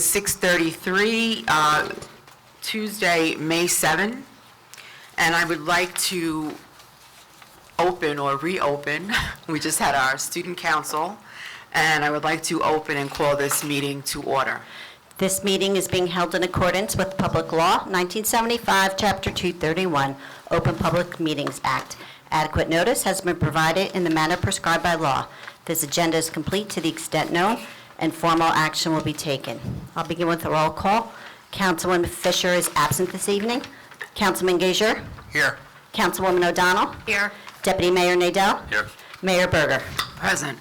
is 6:33, Tuesday, May 7, and I would like to open or reopen. We just had our student council, and I would like to open and call this meeting to order. This meeting is being held in accordance with Public Law 1975, Chapter 231, Open Public Meetings Act. Adequate notice has been provided in the manner prescribed by law. This agenda is complete to the extent known, and formal action will be taken. I'll begin with a roll call. Councilwoman Fisher is absent this evening. Councilman Gager? Here. Councilwoman O'Donnell? Here. Deputy Mayor Nadell? Here. Mayor Berger? Present.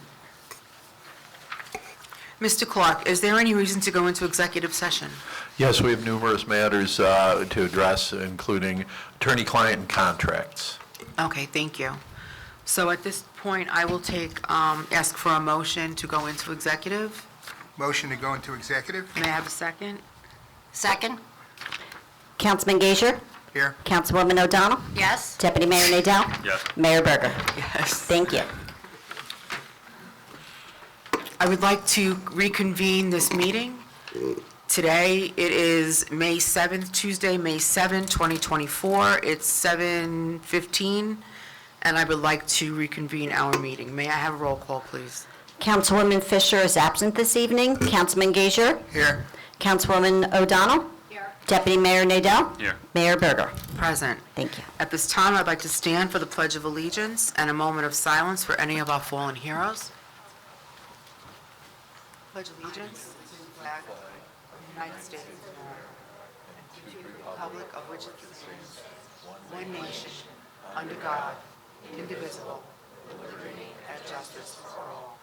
Mr. Clark, is there any reason to go into executive session? Yes, we have numerous matters to address, including attorney-client and contracts. Okay, thank you. So at this point, I will ask for a motion to go into executive. Motion to go into executive? May I have a second? Second. Councilman Gager? Here. Councilwoman O'Donnell? Yes. Deputy Mayor Nadell? Yes. Mayor Berger? Yes. Thank you. I would like to reconvene this meeting. Today, it is May 7th, Tuesday, May 7, 2024. It's 7:15, and I would like to reconvene our meeting. May I have a roll call, please? Councilwoman Fisher is absent this evening. Councilman Gager? Here. Councilwoman O'Donnell? Here. Deputy Mayor Nadell? Here. Mayor Berger? Present. Thank you. At this time, I'd like to stand for the Pledge of Allegiance and a moment of silence for any of our fallen heroes. Pledge allegiance to the flag of the United States of America and to the republic of which it stands, one nation, under God, indivisible, with liberty and justice for all.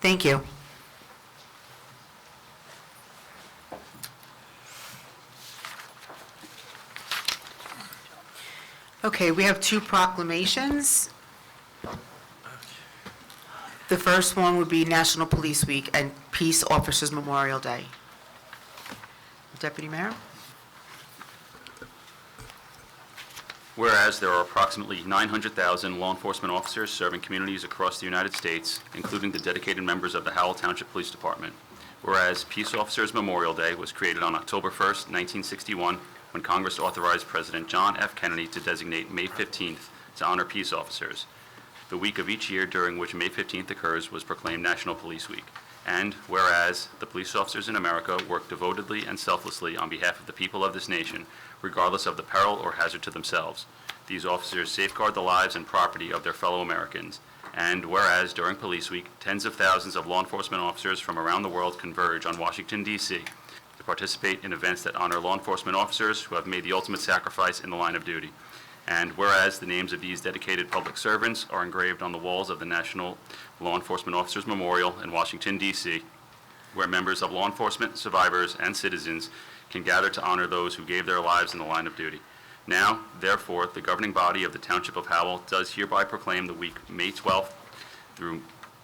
Thank you. Okay, we have two proclamations. The first one would be National Police Week and Peace Officers Memorial Day. Deputy Mayor? Whereas there are approximately 900,000 law enforcement officers serving communities across the United States, including the dedicated members of the Howell Township Police Department. Whereas Peace Officers Memorial Day was created on October 1st, 1961, when Congress authorized President John F. Kennedy to designate May 15th to honor peace officers. The week of each year during which May 15th occurs was proclaimed National Police Week. And whereas the police officers in America work devotedly and selflessly on behalf of the people of this nation, regardless of the peril or hazard to themselves, these officers safeguard the lives and property of their fellow Americans. And whereas during Police Week, tens of thousands of law enforcement officers from around the world converge on Washington, D.C. to participate in events that honor law enforcement officers who have made the ultimate sacrifice in the line of duty. And whereas the names of these dedicated public servants are engraved on the walls of the National Law Enforcement Officers Memorial in Washington, D.C., where members of law enforcement, survivors, and citizens can gather to honor those who gave their lives in the line of duty. Now, therefore, the governing body of the Township of Howell does hereby proclaim the week May 12th through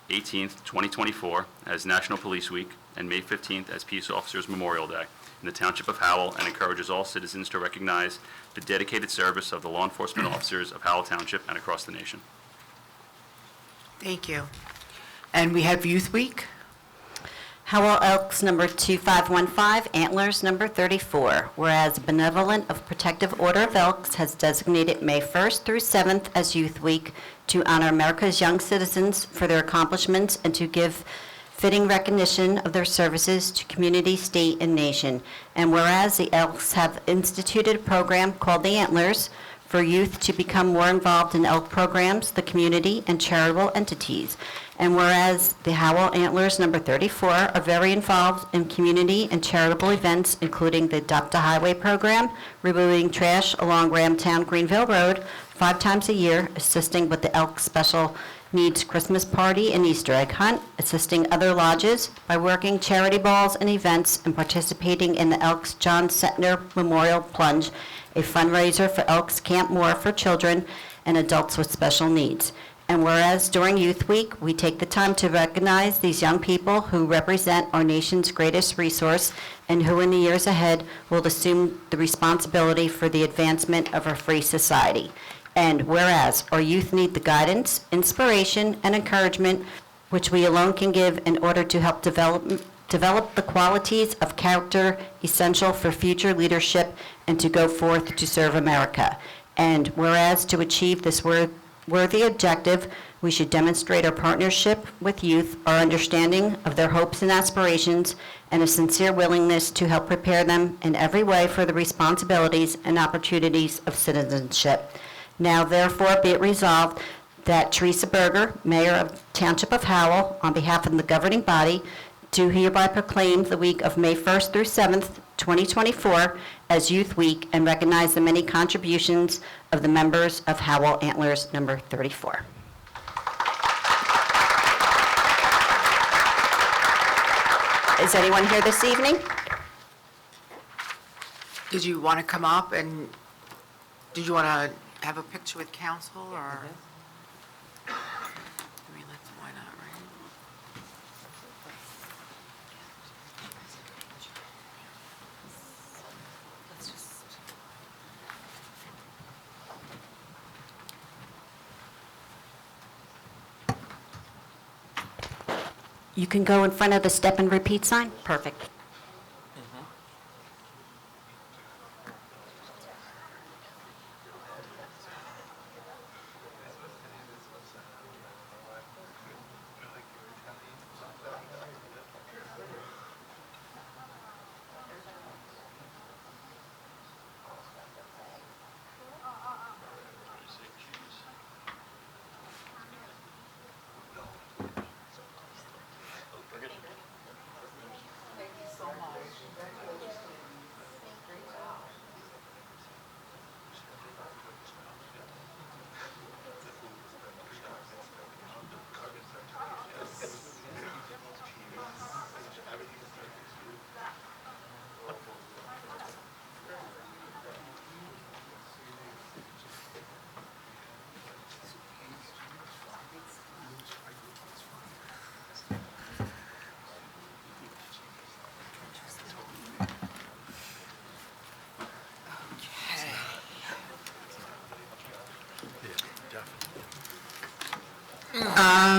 18th, 2024 as National Police Week and May 15th as Peace Officers Memorial Day in the Township of Howell, and encourages all citizens to recognize the dedicated service of the law enforcement officers of Howell Township and across the nation. Thank you. And we have Youth Week. Howell Elks number 2515, Antlers number 34. Whereas Benevolent of Protective Order of Elks has designated May 1st through 7th as Youth Week to honor America's young citizens for their accomplishments and to give fitting recognition of their services to community, state, and nation. And whereas the Elks have instituted a program called the Antlers for youth to become more involved in elk programs, the community, and charitable entities. And whereas the Howell Antlers number 34 are very involved in community and charitable events, including the Adopt a Highway program, removing trash along Ramtown Greenville Road 5 times a year, assisting with the Elk Special Needs Christmas Party and Easter egg hunt, assisting other lodges by working charity balls and events, and participating in the Elks John Sentner Memorial Plunge, a fundraiser for Elks Camp Moore for children and adults with special needs. And whereas during Youth Week, we take the time to recognize these young people who represent our nation's greatest resource and who in the years ahead will assume the responsibility for the advancement of our free society. And whereas our youth need the guidance, inspiration, and encouragement which we alone can give in order to help develop the qualities of character essential for future leadership and to go forth to serve America. And whereas to achieve this worthy objective, we should demonstrate our partnership with youth, our understanding of their hopes and aspirations, and a sincere willingness to help prepare them in every way for the responsibilities and opportunities of citizenship. Now therefore be it resolved that Teresa Berger, Mayor of Township of Howell, on behalf of the governing body, do hereby proclaim the week of May 1st through 7th, 2024 as Youth Week and recognize the many contributions of the members of Howell Antlers number 34. Is anyone here this evening? Did you want to come up and, did you want to have a picture with council, or? I mean, why not, right? You can go in front of the step and repeat sign. Perfect.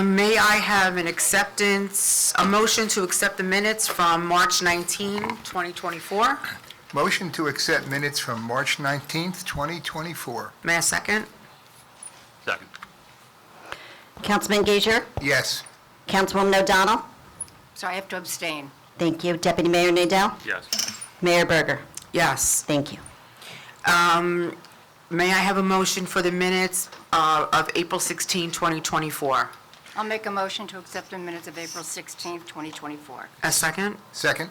May I have a motion to accept the minutes from March 19, 2024? Motion to accept minutes from March 19th, 2024. May I second? Second. Councilman Gager? Yes. Councilwoman O'Donnell? So I have to abstain. Thank you. Deputy Mayor Nadell? Yes. Mayor Berger? Yes. Thank you. May I have a motion for the minutes of April 16, 2024? I'll make a motion to accept the minutes of April 16th, 2024. A second? Second?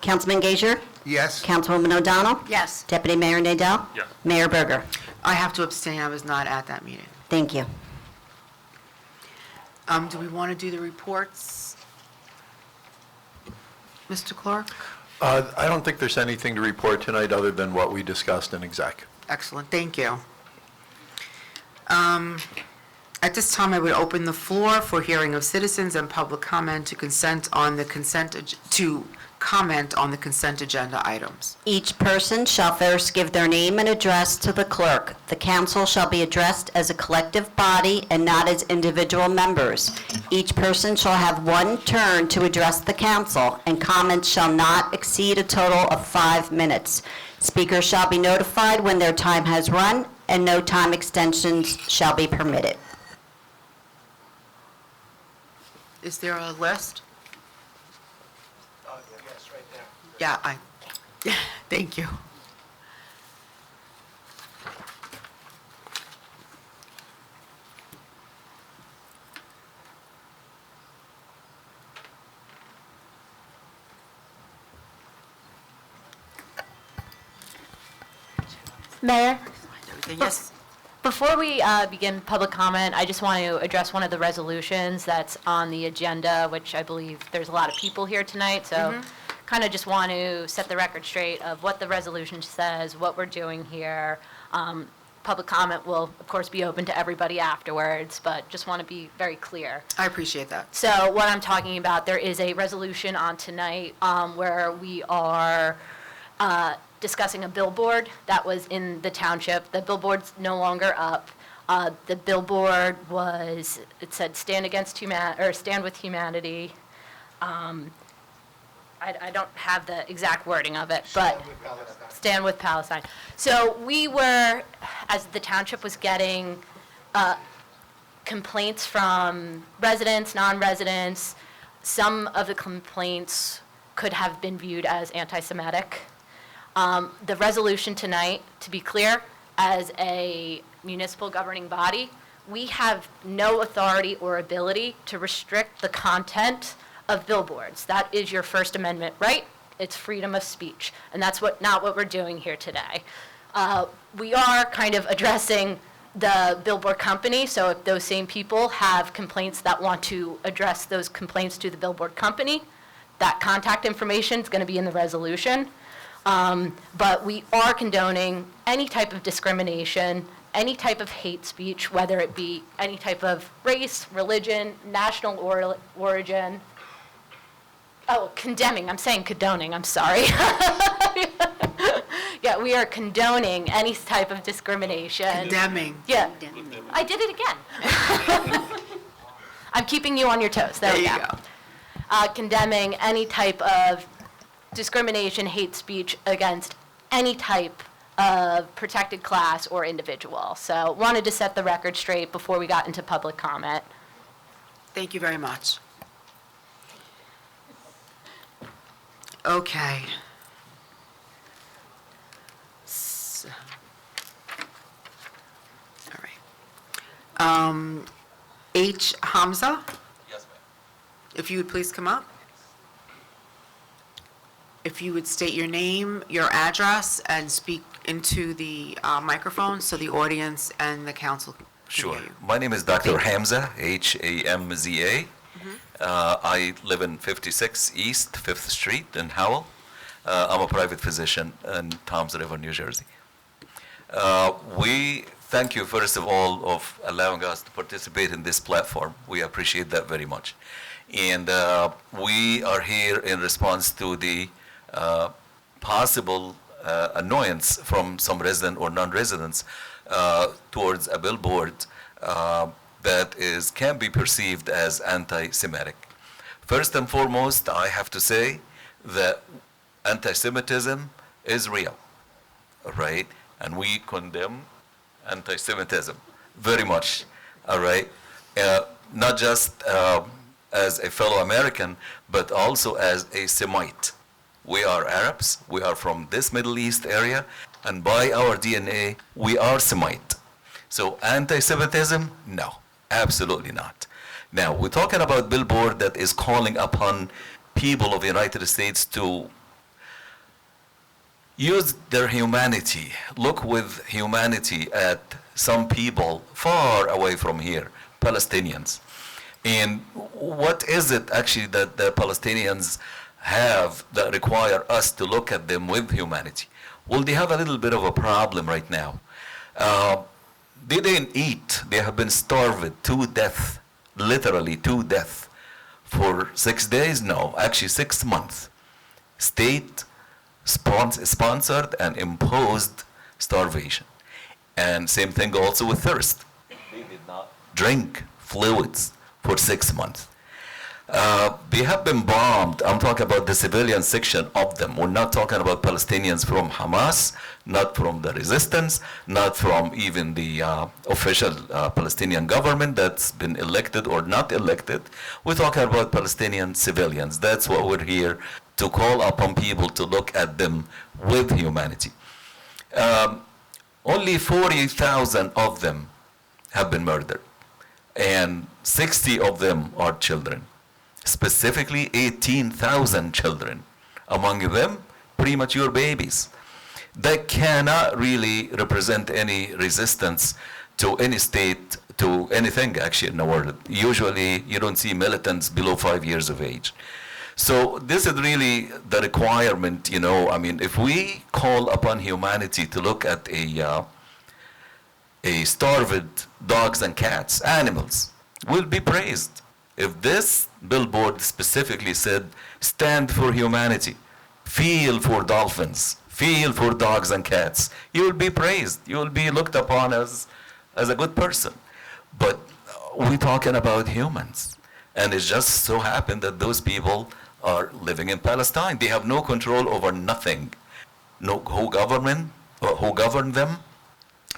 Councilman Gager? Yes. Councilwoman O'Donnell? Yes. Deputy Mayor Nadell? Yes. Mayor Berger? I have to abstain, I was not at that meeting. Thank you. Do we want to do the reports? Mr. Clark? I don't think there's anything to report tonight other than what we discussed in exec. Excellent, thank you. At this time, I would open the floor for hearing of citizens and public comment to comment on the consent agenda items. Each person shall first give their name and address to the clerk. The council shall be addressed as a collective body and not as individual members. Each person shall have one turn to address the council, and comments shall not exceed a total of 5 minutes. Speakers shall be notified when their time has run, and no time extensions shall be permitted. Is there a list? Yes, right there. Yeah, thank you. Mayor, Yes, before we begin public comment, I just want to address one of the resolutions that's on the agenda, which I believe there's a lot of people here tonight, so kind of just want to set the record straight of what the resolution says, what we're doing here. Public comment will, of course, be open to everybody afterwards, but just want to be very clear. I appreciate that. So what I'm talking about, there is a resolution on tonight where we are discussing a billboard that was in the township. The billboard's no longer up. The billboard was, it said, stand with humanity. I don't have the exact wording of it, but stand with Palestine. So we were, as the township was getting complaints from residents, non-residents, some of the complaints could have been viewed as anti-Semitic. The resolution tonight, to be clear, as a municipal governing body, we have no authority or ability to restrict the content of billboards. That is your First Amendment right. It's freedom of speech. And that's not what we're doing here today. We are kind of addressing the billboard company, so if those same people have complaints that want to address those complaints to the billboard company, that contact information is going to be in the resolution. But we are condoning any type of discrimination, any type of hate speech, whether it be any type of race, religion, national origin. Oh, condemning, I'm saying condoning, I'm sorry. Yeah, we are condoning any type of discrimination. Condemning. Yeah, I did it again. I'm keeping you on your toes, there we There you go. go. Condemning any type of discrimination, hate speech against any type of protected class or individual. So wanted to set the record straight before we got into public comment. Thank you very much. Okay. So, all right. H. Hamza? Yes, ma'am. If you would please come up. If you would state your name, your address, and speak into the microphone so the audience and the council can Sure. hear you. My name is Dr. Hamza, Hamza. I live in 56 East 5th Street in Howell. I'm a private physician in Toms River, New Jersey. We thank you, first of all, of allowing us to participate in this platform. We appreciate that very much. And we are here in response to the possible annoyance from some resident or non-residents towards a billboard that can be perceived as anti-Semitic. First and foremost, I have to say that anti-Semitism is real, right? And we condemn anti-Semitism very much, all right? Not just as a fellow American, but also as a Semite. We are Arabs, we are from this Middle East area, and by our DNA, we are Semite. So anti-Semitism, no, absolutely not. Now, we're talking about billboard that is calling upon people of the United States to use their humanity, look with humanity at some people far away from here, Palestinians. And what is it actually that the Palestinians have that require us to look at them with humanity? Well, they have a little bit of a problem right now. They didn't eat. They have been starved to death, literally to death, for 6 days? No, actually 6 months. State sponsored and imposed starvation. And same thing also with thirst. They did not drink fluids for 6 months. They have been bombed. I'm talking about the civilian section of them. We're not talking about Palestinians from Hamas, not from the resistance, not from even the official Palestinian government that's been elected or not elected. We're talking about Palestinian civilians. That's what we're here to call upon people to look at them with humanity. Only 40,000 of them have been murdered, and 60 of them are children. Specifically 18,000 children, among them premature babies. That cannot really represent any resistance to any state, to anything actually in the world. Usually you don't see militants below 5 years of age. So this is really the requirement, you know. I mean, if we call upon humanity to look at a starved dogs and cats, animals, will be praised. If this billboard specifically said, stand for humanity, feel for dolphins, feel for dogs and cats. You will be praised. You will be looked upon as a good person. But we're talking about humans. And it just so happened that those people are living in Palestine. They have no control over nothing. No, who govern them,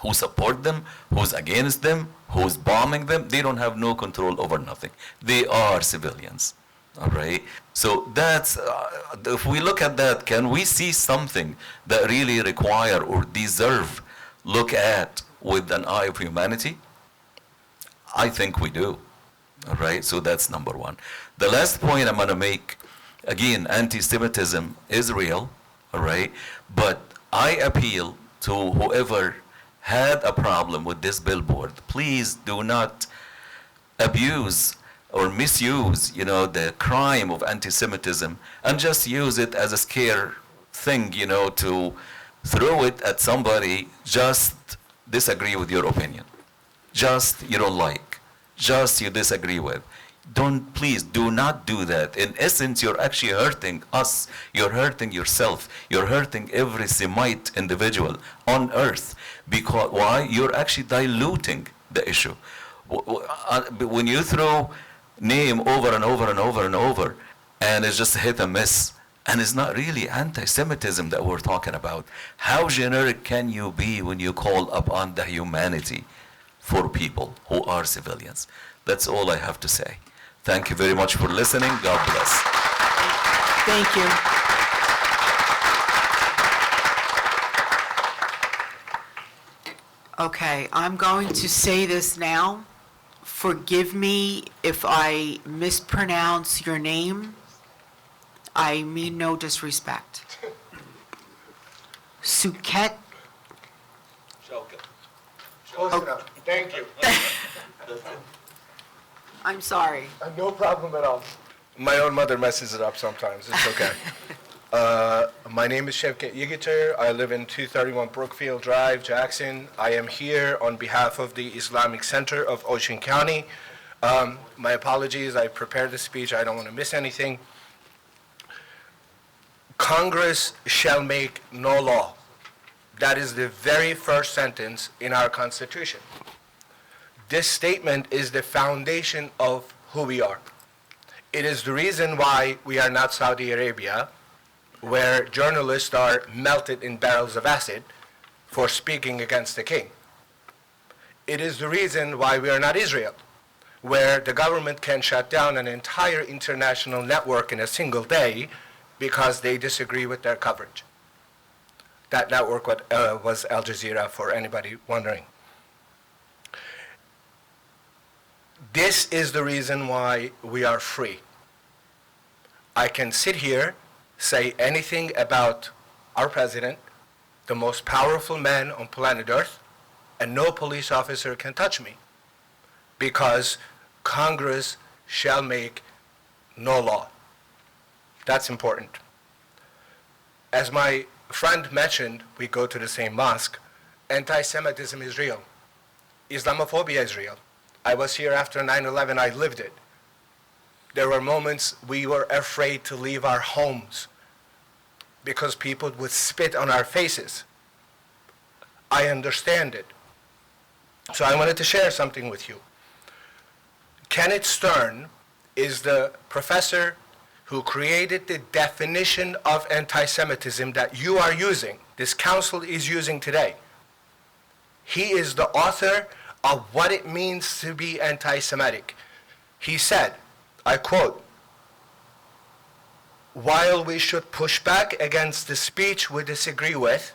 who support them, who's against them, who's bombing them. They don't have no control over nothing. They are civilians. All right. So that's, if we look at that, can we see something that really require or deserve look at with an eye of humanity? I think we do. All right. So that's number one. The last point I'm going to make, again, anti-Semitism is real. All right. But I appeal to whoever had a problem with this billboard, please do not abuse or misuse, the crime of anti-Semitism and just use it as a scare thing, to throw it at somebody just disagree with your opinion. Just you don't like. Just you disagree with. Please do not do that. In essence, you're actually hurting us. You're hurting yourself. You're hurting every Semite individual on earth. Because why? You're actually diluting the issue. When you throw name over and over and over and over, and it's just hit and miss, and it's not really anti-Semitism that we're talking about. How generic can you be when you call upon the humanity for people who are civilians? That's all I have to say. Thank you very much for listening. God bless. Thank you. Okay, I'm going to say this now. Forgive me if I mispronounce your name. I mean no disrespect. Suket? Close enough. Thank you. I'm sorry. No problem at all. My own mother messes it up sometimes. It's okay. My name is Shevket Yigiter. I live in 231 Brookfield Drive, Jackson. I am here on behalf of the Islamic Center of Ocean County. My apologies. I prepared the speech. I don't want to miss anything. Congress shall make no law. That is the very first sentence in our Constitution. This statement is the foundation of who we are. It is the reason why we are not Saudi Arabia, where journalists are melted in barrels of acid for speaking against the king. It is the reason why we are not Israel, where the government can shut down an entire international network in a single day because they disagree with their coverage. That network was Al Jazeera, for anybody wondering. This is the reason why we are free. I can sit here, say anything about our president, the most powerful man on planet Earth, and no police officer can touch me, because Congress shall make no law. That's important. As my friend mentioned, we go to the same mosque. Anti-Semitism is real. Islamophobia is real. I was here after 9/11, I lived it. There were moments we were afraid to leave our homes because people would spit on our faces. I understand it. So I wanted to share something with you. Kenneth Stern is the professor who created the definition of anti-Semitism that you are using, this council is using today. He is the author of what it means to be anti-Semitic. He said, I quote, "While we should push back against the speech we disagree with,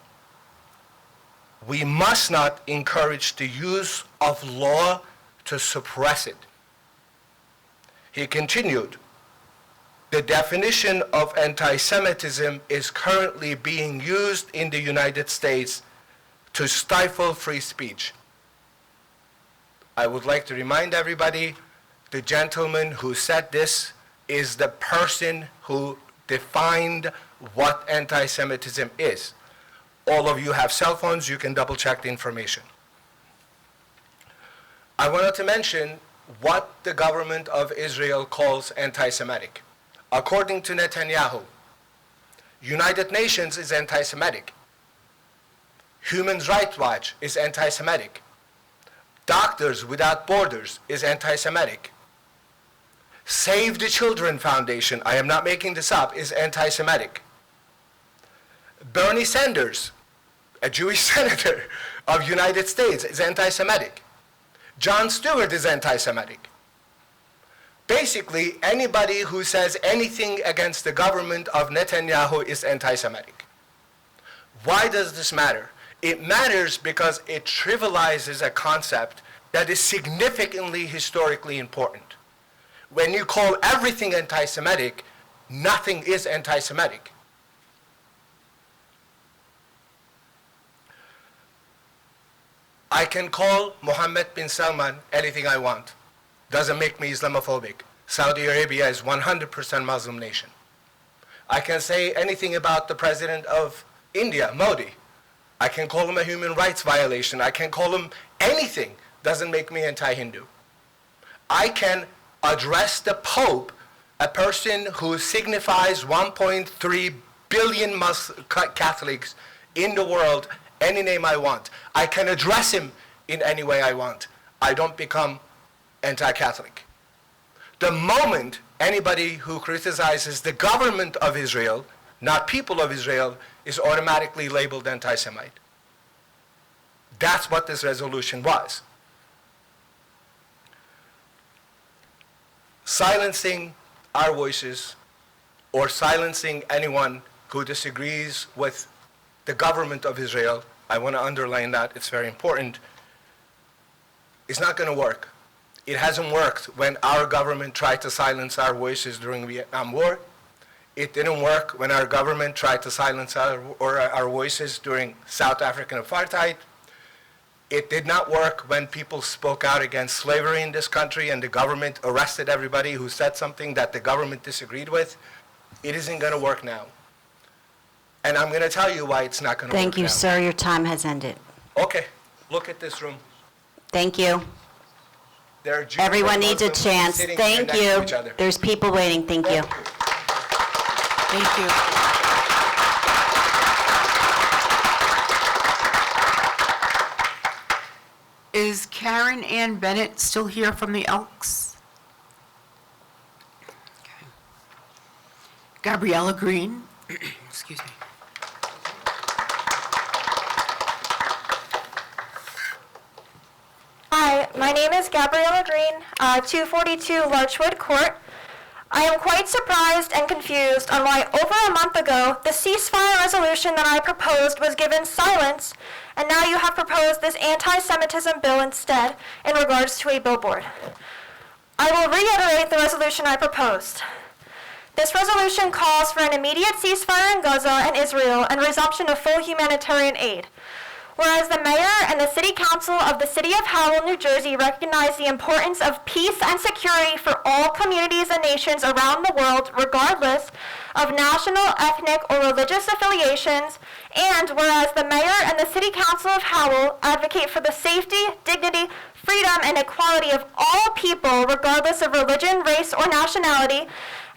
we must not encourage the use of law to suppress it." He continued, "The definition of anti-Semitism is currently being used in the United States to stifle free speech." I would like to remind everybody, the gentleman who said this is the person who defined what anti-Semitism is. All of you have cell phones, you can double check the information. I wanted to mention what the government of Israel calls anti-Semitic. According to Netanyahu, United Nations is anti-Semitic. Human Rights Watch is anti-Semitic. Doctors Without Borders is anti-Semitic. Save the Children Foundation, I am not making this up, is anti-Semitic. Bernie Sanders, a Jewish senator of United States, is anti-Semitic. Jon Stewart is anti-Semitic. Basically, anybody who says anything against the government of Netanyahu is anti-Semitic. Why does this matter? It matters because it trivializes a concept that is significantly historically important. When you call everything anti-Semitic, nothing is anti-Semitic. I can call Mohammed bin Salman anything I want. Doesn't make me Islamophobic. Saudi Arabia is 100% Muslim nation. I can say anything about the president of India, Modi. I can call him a human rights violation. I can call him anything. Doesn't make me anti-Hindu. I can address the Pope, a person who signifies 1.3 billion Catholics in the world, any name I want. I can address him in any way I want. I don't become anti-Catholic. The moment anybody who criticizes the government of Israel, not people of Israel, is automatically labeled anti-Semite. That's what this resolution was. Silencing our voices or silencing anyone who disagrees with the government of Israel, I want to underline that, it's very important, is not going to work. It hasn't worked when our government tried to silence our voices during the Vietnam War. It didn't work when our government tried to silence our voices during South African apartheid. It did not work when people spoke out against slavery in this country and the government arrested everybody who said something that the government disagreed with. It isn't going to work now. And I'm going to tell you why it's not going to work now. Thank you, sir. Your time has ended. Okay, look at this room. Thank you. There are Jews Everyone and needs a Muslims chance. sitting here Thank next to you. each other. There's people waiting. Thank you. Thank you. Is Karen Ann Bennett still here from the Elks? Okay. Gabriella Green, excuse me. Hi, my name is Gabriella Green, 242 Larchwood Court. I am quite surprised and confused on why over a month ago the ceasefire resolution that I proposed was given silence, and now you have proposed this anti-Semitism bill instead in regards to a billboard. I will reiterate the resolution I proposed. This resolution calls for an immediate ceasefire in Gaza and Israel and resumption of full humanitarian aid. Whereas the mayor and the city council of the city of Howell, New Jersey recognize the importance of peace and security for all communities and nations around the world, regardless of national, ethnic, or religious affiliations, and whereas the mayor and the city council of Howell advocate for the safety, dignity, freedom, and equality of all people, regardless of religion, race, or nationality,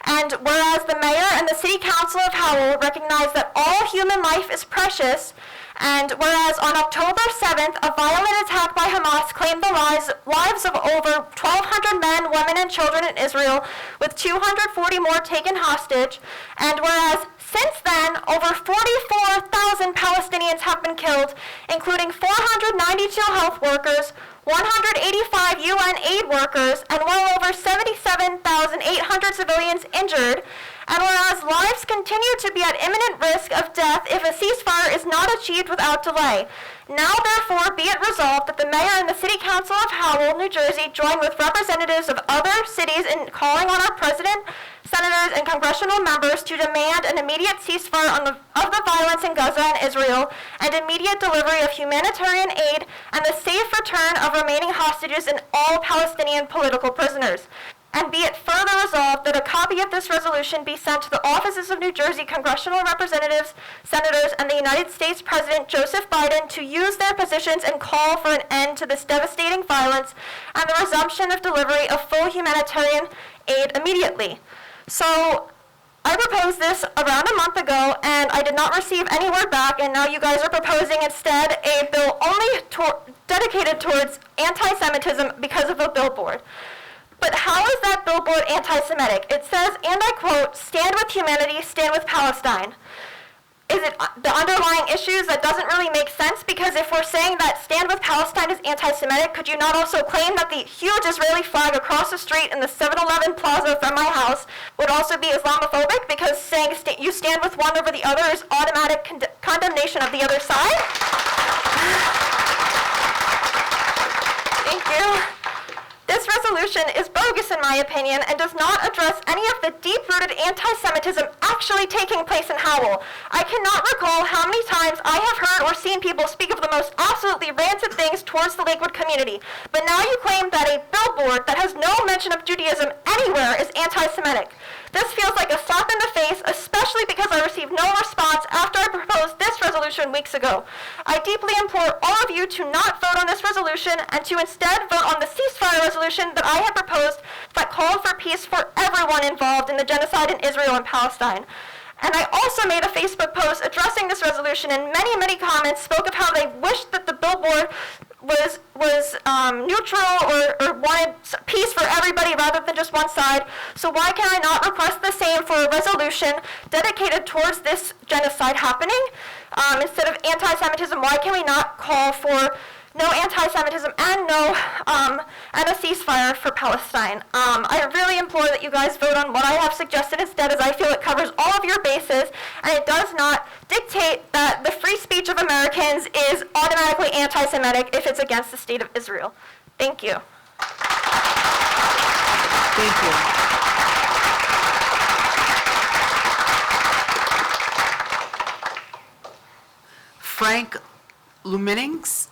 and whereas the mayor and the city council of Howell recognize that all human life is precious, and whereas on October 7th, a violent attack by Hamas claimed the lives of over 1,200 men, women, and children in Israel, with 240 more taken hostage, and whereas since then, over 44,000 Palestinians have been killed, including 492 health workers, 185 UN aid workers, and well over 77,800 civilians injured, and whereas lives continue to be at imminent risk of death if a ceasefire is not achieved without delay, now therefore be it resolved that the mayor and the city council of Howell, New Jersey, join with representatives of other cities in calling on our president, senators, and congressional members to demand an immediate ceasefire of the violence in Gaza and Israel, and immediate delivery of humanitarian aid, and the safe return of remaining hostages and all Palestinian political prisoners. And be it further resolved that a copy of this resolution be sent to the offices of New Jersey congressional representatives, senators, and the United States President Joseph Biden to use their positions and call for an end to this devastating violence and the resumption of delivery of full humanitarian aid immediately. So I proposed this around a month ago, and I did not receive any word back, and now you guys are proposing instead a bill only dedicated towards anti-Semitism because of a billboard. But how is that billboard anti-Semitic? It says, and I quote, "Stand with humanity, stand with Palestine." Is it the underlying issues that doesn't really make sense? Because if we're saying that Stand with Palestine is anti-Semitic, could you not also claim that the huge Israeli flag across the street in the 7-Eleven plaza from my house would also be Islamophobic? Because saying you stand with one over the other is automatic condemnation of the other side? Thank you. This resolution is bogus in my opinion and does not address any of the deep-rooted anti-Semitism actually taking place in Howell. I cannot recall how many times I have heard or seen people speak of the most absolutely rancid things towards the Lakewood community. But now you claim that a billboard that has no mention of Judaism anywhere is anti-Semitic. This feels like a slap in the face, especially because I received no response after I proposed this resolution weeks ago. I deeply implore all of you to not vote on this resolution and to instead vote on the ceasefire resolution that I have proposed that called for peace for everyone involved in the genocide in Israel and Palestine. And I also made a Facebook post addressing this resolution, and many, many comments spoke of how they wished that the billboard was neutral or wanted peace for everybody rather than just one side. So why can I not request the same for a resolution dedicated towards this genocide happening? Instead of anti-Semitism, why can we not call for no anti-Semitism and a ceasefire for Palestine? I really implore that you guys vote on what I have suggested instead, as I feel it covers all of your bases, and it does not dictate that the free speech of Americans is automatically anti-Semitic if it's against the state of Israel. Thank you. Thank you. Frank Luminings?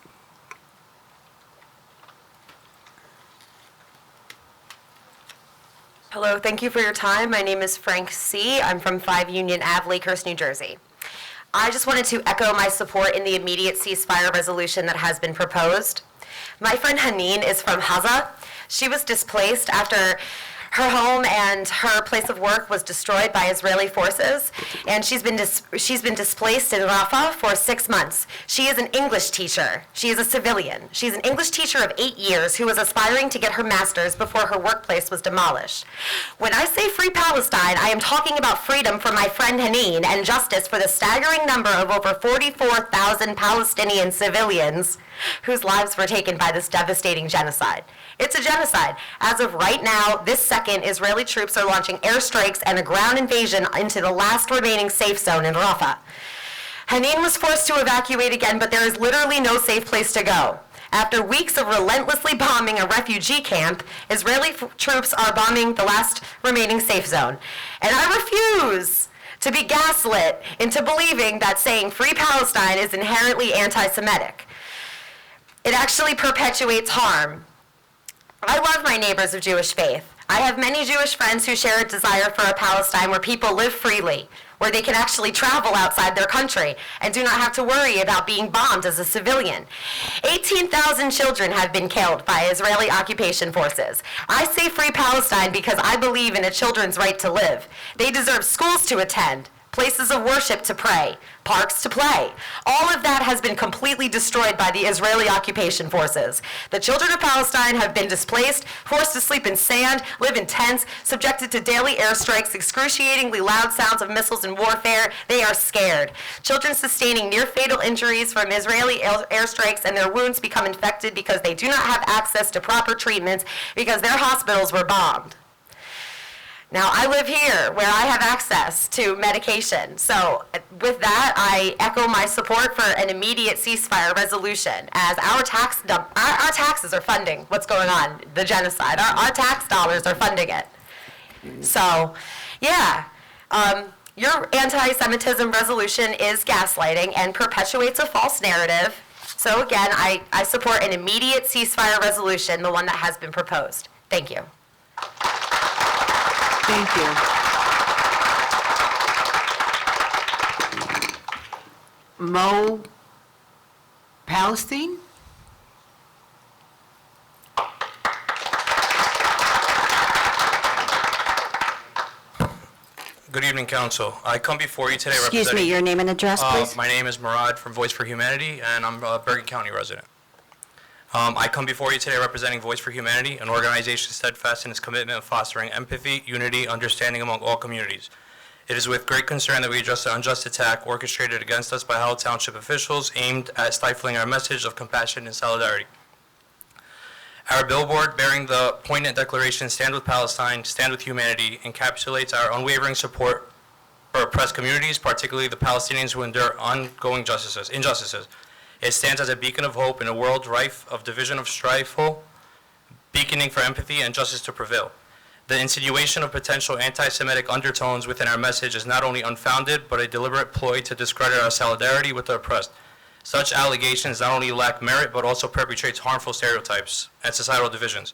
Hello, thank you for your time. My name is Frank C. I'm from 5 Union Ave, Lakehurst, New Jersey. I just wanted to echo my support in the immediate ceasefire resolution that has been proposed. My friend Haneen is from Haza. She was displaced after her home and her place of work was destroyed by Israeli forces, and she's been displaced in Rafah for 6 months. She is an English teacher. She is a civilian. She's an English teacher of 8 years who was aspiring to get her master's before her workplace was demolished. When I say free Palestine, I am talking about freedom for my friend Haneen and justice for the staggering number of over 44,000 Palestinian civilians whose lives were taken by this devastating genocide. It's a genocide. As of right now, this second, Israeli troops are launching airstrikes and a ground invasion into the last remaining safe zone in Rafah. Haneen was forced to evacuate again, but there is literally no safe place to go. After weeks of relentlessly bombing a refugee camp, Israeli troops are bombing the last remaining safe zone. And I refuse to be gaslit into believing that saying free Palestine is inherently anti-Semitic. It actually perpetuates harm. I love my neighbors of Jewish faith. I have many Jewish friends who share a desire for a Palestine where people live freely, where they can actually travel outside their country and do not have to worry about being bombed as a civilian. 18,000 children have been killed by Israeli occupation forces. I say free Palestine because I believe in a children's right to live. They deserve schools to attend, places of worship to pray, parks to play. All of that has been completely destroyed by the Israeli occupation forces. The children of Palestine have been displaced, forced to sleep in sand, live in tents, subjected to daily airstrikes, excruciatingly loud sounds of missiles and warfare. They are scared. Children sustaining near-fatal injuries from Israeli airstrikes, and their wounds become infected because they do not have access to proper treatments because their hospitals were bombed. Now, I live here where I have access to medication. So with that, I echo my support for an immediate ceasefire resolution, as our taxes are funding what's going on, the genocide. Our tax dollars are funding it. So, yeah, your anti-Semitism resolution is gaslighting and perpetuates a false narrative. So again, I support an immediate ceasefire resolution, the one that has been proposed. Thank you. Thank you. Mo Palestine? Good evening, Council. I come before you today Excuse me, your name and address, please? My name is Murad from Voice for Humanity, and I'm a Bergen County resident. I come before you today representing Voice for Humanity, an organization steadfast in its commitment of fostering empathy, unity, understanding among all communities. It is with great concern that we address the unjust attack orchestrated against us by Howell Township officials aimed at stifling our message of compassion and solidarity. Our billboard bearing the poignant declaration, "Stand with Palestine, Stand with Humanity," encapsulates our unwavering support for oppressed communities, particularly the Palestinians who endure ongoing injustices. It stands as a beacon of hope in a world rife of division of strife, beaconing for empathy and justice to prevail. The insinuation of potential anti-Semitic undertones within our message is not only unfounded, but a deliberate ploy to discredit our solidarity with the oppressed. Such allegations not only lack merit, but also perpetrates harmful stereotypes and societal divisions.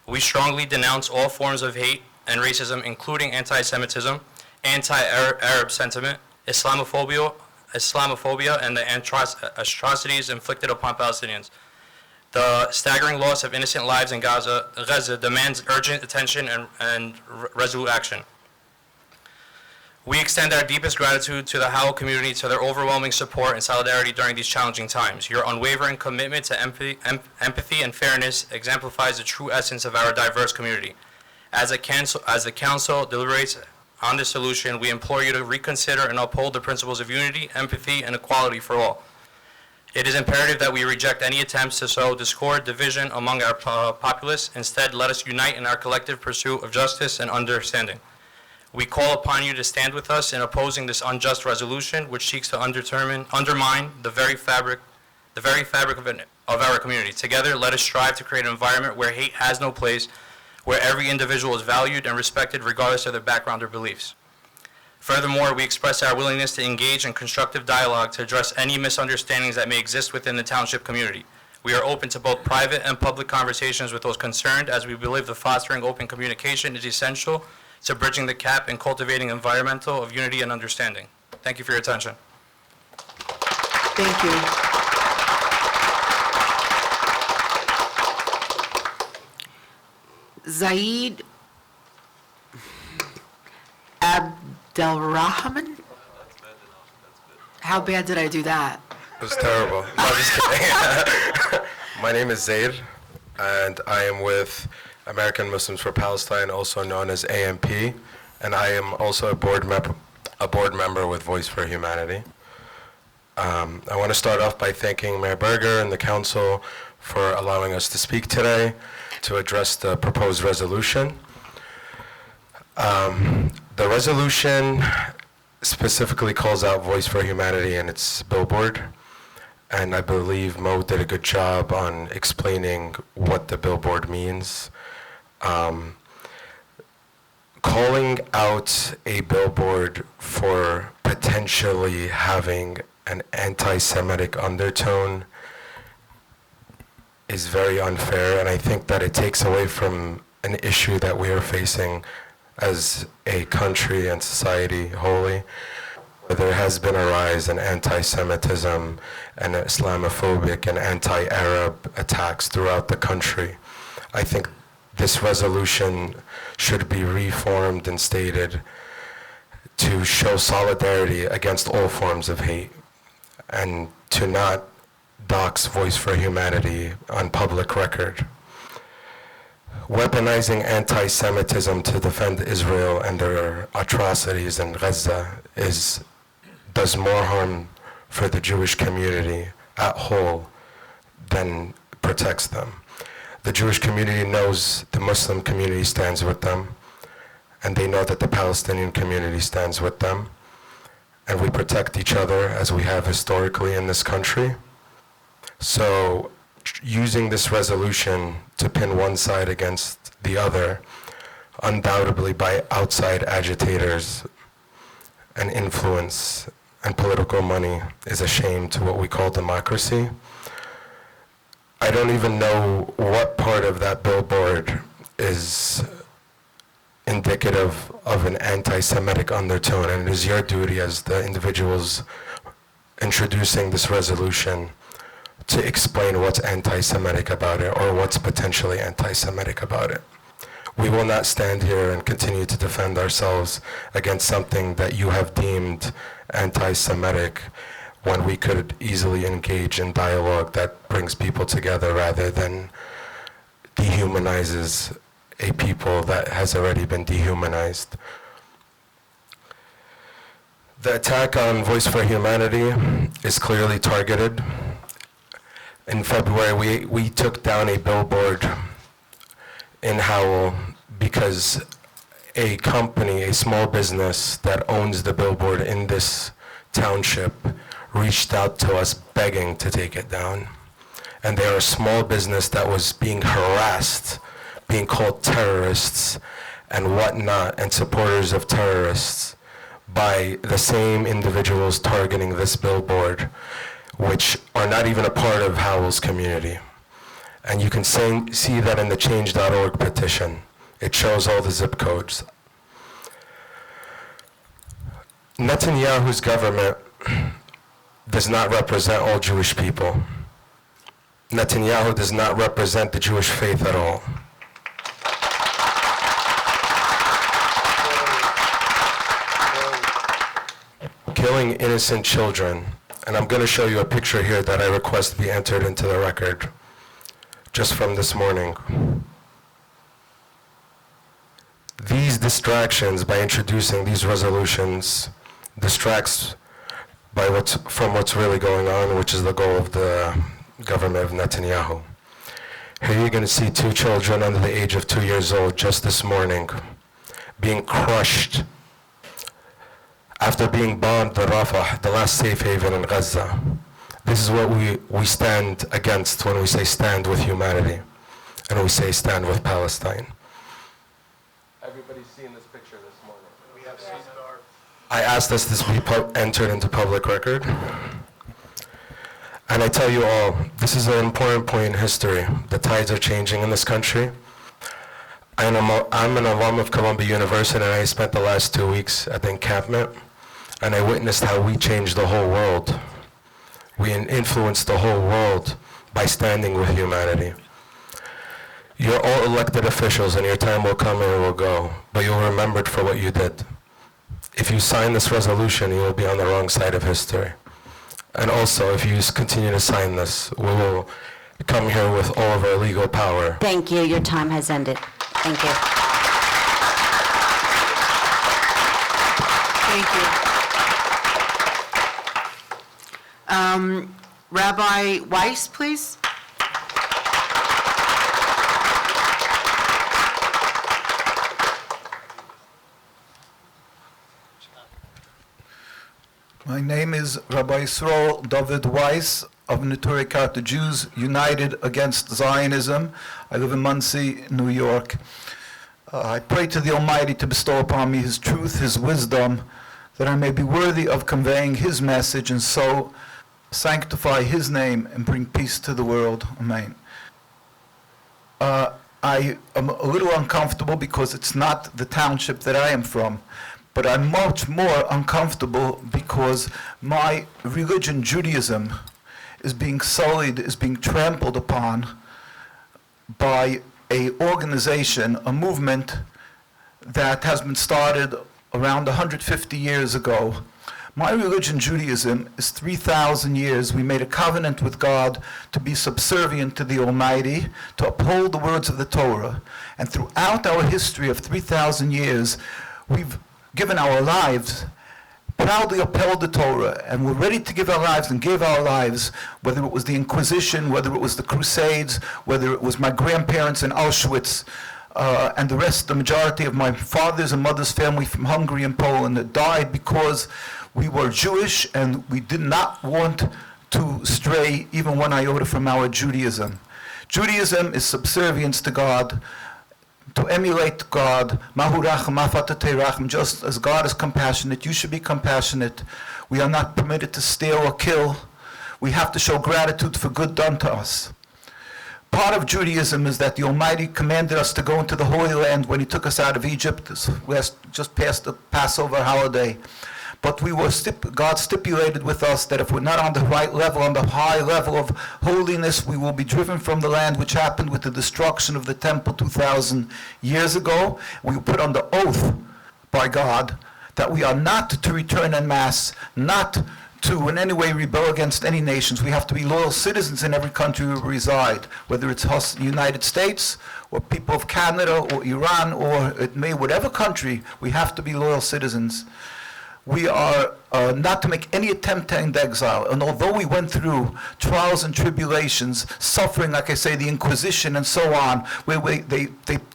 We strongly denounce all forms of hate and racism, including anti-Semitism, anti-Arab sentiment, Islamophobia, and the atrocities inflicted upon Palestinians. The staggering loss of innocent lives in Gaza demands urgent attention and resolute action. We extend our deepest gratitude to the Howell community for their overwhelming support and solidarity during these challenging times. Your unwavering commitment to empathy and fairness exemplifies the true essence of our diverse community. As the council deliberates on this solution, we implore you to reconsider and uphold the principles of unity, empathy, and equality for all. It is imperative that we reject any attempts to sow discord, division among our populace. Instead, let us unite in our collective pursuit of justice and understanding. We call upon you to stand with us in opposing this unjust resolution, which seeks to undermine the very fabric of our community. Together, let us strive to create an environment where hate has no place, where every individual is valued and respected regardless of their background or beliefs. Furthermore, we express our willingness to engage in constructive dialogue to address any misunderstandings that may exist within the township community. We are open to both private and public conversations with those concerned, as we believe the fostering open communication is essential to bridging the gap and cultivating environmental of unity and understanding. Thank you for your attention. Thank you. Zaid Abdelrahman? How bad did I do that? It was terrible. No, I'm just kidding. My name is Zaid, and I am with American Muslims for Palestine, also known as AMP, and I am also a board member with Voice for Humanity. I want to start off by thanking Mayor Berger and the council for allowing us to speak today to address the proposed resolution. The resolution specifically calls out Voice for Humanity and its billboard, and I believe Mo did a good job on explaining what the billboard means. Calling out a billboard for potentially having an anti-Semitic undertone is very unfair, and I think that it takes away from an issue that we are facing as a country and society wholly. There has been a rise in anti-Semitism and Islamophobic and anti-Arab attacks throughout the country. I think this resolution should be reformed and stated to show solidarity against all forms of hate and to not dox Voice for Humanity on public record. Weaponizing anti-Semitism to defend Israel and their atrocities in Gaza does more harm for the Jewish community at whole than protects them. The Jewish community knows the Muslim community stands with them, and they know that the Palestinian community stands with them, and we protect each other as we have historically in this country. So using this resolution to pin one side against the other, undoubtedly by outside agitators and influence and political money, is a shame to what we call democracy. I don't even know what part of that billboard is indicative of an anti-Semitic undertone, and it is your duty as the individuals introducing this resolution to explain what's anti-Semitic about it or what's potentially anti-Semitic about it. We will not stand here and continue to defend ourselves against something that you have deemed anti-Semitic when we could easily engage in dialogue that brings people together rather than dehumanizes a people that has already been dehumanized. The attack on Voice for Humanity is clearly targeted. In February, we took down a billboard in Howell because a company, a small business that owns the billboard in this township reached out to us begging to take it down. And they are a small business that was being harassed, being called terrorists and whatnot, and supporters of terrorists by the same individuals targeting this billboard, which are not even a part of Howell's community. And you can see that in the change.org petition. It shows all the zip codes. Netanyahu's government does not represent all Jewish people. Netanyahu does not represent the Jewish faith at all. Killing innocent children, and I'm going to show you a picture here that I request be entered into the record, just from this morning. These distractions, by introducing these resolutions, distracts from what's really going on, which is the goal of the government of Netanyahu. Here you're going to see 2 children under the age of 2 years old just this morning being crushed after being bombed in Rafah, the last safe haven in Gaza. This is what we stand against when we say stand with humanity and we say stand with Palestine. Everybody's seen this picture this morning. We have seen it. I asked us this be entered into public record. And I tell you all, this is an important point in history. The tides are changing in this country. I'm an alum of Columbia University, and I spent the last 2 weeks at the encampment, and I witnessed how we changed the whole world. We influenced the whole world by standing with humanity. You're all elected officials, and your time will come and it will go, but you'll be remembered for what you did. If you sign this resolution, you will be on the wrong side of history. And also, if you continue to sign this, we will come here with all of our legal power. Thank you. Your time has ended. Thank you. Thank you. Rabbi Weiss, please. My name is Rabbi Yisrael David Weiss of Neturei the Jews United Against Zionism. I live in Monsey, New York. I pray to the Almighty to bestow upon me His truth, His wisdom, that I may be worthy of conveying His message and so sanctify His name and bring peace to the world. Amen. I am a little uncomfortable because it's not the township that I am from. But I'm much more uncomfortable because my religion, Judaism, is being sullied, is being trampled upon by an organization, a movement that has been started around 150 years ago. My religion, Judaism, is 3,000 years. We made a covenant with God to be subservient to the Almighty, to uphold the words of the Torah. And throughout our history of 3,000 years, we've given our lives, proudly upheld the Torah, and we're ready to give our lives and gave our lives, whether it was the Inquisition, whether it was the Crusades, whether it was my grandparents in Auschwitz, and the rest, the majority of my father's and mother's family from Hungary and Poland that died because we were Jewish and we did not want to stray even one iota from our Judaism. Judaism is subservience to God, to emulate God, just as God is compassionate, you should be compassionate. We are not permitted to steal or kill. We have to show gratitude for good done to us. Part of Judaism is that the Almighty commanded us to go into the Holy Land when He took us out of Egypt, just past the Passover holiday. But God stipulated with us that if we're not on the right level, on the high level of holiness, we will be driven from the land, which happened with the destruction of the temple 2,000 years ago. We were put under oath by God that we are not to return en masse, not to in any way rebel against any nations. We have to be loyal citizens in every country we reside, whether it's us, the United States, or people of Canada, or Iran, or whatever country, we have to be loyal citizens. We are not to make any attempt to end exile. And although we went through trials and tribulations, suffering, like I say, the Inquisition and so on, where they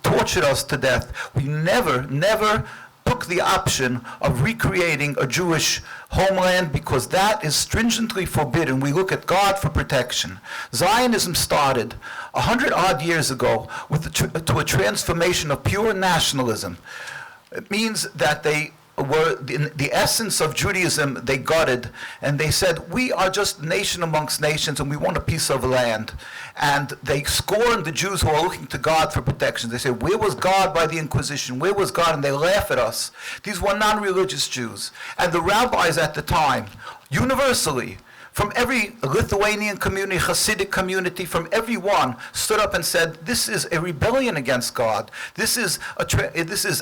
tortured us to death, we never took the option of recreating a Jewish homeland, because that is stringently forbidden. We look at God for protection. Zionism started 100-odd years ago to a transformation of pure nationalism. It means that they were the essence of Judaism. They gutted, and they said, we are just nation amongst nations, and we want a piece of land. And they scorned the Jews who are looking to God for protection. They say, where was God by the Inquisition? Where was God? And they laugh at us. These were non-religious Jews. And the rabbis at the time, universally, from every Lithuanian community, Hasidic community, from everyone, stood up and said, this is a rebellion against God. This is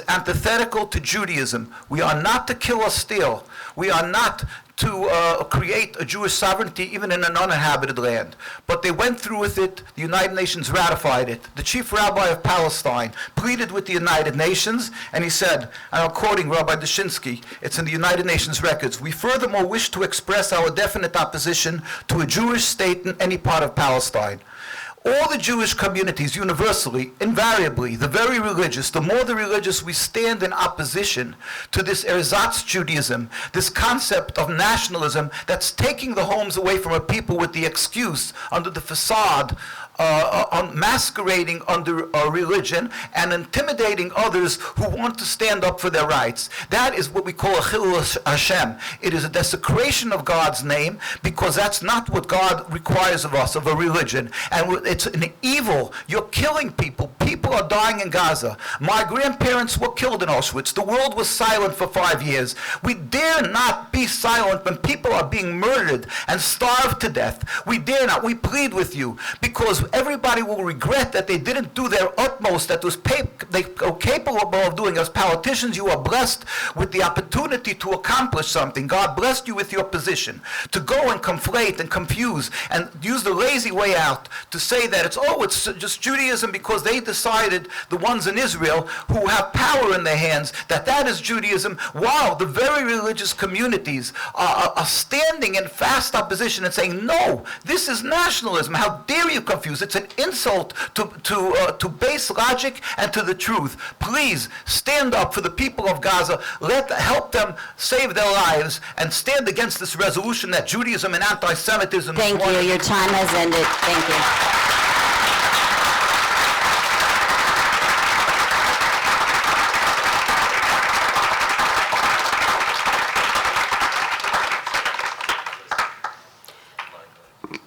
antithetical to Judaism. We are not to kill or steal. We are not to create a Jewish sovereignty even in an uninhabited land. But they went through with it. The United Nations ratified it. The chief rabbi of Palestine pleaded with the United Nations, and he said, and I'm quoting Rabbi Dushinsky, it's in the United Nations records, we furthermore wish to express our definite opposition to a Jewish state in any part of Palestine. All the Jewish communities, universally, invariably, the very religious, the more the religious, we stand in opposition to this ersatz Judaism, this concept of nationalism that's taking the homes away from a people with the excuse, under the facade, masquerading under religion and intimidating others who want to stand up for their rights. That is what we call a chilul Hashem. It is a desecration of God's name, because that's not what God requires of us, of a religion. And it's an evil. You're killing people. People are dying in Gaza. My grandparents were killed in Auschwitz. The world was silent for 5 years. We dare not be silent when people are being murdered and starved to death. We dare not. We plead with you, because everybody will regret that they didn't do their utmost, that they are capable of doing. As politicians, you are blessed with the opportunity to accomplish something. God blessed you with your position. To go and conflate and confuse and use the lazy way out to say that it's just Judaism because they decided, the ones in Israel who have power in their hands, that is Judaism. Wow, the very religious communities are standing in fast opposition and saying, no, this is nationalism. How dare you confuse? It's an insult to base logic and to the truth. Please stand up for the people of Gaza. Help them save their lives and stand against this resolution that Judaism and anti-Semitism. Thank you. Your time has ended. Thank you.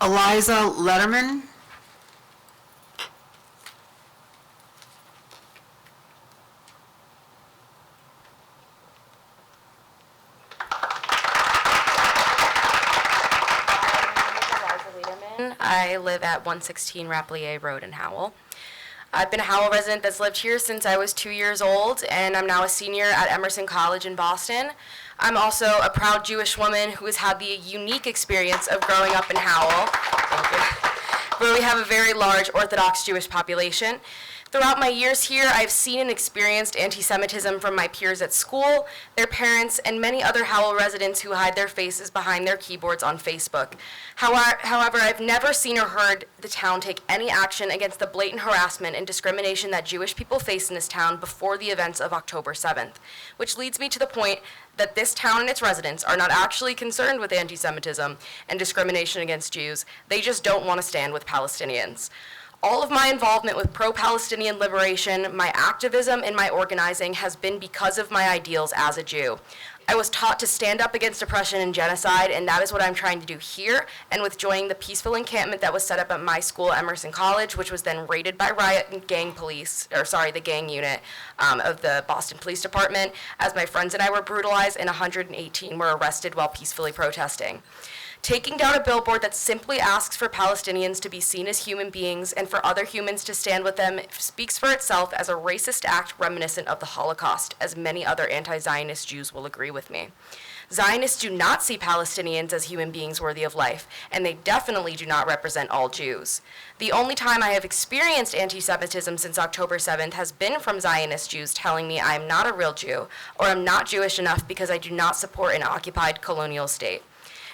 Eliza Letterman. I live at 116 Rapplier Road in Howell. I've been a Howell resident that's lived here since I was 2 years old, and I'm now a senior at Emerson College in Boston. I'm also a proud Jewish woman who has had the unique experience of growing up in Howell, where we have a very large Orthodox Jewish population. Throughout my years here, I've seen and experienced anti-Semitism from my peers at school, their parents, and many other Howell residents who hide their faces behind their keyboards on Facebook. However, I've never seen or heard the town take any action against the blatant harassment and discrimination that Jewish people face in this town before the events of October 7th, which leads me to the point that this town and its residents are not actually concerned with anti-Semitism and discrimination against Jews. They just don't want to stand with Palestinians. All of my involvement with pro-Palestinian liberation, my activism, and my organizing has been because of my ideals as a Jew. I was taught to stand up against oppression and genocide, and that is what I'm trying to do here, and with joining the peaceful encampment that was set up at my school, Emerson College, which was then raided by riot and gang police, the gang unit of the Boston Police Department, as my friends and I were brutalized, and 118 were arrested while peacefully protesting. Taking down a billboard that simply asks for Palestinians to be seen as human beings and for other humans to stand with them speaks for itself as a racist act reminiscent of the Holocaust, as many other anti-Zionist Jews will agree with me. Zionists do not see Palestinians as human beings worthy of life, and they definitely do not represent all Jews. The only time I have experienced anti-Semitism since October 7th has been from Zionist Jews telling me I am not a real Jew, or I'm not Jewish enough because I do not support an occupied colonial state.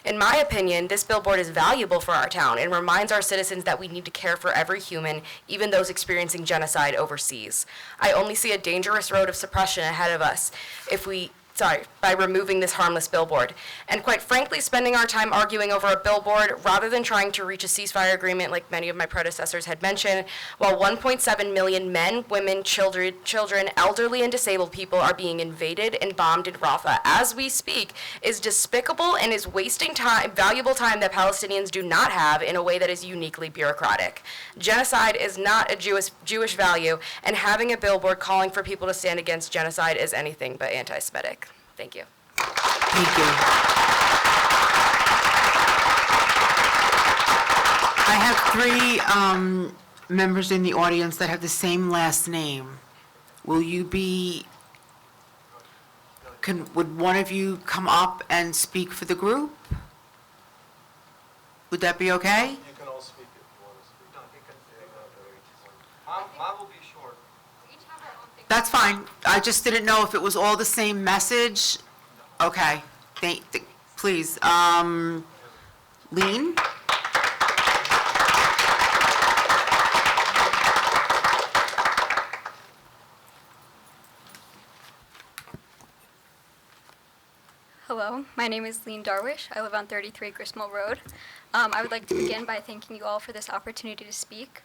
In my opinion, this billboard is valuable for our town and reminds our citizens that we need to care for every human, even those experiencing genocide overseas. I only see a dangerous road of suppression ahead of us by removing this harmless billboard. And quite frankly, spending our time arguing over a billboard rather than trying to reach a ceasefire agreement like many of my predecessors had mentioned, while 1.7 million men, women, children, elderly, and disabled people are being invaded and bombed in Rafah as we speak, is despicable and is wasting time, valuable time that Palestinians do not have in a way that is uniquely bureaucratic. Genocide is not a Jewish value, and having a billboard calling for people to stand against genocide is anything but anti-Semitic. Thank you. Thank you. I have three members in the audience that have the same last name. Would one of you come up and speak for the group? Would that be okay? You can all speak if you want to speak. No, you can. Mine will be short. That's fine. I just didn't know if it was all the same message. Okay, please. Lean? Hello, my name is Lean Darwish. I live on 33 Gristmill Road. I would like to begin by thanking you all for this opportunity to speak.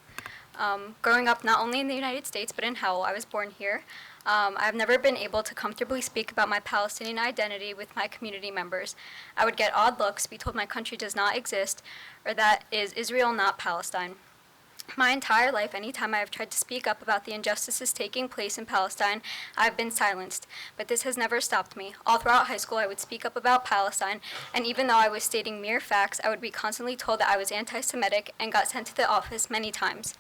Growing up not only in the United States but in Howell, I was born here. I've never been able to comfortably speak about my Palestinian identity with my community members. I would get odd looks, be told my country does not exist, or that is Israel, not Palestine. My entire life, anytime I have tried to speak up about the injustices taking place in Palestine, I've been silenced. But this has never stopped me. All throughout high school, I would speak up about Palestine, and even though I was stating mere facts, I would be constantly told that I was anti-Semitic and got sent to the office many times.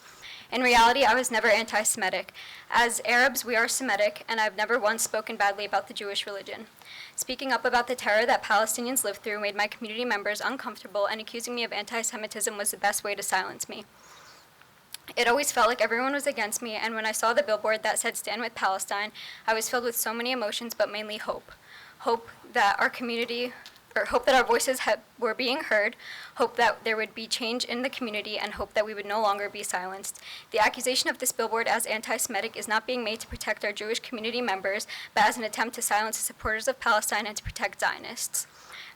In reality, I was never anti-Semitic. As Arabs, we are Semitic, and I've never once spoken badly about the Jewish religion. Speaking up about the terror that Palestinians lived through made my community members uncomfortable, and accusing me of anti-Semitism was the best way to silence me. It always felt like everyone was against me, and when I saw the billboard that said "Stand with Palestine," I was filled with so many emotions, but mainly hope. Hope that our community, or hope that our voices were being heard, hope that there would be change in the community, and hope that we would no longer be silenced. The accusation of this billboard as anti-Semitic is not being made to protect our Jewish community members, but as an attempt to silence the supporters of Palestine and to protect Zionists.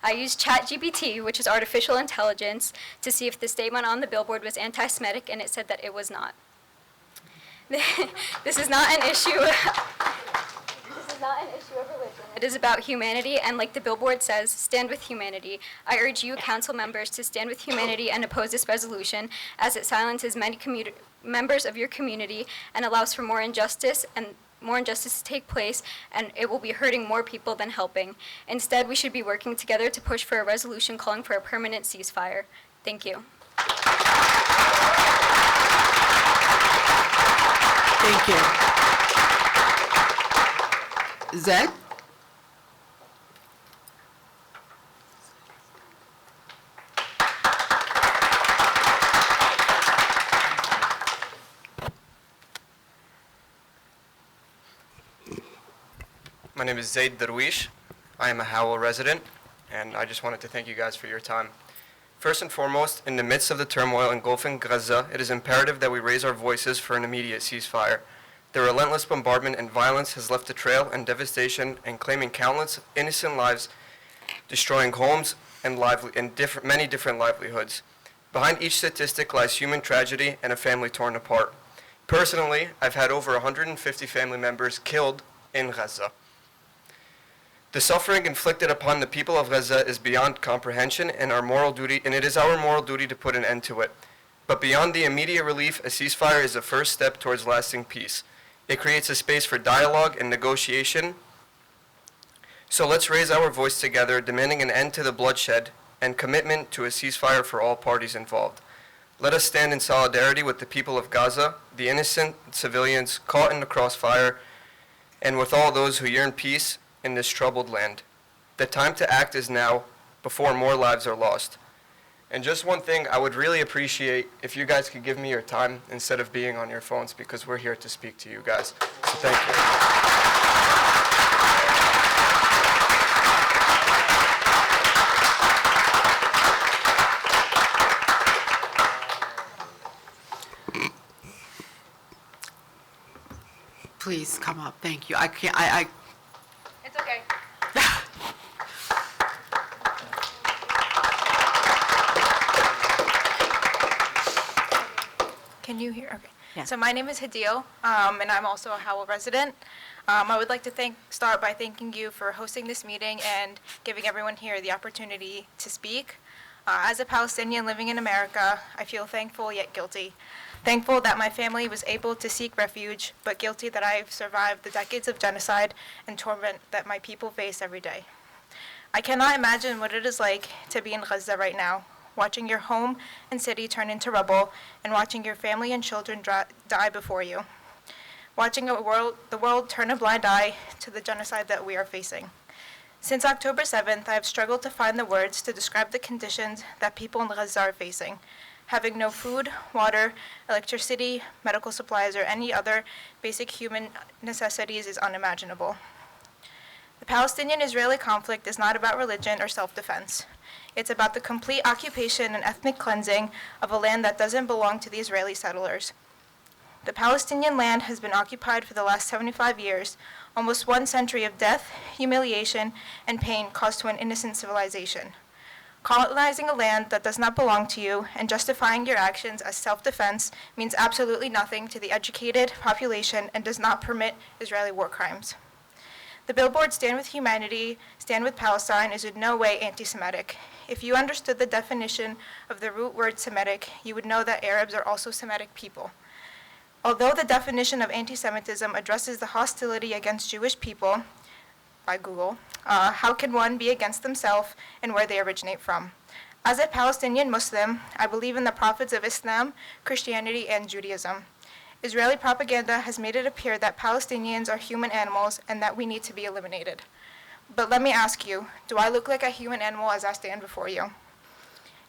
I used ChatGPT, which is artificial intelligence, to see if the statement on the billboard was anti-Semitic, and it said that it was not. This is not an issue. This is not an issue of religion. It is about humanity, and like the billboard says, stand with humanity. I urge you, council members, to stand with humanity and oppose this resolution, as it silences many members of your community and allows for more injustice to take place, and it will be hurting more people than helping. Instead, we should be working together to push for a resolution calling for a permanent ceasefire. Thank you. Thank you. Zed? My name is Zaid Darwish. I am a Howell resident, and I just wanted to thank you guys for your time. First and foremost, in the midst of the turmoil engulfing Gaza, it is imperative that we raise our voices for an immediate ceasefire. The relentless bombardment and violence has left a trail and devastation and claiming countless innocent lives, destroying homes and many different livelihoods. Behind each statistic lies human tragedy and a family torn apart. Personally, I've had over 150 family members killed in Gaza. The suffering inflicted upon the people of Gaza is beyond comprehension, and it is our moral duty to put an end to it. But beyond the immediate relief, a ceasefire is the first step towards lasting peace. It creates a space for dialogue and negotiation. So let's raise our voice together, demanding an end to the bloodshed and commitment to a ceasefire for all parties involved. Let us stand in solidarity with the people of Gaza, the innocent civilians caught in the crossfire, and with all those who yearn peace in this troubled land. The time to act is now, before more lives are lost. And just one thing, I would really appreciate if you guys could give me your time instead of being on your phones, because we're here to speak to you guys. So thank you. Please come up, thank you. I can't, It's okay. Can you hear? Okay. Yeah. So my name is Hadil, and I'm also a Howell resident. I would like to start by thanking you for hosting this meeting and giving everyone here the opportunity to speak. As a Palestinian living in America, I feel thankful yet guilty. Thankful that my family was able to seek refuge, but guilty that I've survived the decades of genocide and torment that my people face every day. I cannot imagine what it is like to be in Gaza right now, watching your home and city turn into rubble, and watching your family and children die before you. Watching the world turn a blind eye to the genocide that we are facing. Since October 7th, I have struggled to find the words to describe the conditions that people in Gaza are facing. Having no food, water, electricity, medical supplies, or any other basic human necessities is unimaginable. The Palestinian-Israeli conflict is not about religion or self-defense. It's about the complete occupation and ethnic cleansing of a land that doesn't belong to the Israeli settlers. The Palestinian land has been occupied for the last 75 years, almost 1 century of death, humiliation, and pain caused to an innocent civilization. Colonizing a land that does not belong to you and justifying your actions as self-defense means absolutely nothing to the educated population and does not permit Israeli war crimes. The billboard Stand with Humanity, Stand with Palestine is in no way anti-Semitic. If you understood the definition of the root word Semitic, you would know that Arabs are also Semitic people. Although the definition of anti-Semitism addresses the hostility against Jewish people, by Google, how can one be against themselves and where they originate from? As a Palestinian Muslim, I believe in the prophets of Islam, Christianity, and Judaism. Israeli propaganda has made it appear that Palestinians are human animals and that we need to be eliminated. But let me ask you, do I look like a human animal as I stand before you?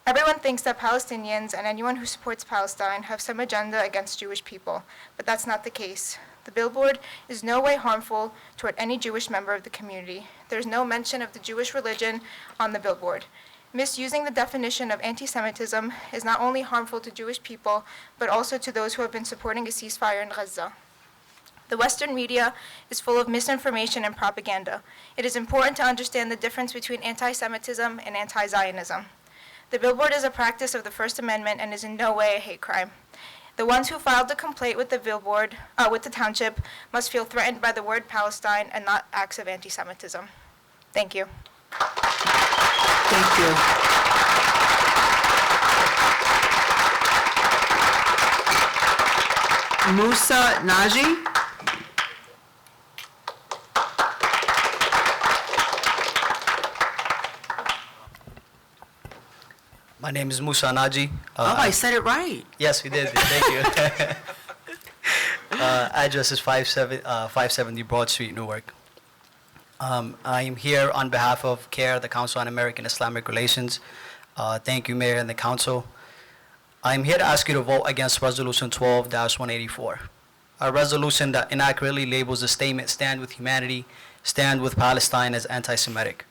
Everyone thinks that Palestinians and anyone who supports Palestine have some agenda against Jewish people, but that's not the case. The billboard is no way harmful toward any Jewish member of the community. There's no mention of the Jewish religion on the billboard. Misusing the definition of anti-Semitism is not only harmful to Jewish people, but also to those who have been supporting a ceasefire in Gaza. The Western media is full of misinformation and propaganda. It is important to understand the difference between anti-Semitism and anti-Zionism. The billboard is a practice of the First Amendment and is in no way a hate crime. The ones who filed the complaint with the billboard, with the township, must feel threatened by the word Palestine and not acts of anti-Semitism. Thank you. thank you. Musa Naji? My name is Musa Naji. I said it right. Yes, we did. Thank you. Address is 570 Broad Street, Newark. I am here on behalf of CARE, the Council on American Islamic Relations. Thank you, Mayor and the Council. I'm here to ask you to vote against Resolution 12-184, a resolution that inaccurately labels the statement "Stand with Humanity, Stand with Palestine" as anti-Semitic.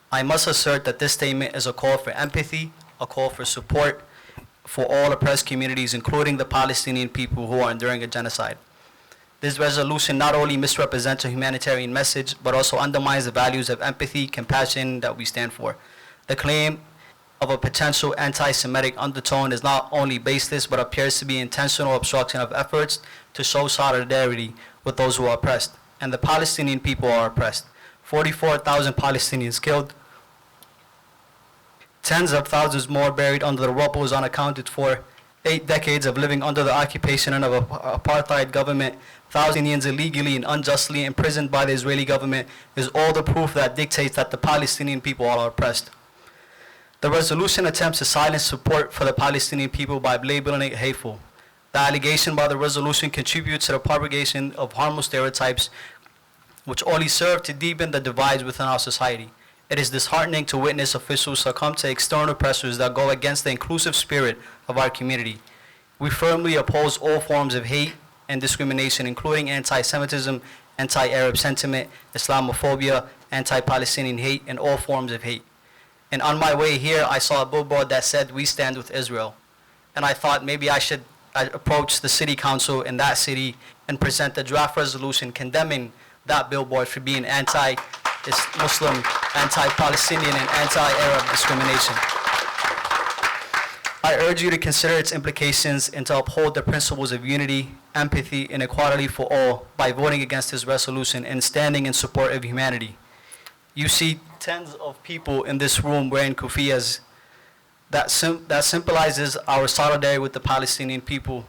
I must assert that this statement is a call for empathy, a call for support for all oppressed communities, including the Palestinian people who are enduring a genocide. This resolution not only misrepresents a humanitarian message, but also undermines the values of empathy, compassion that we stand for. The claim of a potential anti-Semitic undertone is not only baseless, but appears to be intentional obstruction of efforts to show solidarity with those who are oppressed. And the Palestinian people are oppressed. 44,000 Palestinians killed, tens of thousands more buried under the rubble is unaccounted for, 8 decades of living under the occupation of an apartheid government, thousands illegally and unjustly imprisoned by the Israeli government is all the proof that dictates that the Palestinian people are oppressed. The resolution attempts to silence support for the Palestinian people by labeling it hateful. The allegation by the resolution contributes to the propagation of harmful stereotypes which only serve to deepen the divides within our society. It is disheartening to witness officials succumb to external pressures that go against the inclusive spirit of our community. We firmly oppose all forms of hate and discrimination, including anti-Semitism, anti-Arab sentiment, Islamophobia, anti-Palestinian hate, and all forms of hate. And on my way here, I saw a billboard that said, "We stand with Israel." And I thought maybe I should approach the city council in that city and present a draft resolution condemning that billboard for being anti-Muslim, anti-Palestinian, and anti-Arab discrimination. I urge you to consider its implications and to uphold the principles of unity, empathy, and equality for all by voting against this resolution and standing in support of humanity. You see tens of people in this room wearing kufiyas. That symbolizes our solidarity with the Palestinian people.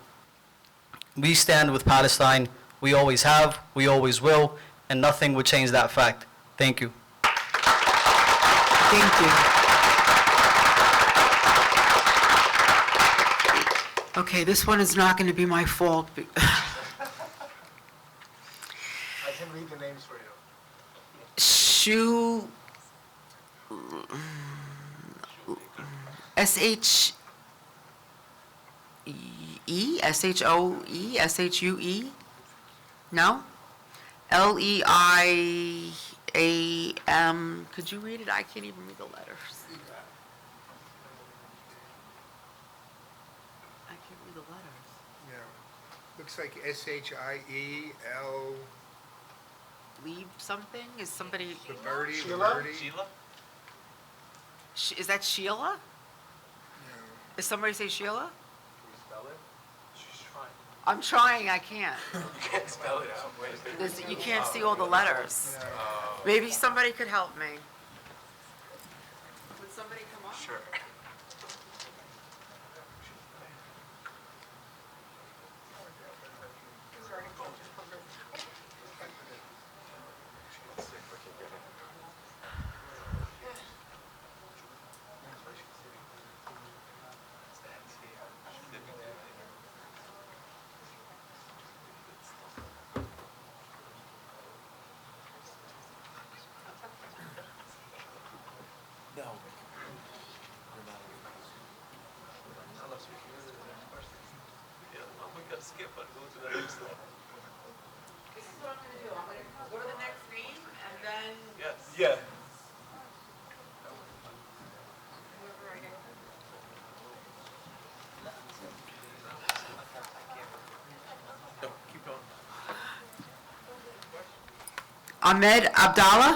We stand with Palestine. We always have, we always will, and nothing will change that fact. Thank you. Thank you. Okay, this one is not going to be my fault. I can read the names for you. Shue? No? Leiam, could you read it? I can't even read the letters. I can't read the letters. No. Looks like S-H-I-E-L. Leave something? Is somebody? Sheila? Is that Sheila? No. Is somebody say Sheila? Can you spell it? She's trying. I'm trying, I can't. You can't spell it out. You can't see all the letters. Maybe somebody could help me. Would somebody come up? Sure. This is what I'm going to do. I'm going to go to the next name and then. Yes. Yeah. Whoever I get. No, keep going. Ahmed Abdallah.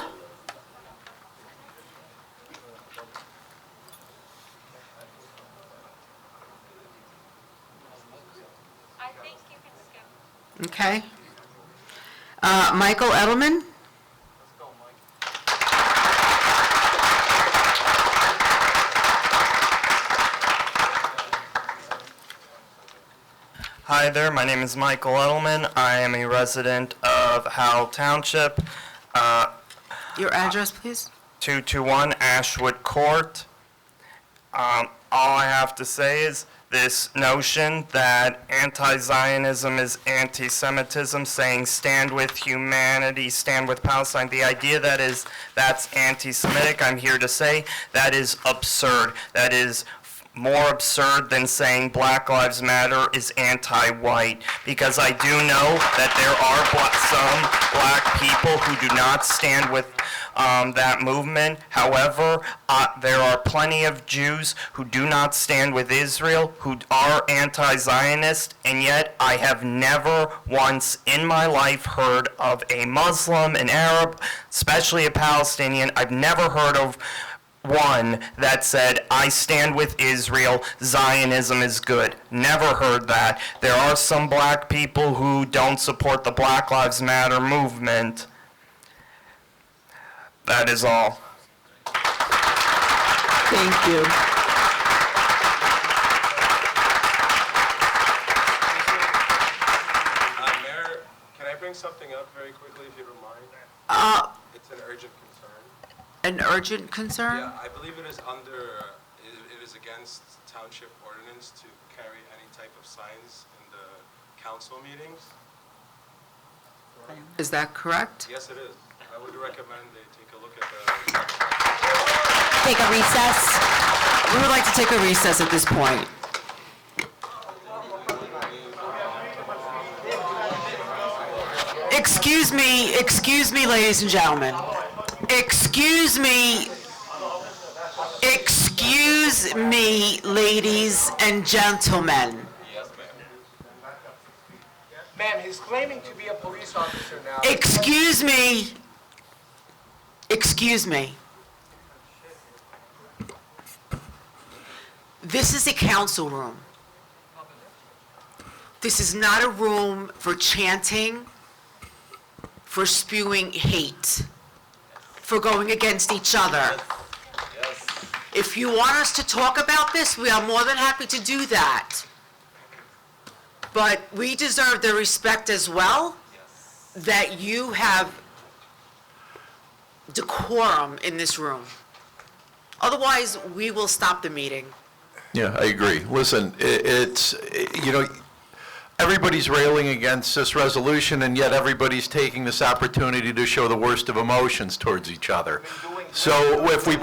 Okay. Michael Edelman. Hi there, my name is Michael Edelman. I am a resident of Howell Township. Your address, please? 221 Ashwood Court. All I have to say is this notion that anti-Zionism is anti-Semitism, saying stand with humanity, stand with Palestine, the idea that's anti-Semitic, I'm here to say that is absurd. That is more absurd than saying Black Lives Matter is anti-white, because I do know that there are some black people who do not stand with that movement. However, there are plenty of Jews who do not stand with Israel, who are anti-Zionist, and yet I have never once in my life heard of a Muslim, an Arab, especially a Palestinian. I've never heard of one that said, I stand with Israel, Zionism is good. Never heard that. There are some black people who don't support the Black Lives Matter movement. That is all. Thank you. Mayor, can I bring something up very quickly, if you don't mind? It's an urgent concern. An urgent concern? Yeah, I believe it is it is against township ordinance to carry any type of signs in the council meetings. Is that correct? Yes, it is. I would recommend they take a look at Take a recess. We would like to take a recess at this point. Excuse me, ladies and gentlemen. Excuse me, ladies and gentlemen. Ma'am, he's claiming to be a police officer now. Excuse me. This is a council room. This is not a room for chanting, for spewing hate, for going against each other. If you want us to talk about this, we are more than happy to do that. But we deserve the respect as well that you have decorum in this room. Otherwise, we will stop the meeting. Yeah, I agree. Listen, it's, everybody's railing against this resolution, and yet everybody's taking this opportunity to show the worst of emotions towards each other. So if we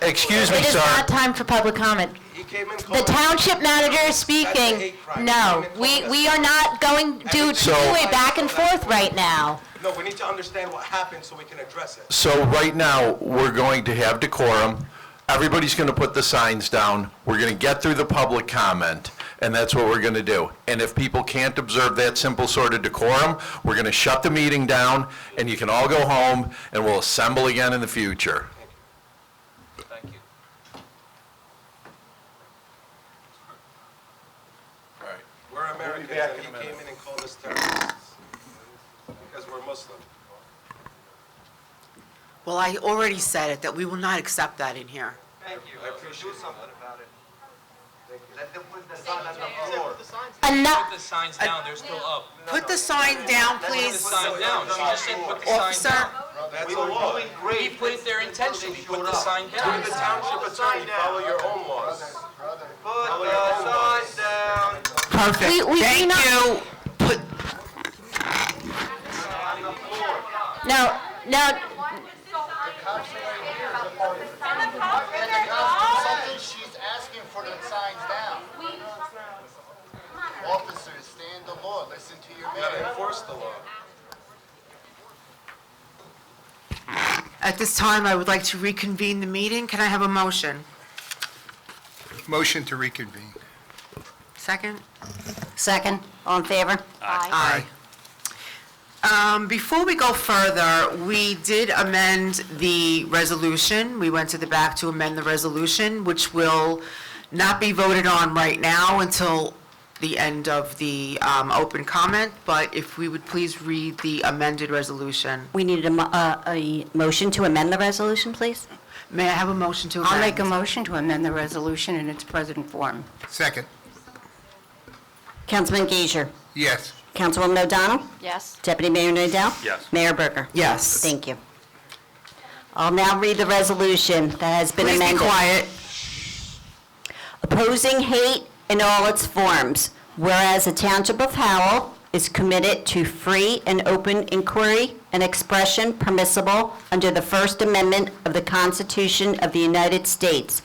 excuse me, It is sir. not time for public comment. The township manager is speaking. No, we are not going to do a back and forth right now. No, we need to understand what happened so we can address it. So right now, we're going to have decorum. Everybody's going to put the signs down. We're going to get through the public comment, and that's what we're going to do. And if people can't observe that simple sort of decorum, we're going to shut the meeting down, and you can all go home, and we'll assemble again in the future. Thank you. All right. We're Americans, and he came in and called us terrorists because we're Muslim. Well, I already said it, that we will not accept that in here. Thank you. I appreciate something about it. Let them put the sign on the floor. Enough. Put the signs down, they're still up. Put the sign down, Put the please. sign down, she just said put the sign Officer, down. That's a law. He put it there intentionally, put the sign You're down. the township attorney, follow your own laws. Put the sign down. perfect. We Thank not- you. Put, No. She's asking for the signs down. Officers, stay in the law, listen to your You gotta mayor. enforce the law. At this time, I would like to reconvene the meeting. Can I have a motion? Motion to reconvene. Second? Second. All in favor? Aye. Before we go further, we did amend the resolution. We went to the back to amend the resolution, which will not be voted on right now until the end of the open comment, but if we would please read the amended resolution. We needed a motion to amend the resolution, please. May I have a motion to amend? I'll make a motion to amend the resolution in its present form. Second. Councilman Gager. Yes. Councilwoman O'Donnell. Yes? Deputy Mayor Nadell. Yes. Mayor Berger. Yes. Thank you. I'll now read the resolution that has been Please be amended. quiet. Opposing hate in all its forms, whereas the Township of Howell is committed to free and open inquiry and expression permissible under the First Amendment of the Constitution of the United States,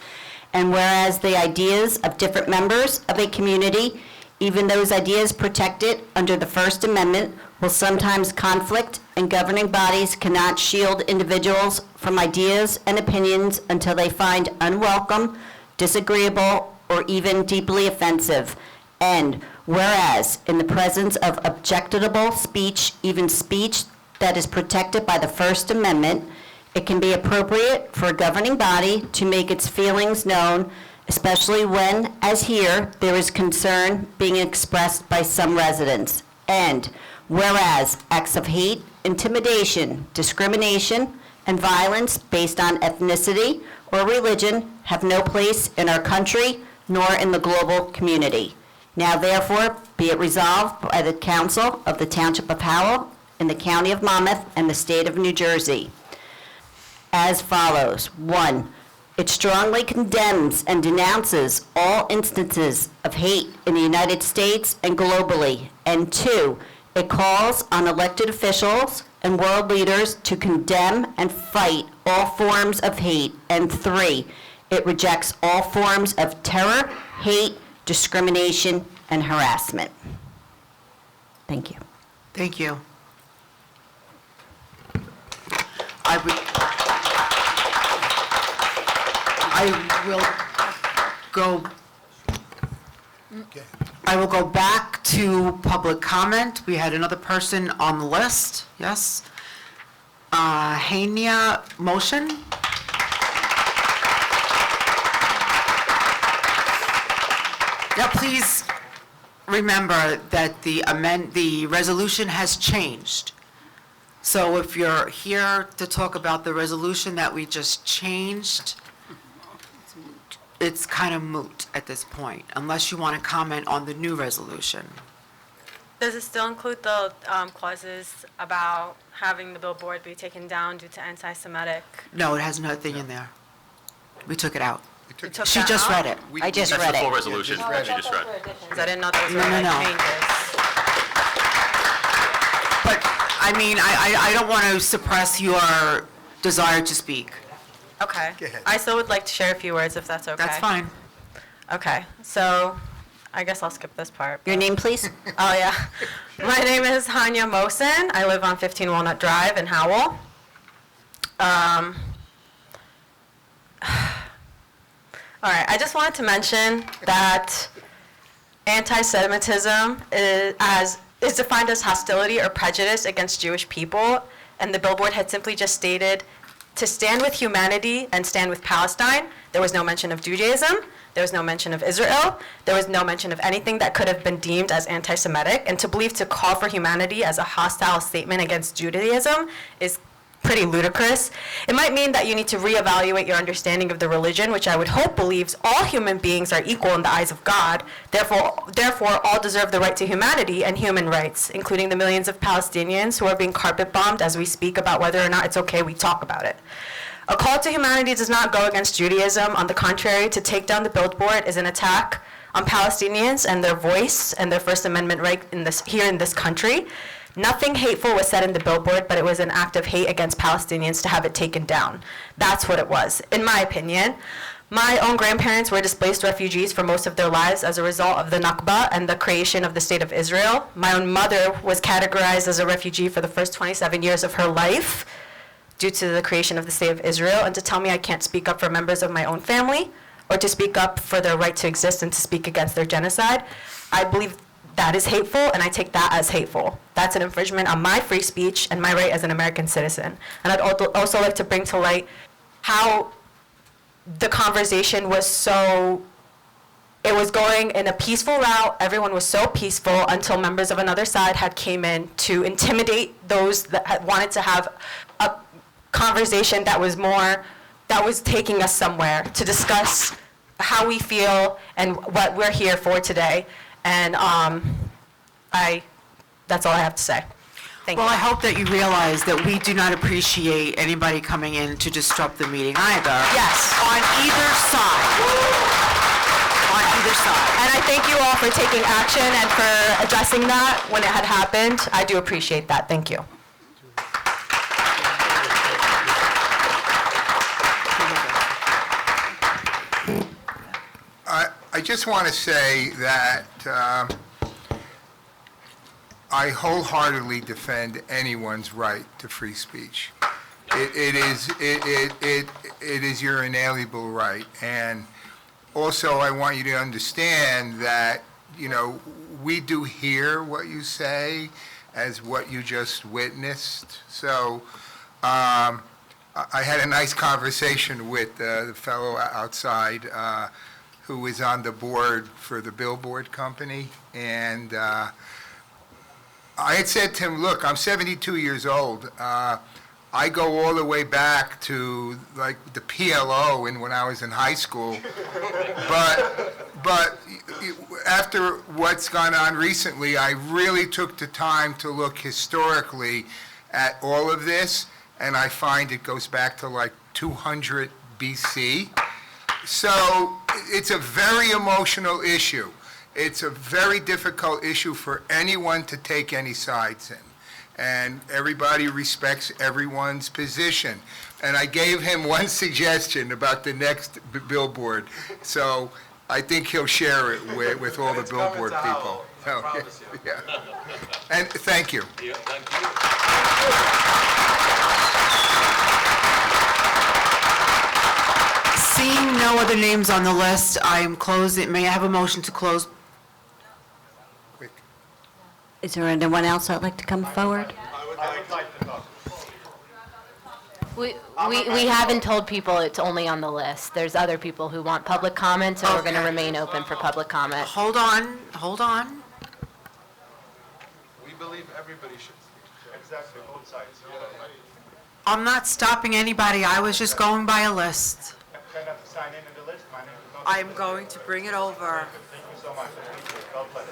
and whereas the ideas of different members of a community, even those ideas protected under the First Amendment, will sometimes conflict, and governing bodies cannot shield individuals from ideas and opinions until they find unwelcome, disagreeable, or even deeply offensive. And whereas, in the presence of objectionable speech, even speech that is protected by the First Amendment, it can be appropriate for a governing body to make its feelings known, especially when, as here, there is concern being expressed by some residents. And whereas acts of hate, intimidation, discrimination, and violence based on ethnicity or religion have no place in our country nor in the global community. Now therefore, be it resolved by the Council of the Township of Howell in the County of Monmouth and the State of New Jersey as follows. 1, it strongly condemns and denounces all instances of hate in the United States and globally. And 2, it calls on elected officials and world leaders to condemn and fight all forms of hate. And 3, it rejects all forms of terror, hate, discrimination, and harassment. Thank you. Thank you. I will go back to public comment. We had another person on the list, yes? Hania, motion? Now, please remember that the resolution has changed. So if you're here to talk about the resolution that we just changed, it's kind of moot at this point, unless you want to comment on the new resolution. Does it still include the clauses about having the billboard be taken down due to anti-Semitic? No, it has nothing in there. We took it out. You took She that just out? read it. I just read it. That's the full resolution, Oh, that you just read. Because I didn't know those were No, no, like no. changes. But, I mean, I don't want to suppress your desire to speak. Okay. I still would like to share a few words if that's okay. That's fine. Okay, so I guess I'll skip this part. Your name, please? Oh, yeah. My name is Hania Mosin. I live on 15 Walnut Drive in Howell. All right, I just wanted to mention that anti-Semitism is defined as hostility or prejudice against Jewish people, and the billboard had simply just stated to stand with humanity and stand with Palestine. There was no mention of Judaism. There was no mention of Israel. There was no mention of anything that could have been deemed as anti-Semitic. And to believe to call for humanity as a hostile statement against Judaism is pretty ludicrous. It might mean that you need to reevaluate your understanding of the religion, which I would hope believes all human beings are equal in the eyes of God. Therefore, all deserve the right to humanity and human rights, including the millions of Palestinians who are being carpet bombed as we speak about whether or not it's okay we talk about it. A call to humanity does not go against Judaism. On the contrary, to take down the billboard is an attack on Palestinians and their voice and their First Amendment right here in this country. Nothing hateful was said in the billboard, but it was an act of hate against Palestinians to have it taken down. That's what it was, in my opinion. My own grandparents were displaced refugees for most of their lives as a result of the Nakba and the creation of the State of Israel. My own mother was categorized as a refugee for the first 27 years of her life due to the creation of the State of Israel. And to tell me I can't speak up for members of my own family or to speak up for their right to exist and to speak against their genocide, I believe that is hateful, and I take that as hateful. That's an infringement on my free speech and my right as an American citizen. And I'd also like to bring to light how the conversation was it was going in a peaceful route. Everyone was so peaceful until members of another side had came in to intimidate those that had wanted to have a conversation that was taking us somewhere to discuss how we feel and what we're here for today. And that's all I have to say. Thank Well, you. I hope that you realize that we do not appreciate anybody coming in to disrupt the meeting either. Yes. On either side. On either side. And I thank you all for taking action and for addressing that when it had happened. I do appreciate that. Thank you. I just want to say that I wholeheartedly defend anyone's right to free speech. It is your inalienable right. And also, I want you to understand that, you know, we do hear what you say as what you just witnessed. So I had a nice conversation with the fellow outside who is on the board for the billboard company. And I had said to him, look, I'm 72 years old. I go all the way back to like the PLO when I was in high school. But after what's gone on recently, I really took the time to look historically at all of this, and I find it goes back to like 200 BC. So it's a very emotional issue. It's a very difficult issue for anyone to take any sides in. And everybody respects everyone's position. And I gave him one suggestion about the next billboard. So I think he'll share it with all the billboard people. Oh, yeah. And thank you. Seeing no other names on the list, I am closing. May I have a motion to close? Is there anyone else that'd like to come forward? We haven't told people it's only on the list. There's other people who want public comment, so we're going to remain open for public comment. Hold on, hold on. We believe everybody should speak. Exactly, both sides. I'm not stopping anybody. I was just going by a list. I'm going to bring it over. Thank you so much. Well played.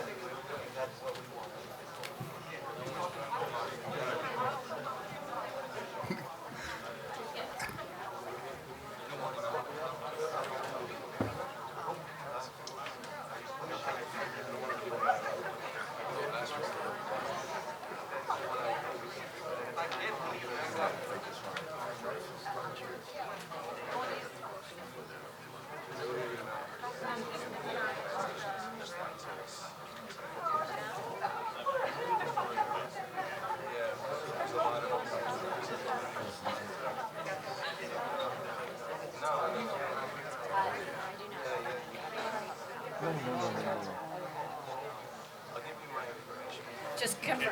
Just confirming.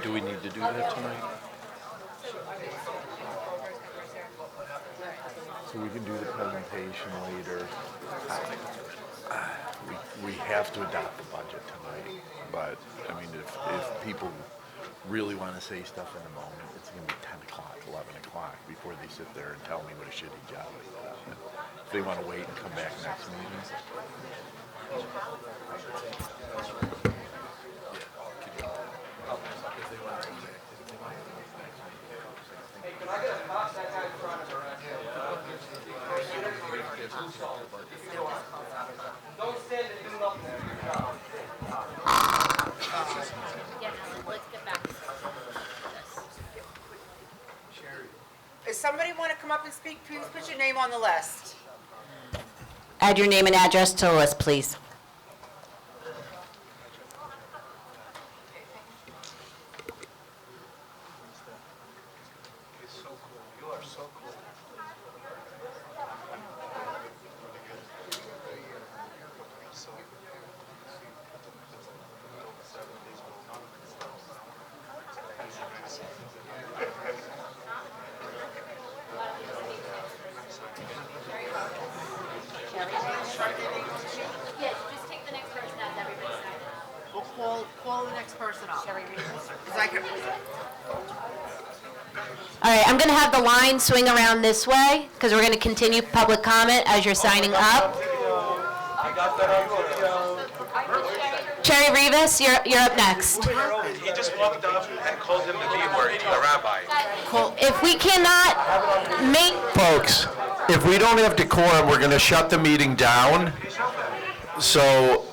Do we need to do that tonight? So we can do the presentation later. We have to adopt the budget tonight, but, I mean, if people really want to say stuff in a moment, it's going to be 10 o'clock, 11 o'clock before they sit there and tell me what a shitty job I've done. If they want to wait and come back next meeting. If somebody want to come up and speak, please put your name on the list. Add your name and address to the list, please. Yes, just take the next person as everybody signs up. We'll call the next person up. Sherry All right, I'm going to have the line swing around this way, because we're going to continue public comment as you're signing up. Cherry Rivas, you're up next. He just walked up and called him the B-word, a rabbi. If we cannot make... Folks, if we don't have decorum, we're going to shut the meeting down. So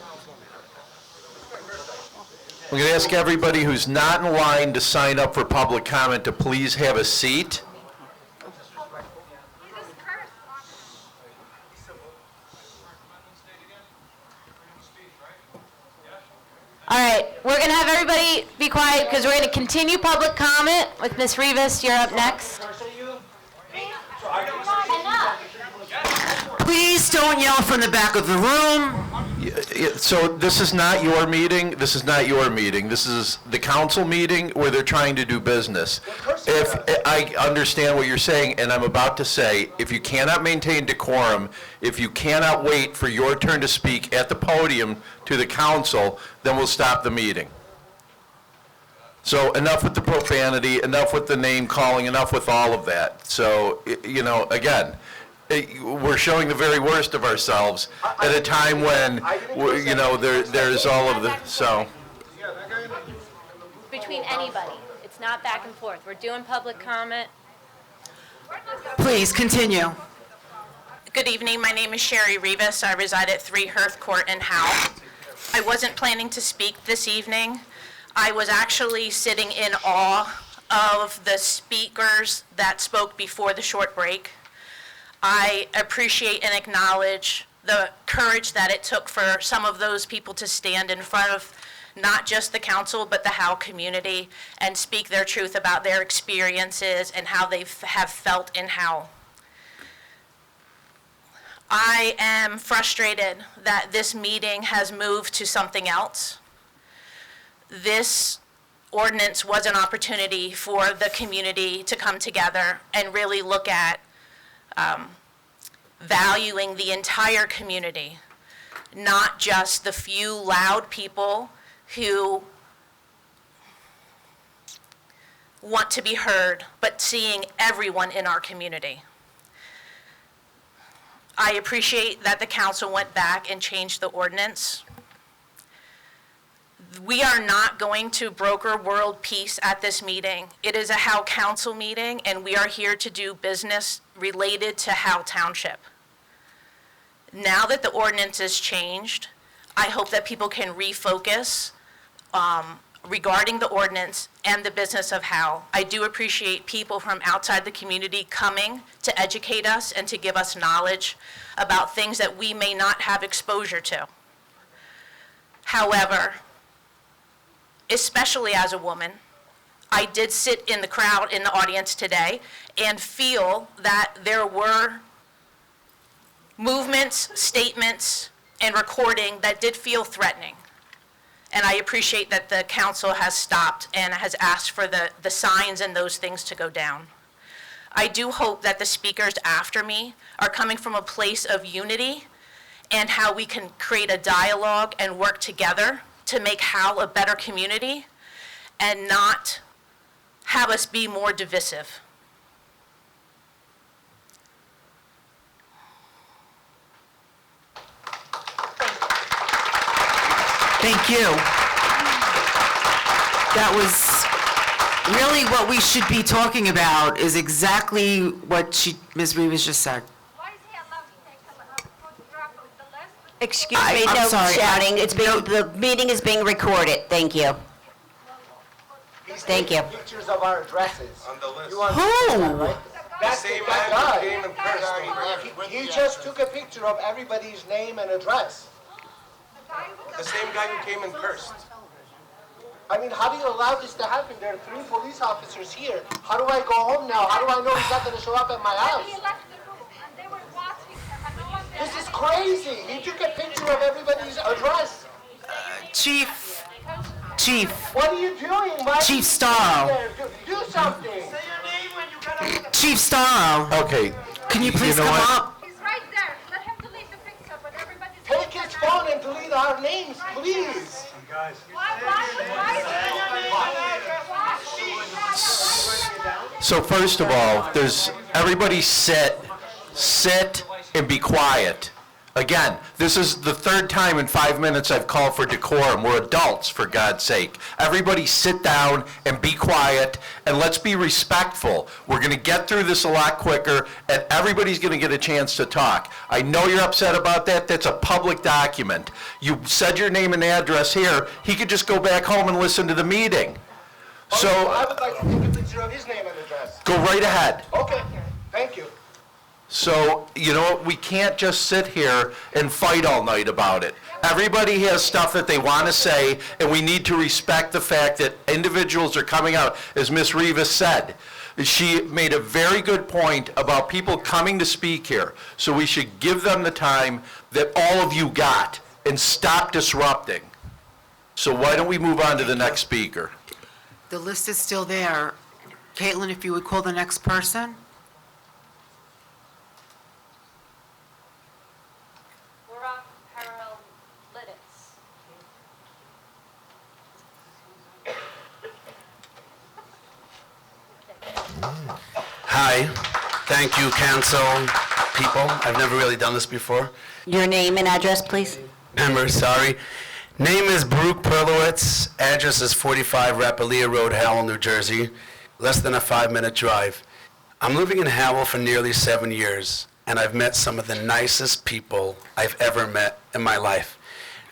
I'm going to ask everybody who's not in line to sign up for public comment to please have a seat. All right, we're going to have everybody be quiet, because we're going to continue public comment with Ms. Rivas. You're up next. Please don't yell from the back of the room. So this is not your meeting, this is not your meeting, this is the council meeting where they're trying to do business. If, I understand what you're saying, and I'm about to say, if you cannot maintain decorum, if you cannot wait for your turn to speak at the podium to the council, then we'll stop the meeting. So enough with the profanity, enough with the name calling, enough with all of that. So, you know, again, we're showing the very worst of ourselves at a time when, you know, there's all of the, so. Between anybody. It's not back and forth. We're doing public comment. Please, continue. Good evening, my name is Sherry Rivas. I reside at 3 Hearth Court in Howell. I wasn't planning to speak this evening. I was actually sitting in awe of the speakers that spoke before the short break. I appreciate and acknowledge the courage that it took for some of those people to stand in front of not just the council, but the Howell community and speak their truth about their experiences and how they have felt in Howell. I am frustrated that this meeting has moved to something else. This ordinance was an opportunity for the community to come together and really look at valuing the entire community, not just the few loud people who want to be heard, but seeing everyone in our community. I appreciate that the council went back and changed the ordinance. We are not going to broker world peace at this meeting. It is a Howell Council meeting, and we are here to do business related to Howell Township. Now that the ordinance is changed, I hope that people can refocus regarding the ordinance and the business of Howell. I do appreciate people from outside the community coming to educate us and to give us knowledge about things that we may not have exposure to. However, especially as a woman, I did sit in the crowd in the audience today and feel that there were movements, statements, and recording that did feel threatening. And I appreciate that the council has stopped and has asked for the signs and those things to go down. I do hope that the speakers after me are coming from a place of unity and how we can create a dialogue and work together to make Howell a better community and not have us be more divisive. Thank you. That was really what we should be talking about, is exactly what Ms. Rivas just said. Excuse me, I'm no sorry, shouting. The meeting is being recorded. Thank you. Thank you. Pictures of our addresses. On the list. You understand that, Who? right? That's Same that man guy. who came and cursed. He just took a picture of everybody's name and address. The same guy who came and cursed. I mean, how do you allow this to happen? There are 3 police officers here. How do I go home now? How do I know he's not going to show up at my house? This is crazy. He took a picture of everybody's address. Chief. What are you doing? Why Chief are you Starro. there? Do something. Say your name when you get up. Chief Starro. Okay. Can you please know come what? up? He's right there. Let him delete the picture, but everybody's... Take his phone and delete our names, please. So first of all, everybody sit and be quiet. Again, this is the 3rd time in 5 minutes I've called for decorum. We're adults, for God's sake. Everybody sit down and be quiet, and let's be respectful. We're going to get through this a lot quicker, and everybody's going to get a chance to talk. I know you're upset about that. That's a public document. You said your name and address here. He could just go back home and listen to the meeting. So I would like to take a picture of his name and address. go right ahead. Okay, thank you. So, you know what, we can't just sit here and fight all night about it. Everybody has stuff that they want to say, and we need to respect the fact that individuals are coming out, as Ms. Rivas said. She made a very good point about people coming to speak here, so we should give them the time that all of you got and stop disrupting. So why don't we move on to the next speaker? The list is still there. Caitlin, if you would call the next person? Hi, thank you, council people. I've never really done this before. Your name and address, please? Member, sorry. Name is Baruch Perlowitz. Address is 45 Rappalia Road, Howell, New Jersey. Less than a 5-minute drive. I'm living in Howell for nearly 7 years, and I've met some of the nicest people I've ever met in my life.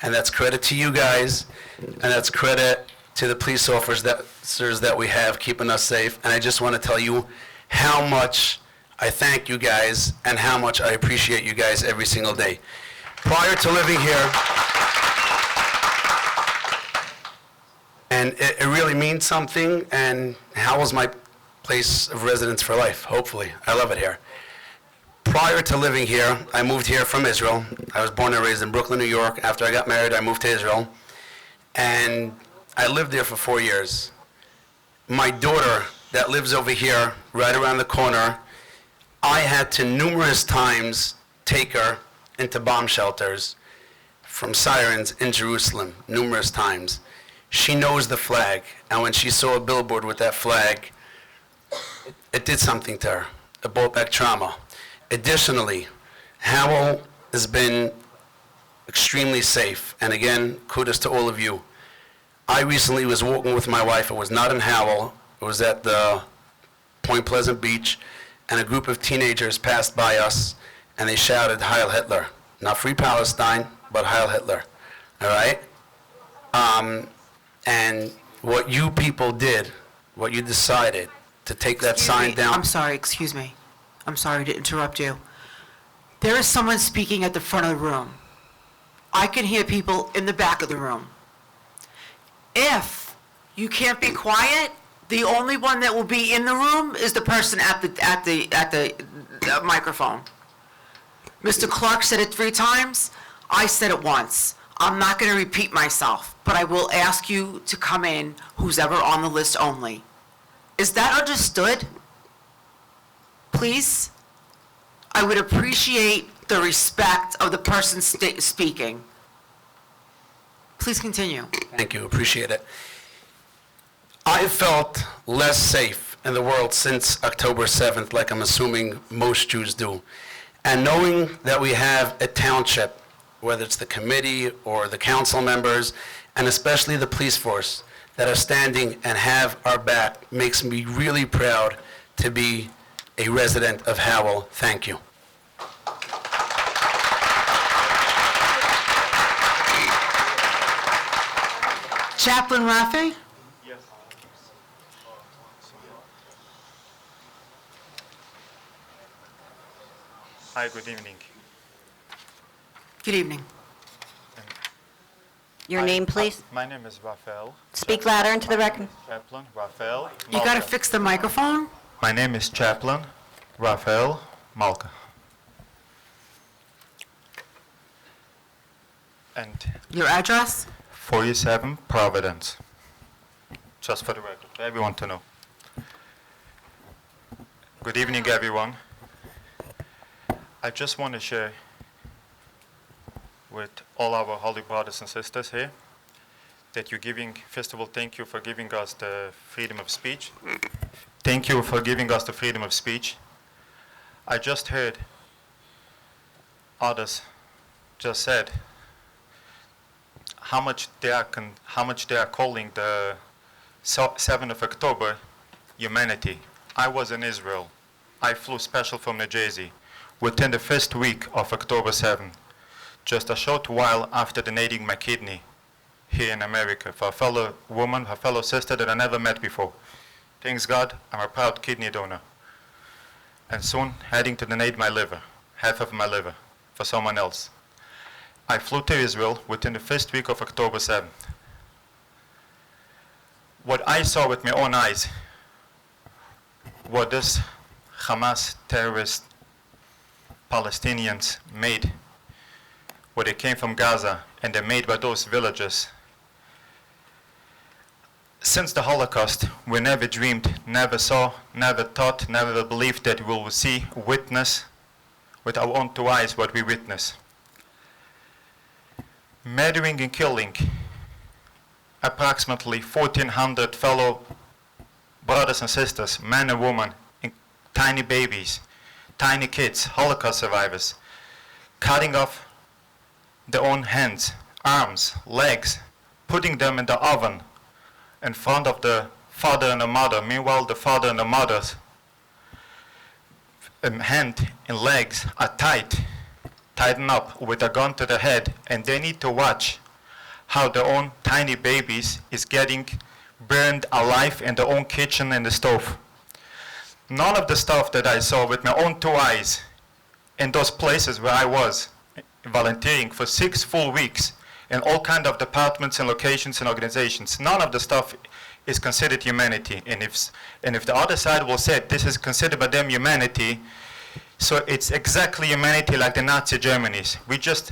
And that's credit to you guys, and that's credit to the police officers that we have keeping us safe. And I just want to tell you how much I thank you guys and how much I appreciate you guys every single day. Prior to living here, and it really means something, and Howell's my place of residence for life, hopefully. I love it here. Prior to living here, I moved here from Israel. I was born and raised in Brooklyn, New York. After I got married, I moved to Israel, and I lived there for 4 years. My daughter that lives over here, right around the corner, I had to numerous times take her into bomb shelters from sirens in Jerusalem, numerous times. She knows the flag, and when she saw a billboard with that flag, it did something to her. It brought back trauma. Additionally, Howell has been extremely safe, and again, kudos to all of you. I recently was walking with my wife. It was not in Howell. It was at the Point Pleasant Beach, and a group of teenagers passed by us, and they shouted, Heil Hitler. Not Free Palestine, but Heil Hitler. All right? And what you people did, what you decided to take that sign down. I'm sorry, excuse me. I'm sorry to interrupt you. There is someone speaking at the front of the room. I can hear people in the back of the room. If you can't be quiet, the only one that will be in the room is the person at the microphone. Mr. Clark said it 3 times. I said it once. I'm not going to repeat myself, but I will ask you to come in, who's ever on the list only. Is that understood? Please? I would appreciate the respect of the person speaking. Please continue. Thank you, appreciate it. I felt less safe in the world since October 7th, like I'm assuming most Jews do. And knowing that we have a township, whether it's the committee or the council members, and especially the police force, that are standing and have our back, makes me really proud to be a resident of Howell. Thank you. Chaplain Rafi? Yes. Hi, good evening. Good evening. Your name, please? My name is Raphael. Speak louder into the record. Chaplain Raphael. You got to fix the microphone? My name is Chaplain Raphael Malka. And Your address? 47 Providence. Just for the record, for everyone to know. Good evening, everyone. I just want to share with all our holy brothers and sisters here that you're giving, first of all, thank you for giving us the freedom of speech. Thank you for giving us the freedom of speech. I just heard others just said how much they are calling the 7th of October humanity. I was in Israel. I flew special from New Jersey within the first week of October 7th. Just a short while after donating my kidney here in America for a fellow woman, a fellow sister that I never met before. Thanks God, I'm a proud kidney donor. And soon heading to donate my liver, half of my liver, for someone else. I flew to Israel within the first week of October 7th. What I saw with my own eyes, what this Hamas terrorist Palestinians made, what they came from Gaza and they made by those villagers. Since the Holocaust, we never dreamed, never saw, never thought, never believed that we will see, witness with our own 2 eyes what we witness. Murdering and killing approximately 1,400 fellow brothers and sisters, men and women, tiny babies, tiny kids, Holocaust survivors, cutting off their own hands, arms, legs, putting them in the oven in front of the father and the mother. Meanwhile, the father and the mother's hand and legs are tightened up with a gun to the head, and they need to watch how their own tiny babies is getting burned alive in their own kitchen and the stove. None of the stuff that I saw with my own 2 eyes in those places where I was volunteering for 6 full weeks in all kind of departments and locations and organizations, none of the stuff is considered humanity. And if the other side will say this is considered by them humanity, so it's exactly humanity like the Nazi Germany's. We just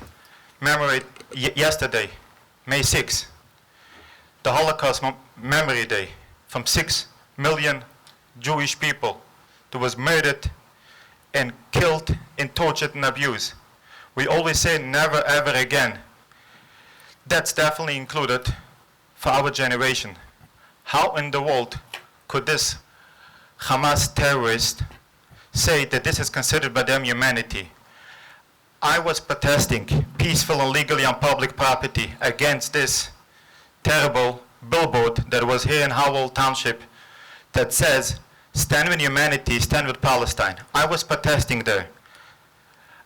commemorated yesterday, May 6th, the Holocaust Memory Day, from 6 million Jewish people that was murdered and killed and tortured and abused. We always say never ever again. That's definitely included for our generation. How in the world could this Hamas terrorist say that this is considered by them humanity? I was protesting peaceful and legally on public property against this terrible billboard that was here in Howell Township that says, "Stand with humanity, stand with Palestine." I was protesting there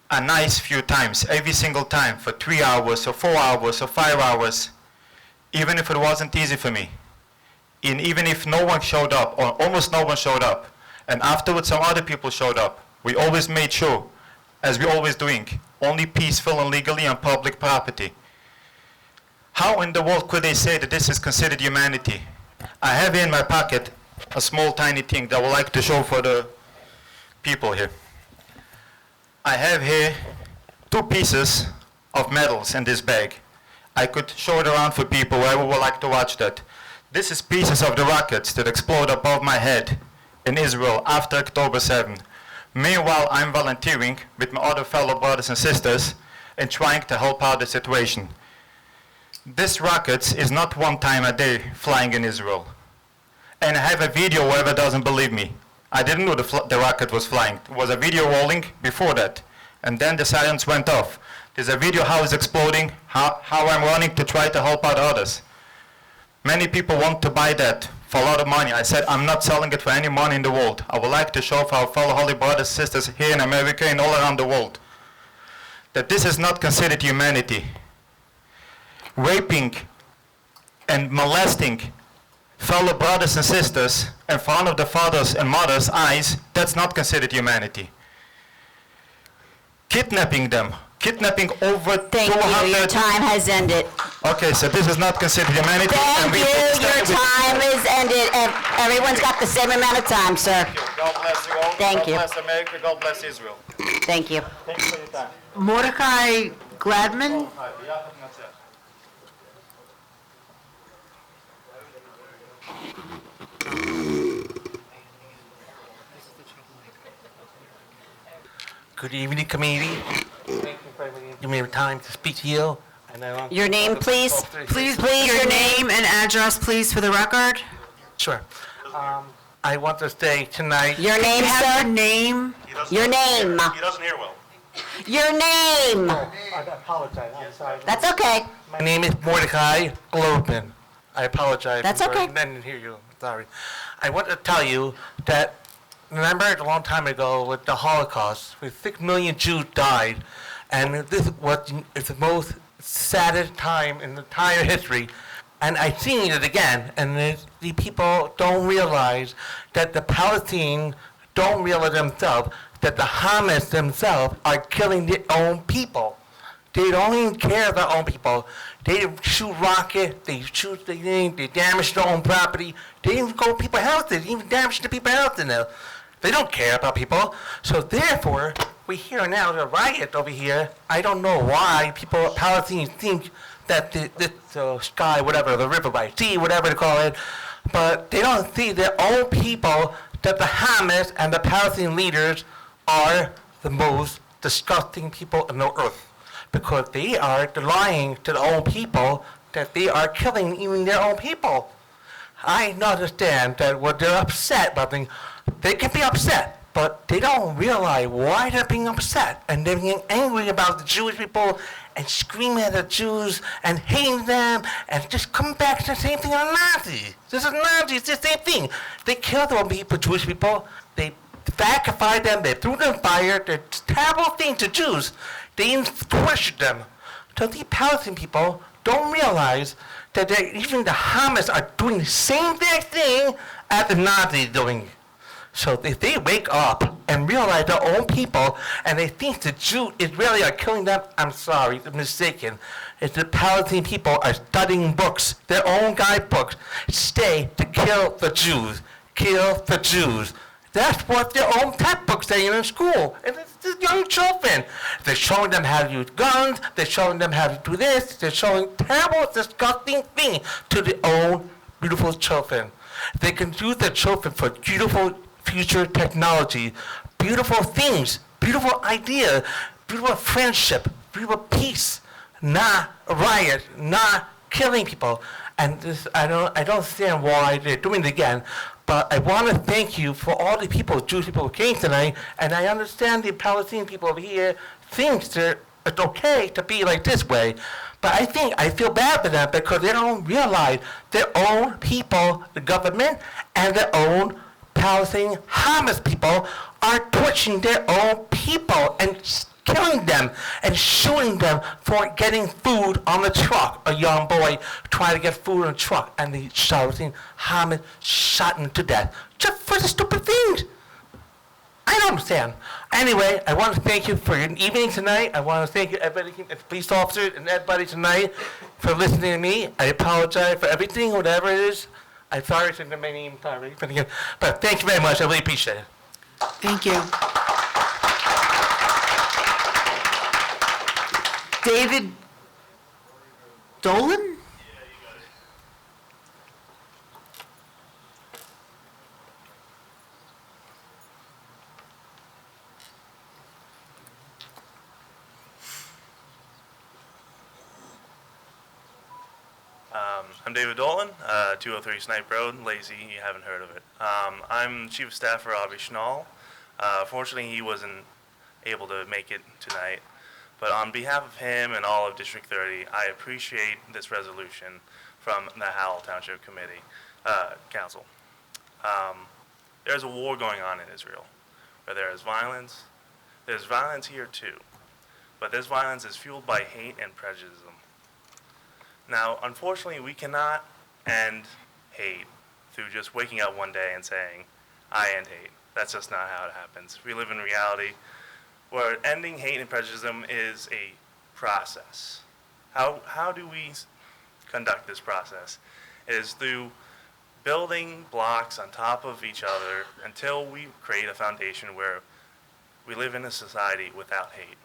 a nice few times, every single time, for 3 hours or 4 hours or 5 hours, even if it wasn't easy for me. And even if no one showed up, or almost no one showed up, and afterwards some other people showed up, we always made sure, as we're always doing, only peaceful and legally on public property. How in the world could they say that this is considered humanity? I have in my pocket a small tiny thing that I would like to show for the people here. I have here 2 pieces of medals in this bag. I could show it around for people, whoever would like to watch that. This is pieces of the rockets that explode above my head in Israel after October 7. Meanwhile, I'm volunteering with my other fellow brothers and sisters and trying to help out the situation. This rocket is not one time a day flying in Israel. And I have a video, whoever doesn't believe me. I didn't know the rocket was flying. There was a video rolling before that. And then the sirens went off. There's a video how it's exploding, how I'm running to try to help out others. Many people want to buy that for a lot of money. I said, I'm not selling it for any money in the world. I would like to show for our fellow holy brothers and sisters here in America and all around the world that this is not considered humanity. Raping and molesting fellow brothers and sisters in front of the fathers and mothers' eyes, that's not considered humanity. Kidnapping them, kidnapping over 200... Thank you, your time has ended. Okay, so this is not considered humanity. Thank you, your time is ended, and everyone's got the same amount of time, sir. God bless you all. Thank you. God bless America. God bless Israel. Thank you. Thank you for your time. Mordecai Gladman? Good evening, committee. Thank you for giving me time to speak to you. Your name, please? Please, your name and address, please, for the record. Sure. I want to say tonight. Your name, sir? Name? Your name. He doesn't hear well. Your name. I apologize. I'm sorry. That's okay. My name is Mordecai Globin. I apologize. That's okay. I didn't hear you. Sorry. I want to tell you that, remember a long time ago with the Holocaust, where 6 million Jews died, and this was the most saddest time in the entire history. And I've seen it again, and the people don't realize that the Palestinians don't realize themselves that the Hamas themselves are killing their own people. They don't even care about their own people. They shoot rockets, they shoot the thing, they damage their own property. They even go to people's houses, even damage the people's houses now. They don't care about people. So therefore, we hear now the riot over here. I don't know why people, Palestinians, think that the sky, whatever, the river by sea, whatever they call it, but they don't see their own people, that the Hamas and the Palestinian leaders are the most disgusting people on the earth. Because they are lying to their own people that they are killing even their own people. I understand that when they're upset about things, they can be upset, but they don't realize why they're being upset and they're being angry about the Jewish people and screaming at the Jews and hating them and just come back to the same thing on Nazis. This is Nazis, it's the same thing. They killed all people, Jewish people. They vacified them, they threw them in fire. They're terrible things to Jews. They tortured them. So these Palestinian people don't realize that even the Hamas are doing the same exact thing as the Nazis doing. So if they wake up and realize their own people and they think the Jews Israeli are killing them, I'm sorry, they're mistaken. It's the Palestinian people are studying books, their own guidebooks, stay to kill the Jews. Kill the Jews. That's what their own textbooks say in school. And it's the young children. They're showing them how to use guns. They're showing them how to do this. They're showing terrible, disgusting things to their own beautiful children. They can use their children for beautiful future technology, beautiful things, beautiful ideas, beautiful friendship, beautiful peace, not riot, not killing people. And this, I don't understand why they're doing it again. But I want to thank you for all the people, Jewish people who came tonight, and I understand the Palestinian people over here think it's okay to be like this way. But I feel bad for them because they don't realize their own people, the government, and their own Palestinian Hamas people are torturing their own people and killing them and shooting them for getting food on the truck. A young boy trying to get food on the truck, and the shouting, Hamas shot him to death just for the stupid things. I don't understand. Anyway, I want to thank you for your evening tonight. I want to thank you, everybody, the police officers and everybody tonight for listening to me. I apologize for everything, whatever it is. I'm sorry for the name, sorry. But thank you very much. I really appreciate it. Thank you. David Dolan? I'm David Dolan, 203 Snipe Road, Lazy, you haven't heard of it. I'm Chief of Staff for Avi Schnall. Fortunately, he wasn't able to make it tonight. But on behalf of him and all of District 30, I appreciate this resolution from the Howell Township Committee, Council. There's a war going on in Israel, where there is violence. There's violence here too, but this violence is fueled by hate and prejudice. Now, unfortunately, we cannot end hate through just waking up one day and saying, I end hate. That's just not how it happens. We live in reality where ending hate and prejudice is a process. How do we conduct this process? It is through building blocks on top of each other until we create a foundation where we live in a society without hate.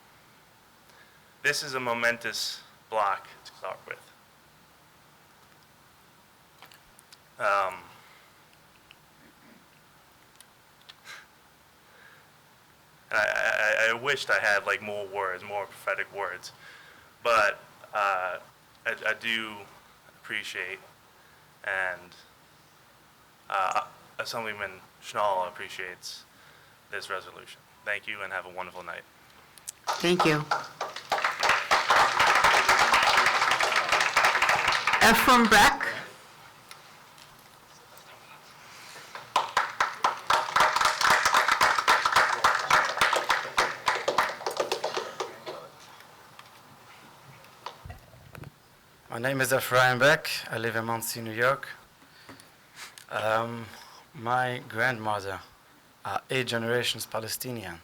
This is a momentous block to start with. I wished I had like more words, more prophetic words, but I do appreciate, and Assemblyman Schnall appreciates this resolution. Thank you and have a wonderful night. Thank you. Ephraim Beck? My name is Ephraim Beck. I live in Muncie, New York. My grandmother, 8 generations Palestinian,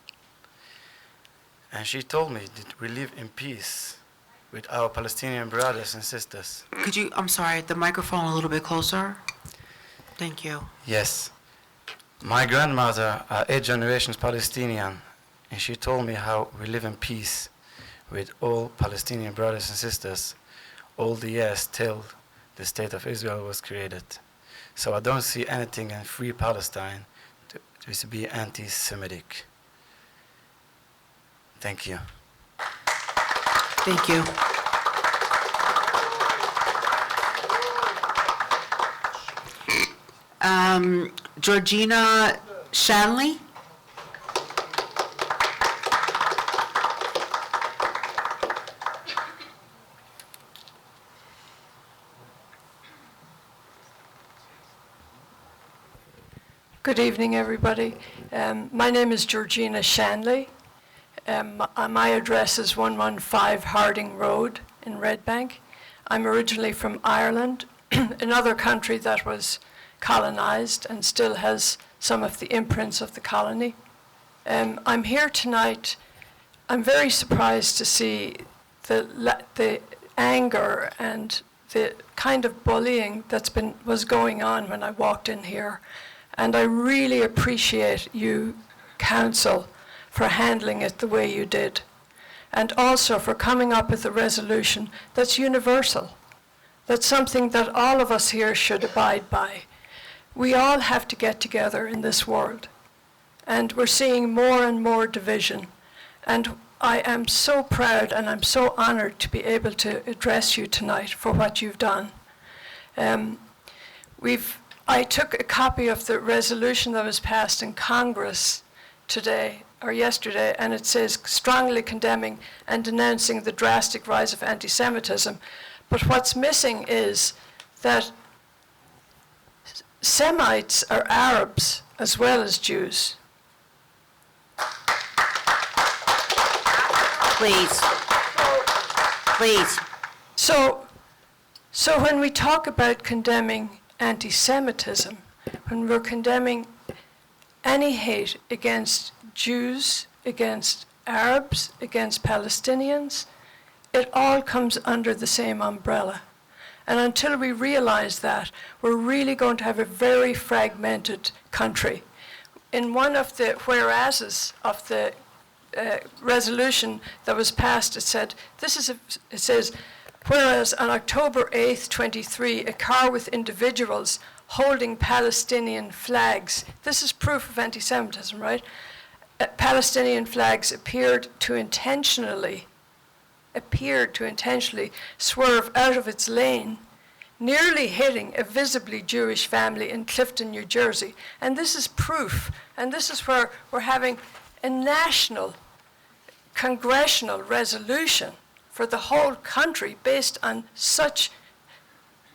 and she told me that we live in peace with our Palestinian brothers and sisters. Could you, I'm sorry, the microphone a little bit closer? Thank you. Yes. My grandmother, 8 generations Palestinian, and she told me how we live in peace with all Palestinian brothers and sisters all the years till the state of Israel was created. So I don't see anything in Free Palestine to be anti-Semitic. Thank you. Thank you. Georgina Shanley? Good evening, everybody. My name is Georgina Shanley. My address is 115 Harding Road in Red Bank. I'm originally from Ireland, another country that was colonized and still has some of the imprints of the colony. I'm here tonight. I'm very surprised to see the anger and the kind of bullying was going on when I walked in here. And I really appreciate you, Council, for handling it the way you did. And also for coming up with a resolution that's universal. That's something that all of us here should abide by. We all have to get together in this world. And we're seeing more and more division. And I am so proud and I'm so honored to be able to address you tonight for what you've done. I took a copy of the resolution that was passed in Congress today or yesterday, and it says strongly condemning and denouncing the drastic rise of anti-Semitism. But what's missing is that Semites are Arabs as well as Jews. Please. Please. So when we talk about condemning anti-Semitism, when we're condemning any hate against Jews, against Arabs, against Palestinians, it all comes under the same umbrella. And until we realize that, we're really going to have a very fragmented country. In one of the whereases of the resolution that was passed, it says, whereas on October 8th, 23, a car with individuals holding Palestinian flags, this is proof of anti-Semitism, right? Palestinian flags appeared to intentionally swerve out of its lane, nearly hitting a visibly Jewish family in Clifton, New Jersey. And this is proof, and this is where we're having a national congressional resolution for the whole country based on such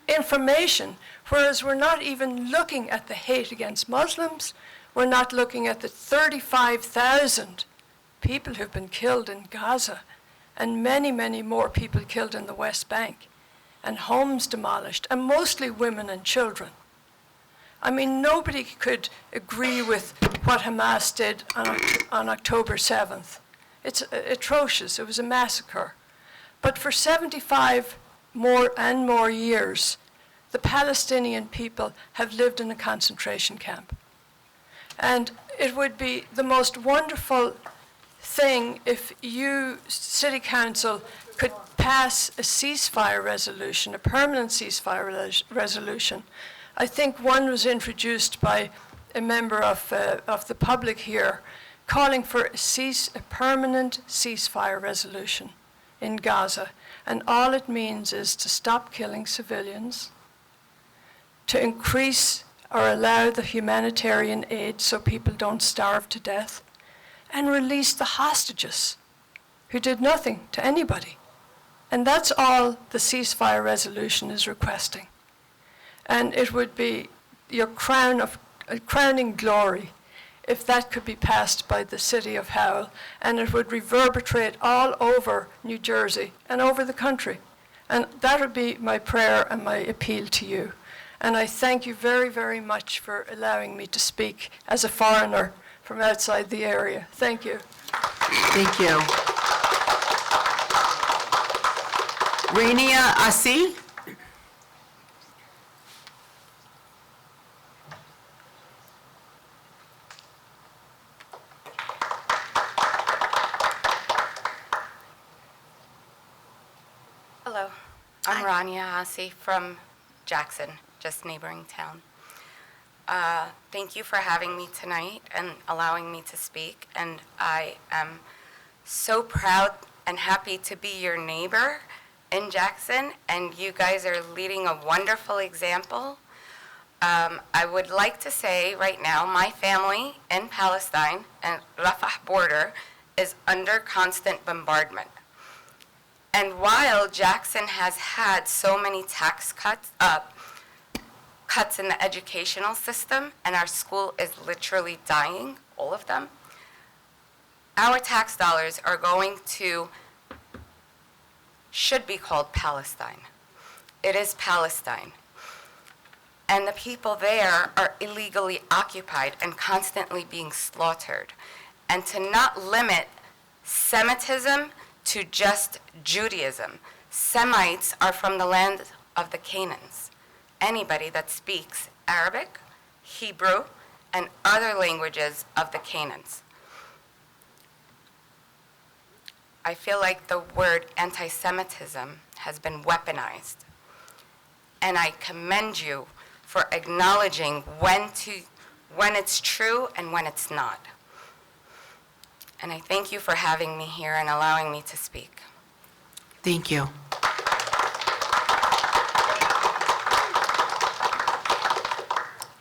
information, whereas we're not even looking at the hate against Muslims, we're not looking at the 35,000 people who've been killed in Gaza, and many, many more people killed in the West Bank, and homes demolished, and mostly women and children. I mean, nobody could agree with what Hamas did on October 7th. It's atrocious, it was a massacre. But for 75 more years, the Palestinian people have lived in a concentration camp. And it would be the most wonderful thing if you, City Council, could pass a ceasefire resolution, a permanent ceasefire resolution. I think one was introduced by a member of the public here, calling for a permanent ceasefire resolution in Gaza. And all it means is to stop killing civilians, to increase or allow the humanitarian aid so people don't starve to death, and release the hostages who did nothing to anybody. And that's all the ceasefire resolution is requesting. And it would be your crowning glory if that could be passed by the city of Howell, and it would reverberate all over New Jersey and over the country. And that would be my prayer and my appeal to you. And I thank you very, very much for allowing me to speak as a foreigner from outside the area. Thank you. Thank you. Rania Asi? Hello, I'm Rania Asi from Jackson, just neighboring town. Thank you for having me tonight and allowing me to speak. And I am so proud and happy to be your neighbor in Jackson, and you guys are leading a wonderful example. I would like to say right now, my family in Palestine and Rafah border is under constant bombardment. And while Jackson has had so many tax cuts, cuts in the educational system, and our school is literally dying, all of them. Our tax dollars are going to, should be called Palestine. It is Palestine. And the people there are illegally occupied and constantly being slaughtered. And to not limit Semitism to just Judaism. Semites are from the land of the Canaans. Anybody that speaks Arabic, Hebrew, and other languages of the Canaans. I feel like the word anti-Semitism has been weaponized. And I commend you for acknowledging when it's true and when it's not. And I thank you for having me here and allowing me to speak. Thank you.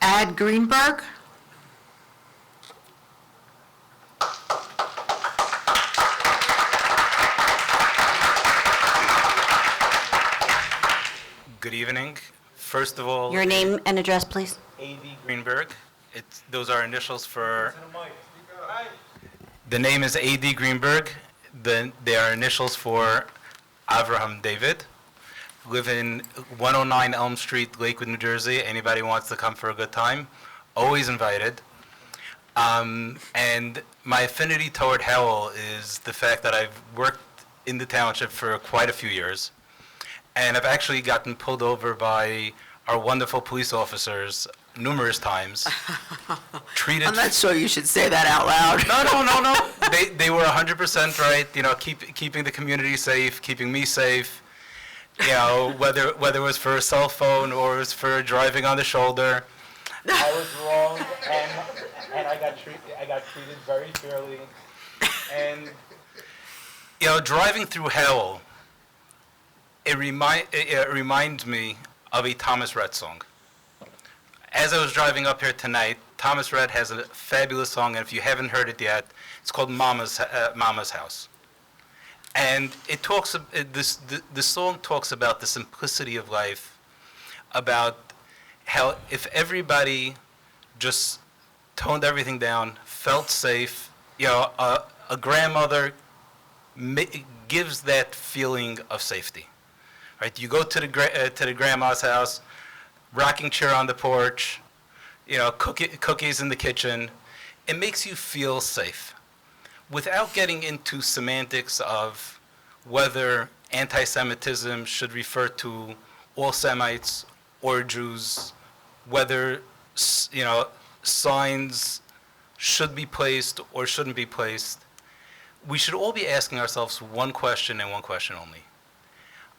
Ad Greenberg? Good evening. First of all, Your name and address, please. A.D. Greenberg. Those are initials for. The name is A.D. Greenberg. They are initials for Avraham David. Live in 109 Elm Street, Lakewood, New Jersey. Anybody wants to come for a good time, always invited. And my affinity toward Howell is the fact that I've worked in the township for quite a few years. And I've actually gotten pulled over by our wonderful police officers numerous times. I'm not sure you should say that out loud. No. They were 100% right, keeping the community safe, keeping me safe. Whether it was for a cell phone or it was for driving on the shoulder. I was wrong, and I got treated very fairly. And driving through Howell, it reminds me of a Thomas Rhett song. As I was driving up here tonight, Thomas Rhett has a fabulous song, and if you haven't heard it yet, it's called Mama's House. And it talks. The song talks about the simplicity of life, about how if everybody just toned everything down, felt safe, a grandmother gives that feeling of safety. Right? You go to the grandma's house, rocking chair on the porch, cookies in the kitchen. It makes you feel safe. Without getting into semantics of whether anti-Semitism should refer to all Semites or Jews, whether signs should be placed or shouldn't be placed, we should all be asking ourselves one question and one question only.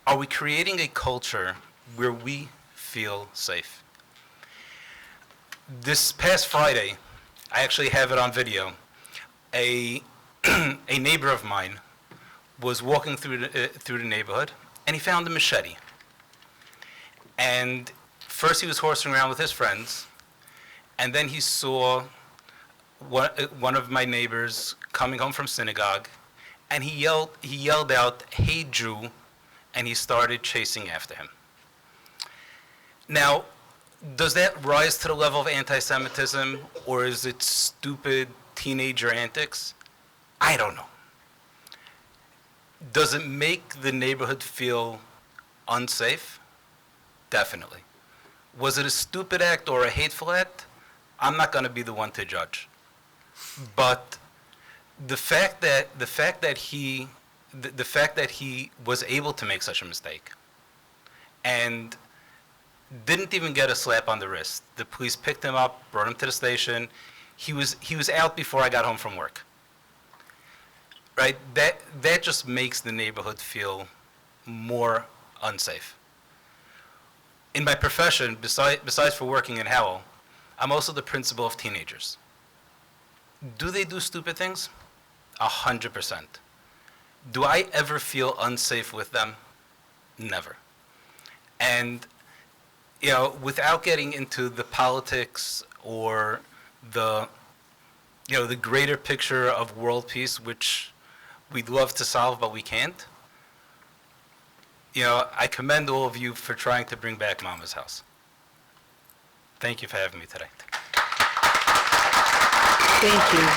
Are we creating a culture where we feel safe? This past Friday, I actually have it on video, a neighbor of mine was walking through the neighborhood, and he found a machete. And first he was horsing around with his friends, and then he saw one of my neighbors coming home from synagogue, and he yelled out, "Hey Jew," and he started chasing after him. Now, does that rise to the level of anti-Semitism, or is it stupid teenager antics? I don't know. Does it make the neighborhood feel unsafe? Definitely. Was it a stupid act or a hateful act? I'm not going to be the one to judge. But the fact that he was able to make such a mistake and didn't even get a slap on the wrist. The police picked him up, brought him to the station. He was out before I got home from work. Right? That just makes the neighborhood feel more unsafe. In my profession, besides for working in Howell, I'm also the principal of teenagers. Do they do stupid things? 100%. Do I ever feel unsafe with them? Never. And without getting into the politics or the greater picture of world peace, which we'd love to solve, but we can't. I commend all of you for trying to bring back Mama's House. Thank you for having me today. Thank you.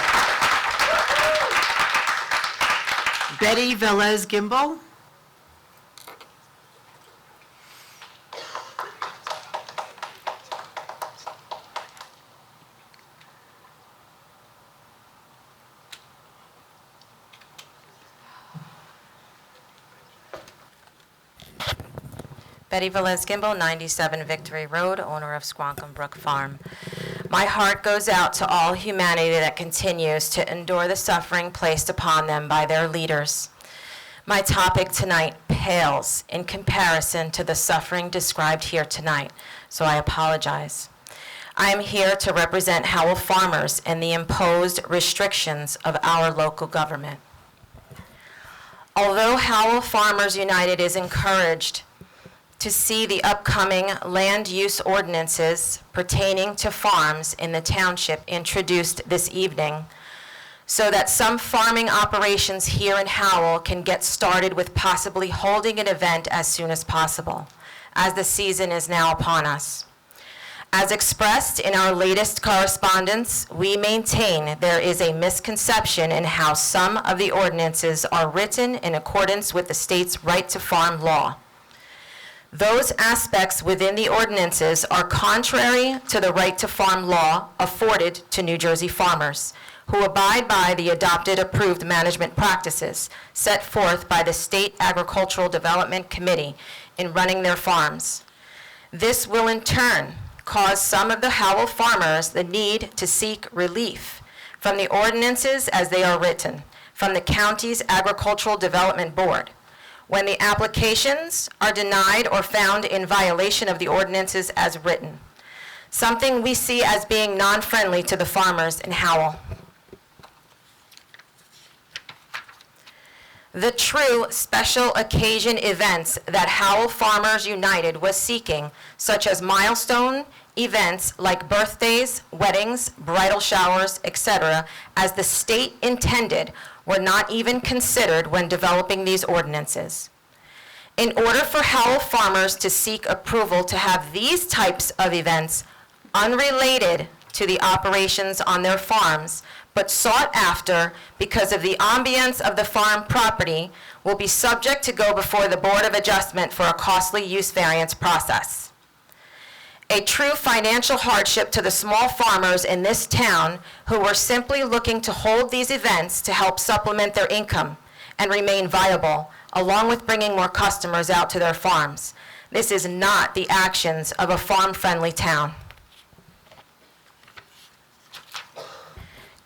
Betty Velez Gimbel. Betty Velez Gimbel, 97 Victory Road, owner of Squonkam Brook Farm. My heart goes out to all humanity that continues to endure the suffering placed upon them by their leaders. My topic tonight pales in comparison to the suffering described here tonight, so I apologize. I am here to represent Howell farmers and the imposed restrictions of our local government. Although Howell Farmers United is encouraged to see the upcoming land use ordinances pertaining to farms in the township introduced this evening, so that some farming operations here in Howell can get started with possibly holding an event as soon as possible, as the season is now upon us. As expressed in our latest correspondence, we maintain there is a misconception in how some of the ordinances are written in accordance with the state's right to farm law. Those aspects within the ordinances are contrary to the right to farm law afforded to New Jersey farmers who abide by the adopted approved management practices set forth by the State Agricultural Development Committee in running their farms. This will in turn cause some of the Howell farmers the need to seek relief from the ordinances as they are written from the county's Agricultural Development Board, when the applications are denied or found in violation of the ordinances as written, something we see as being non-friendly to the farmers in Howell. The true special occasion events that Howell Farmers United was seeking, such as milestone events like birthdays, weddings, bridal showers, etc., as the state intended, were not even considered when developing these ordinances. In order for Howell farmers to seek approval to have these types of events unrelated to the operations on their farms, but sought after because of the ambience of the farm property, will be subject to go before the Board of Adjustment for a costly use variance process. A true financial hardship to the small farmers in this town who were simply looking to hold these events to help supplement their income and remain viable, along with bringing more customers out to their farms. This is not the actions of a farm-friendly town.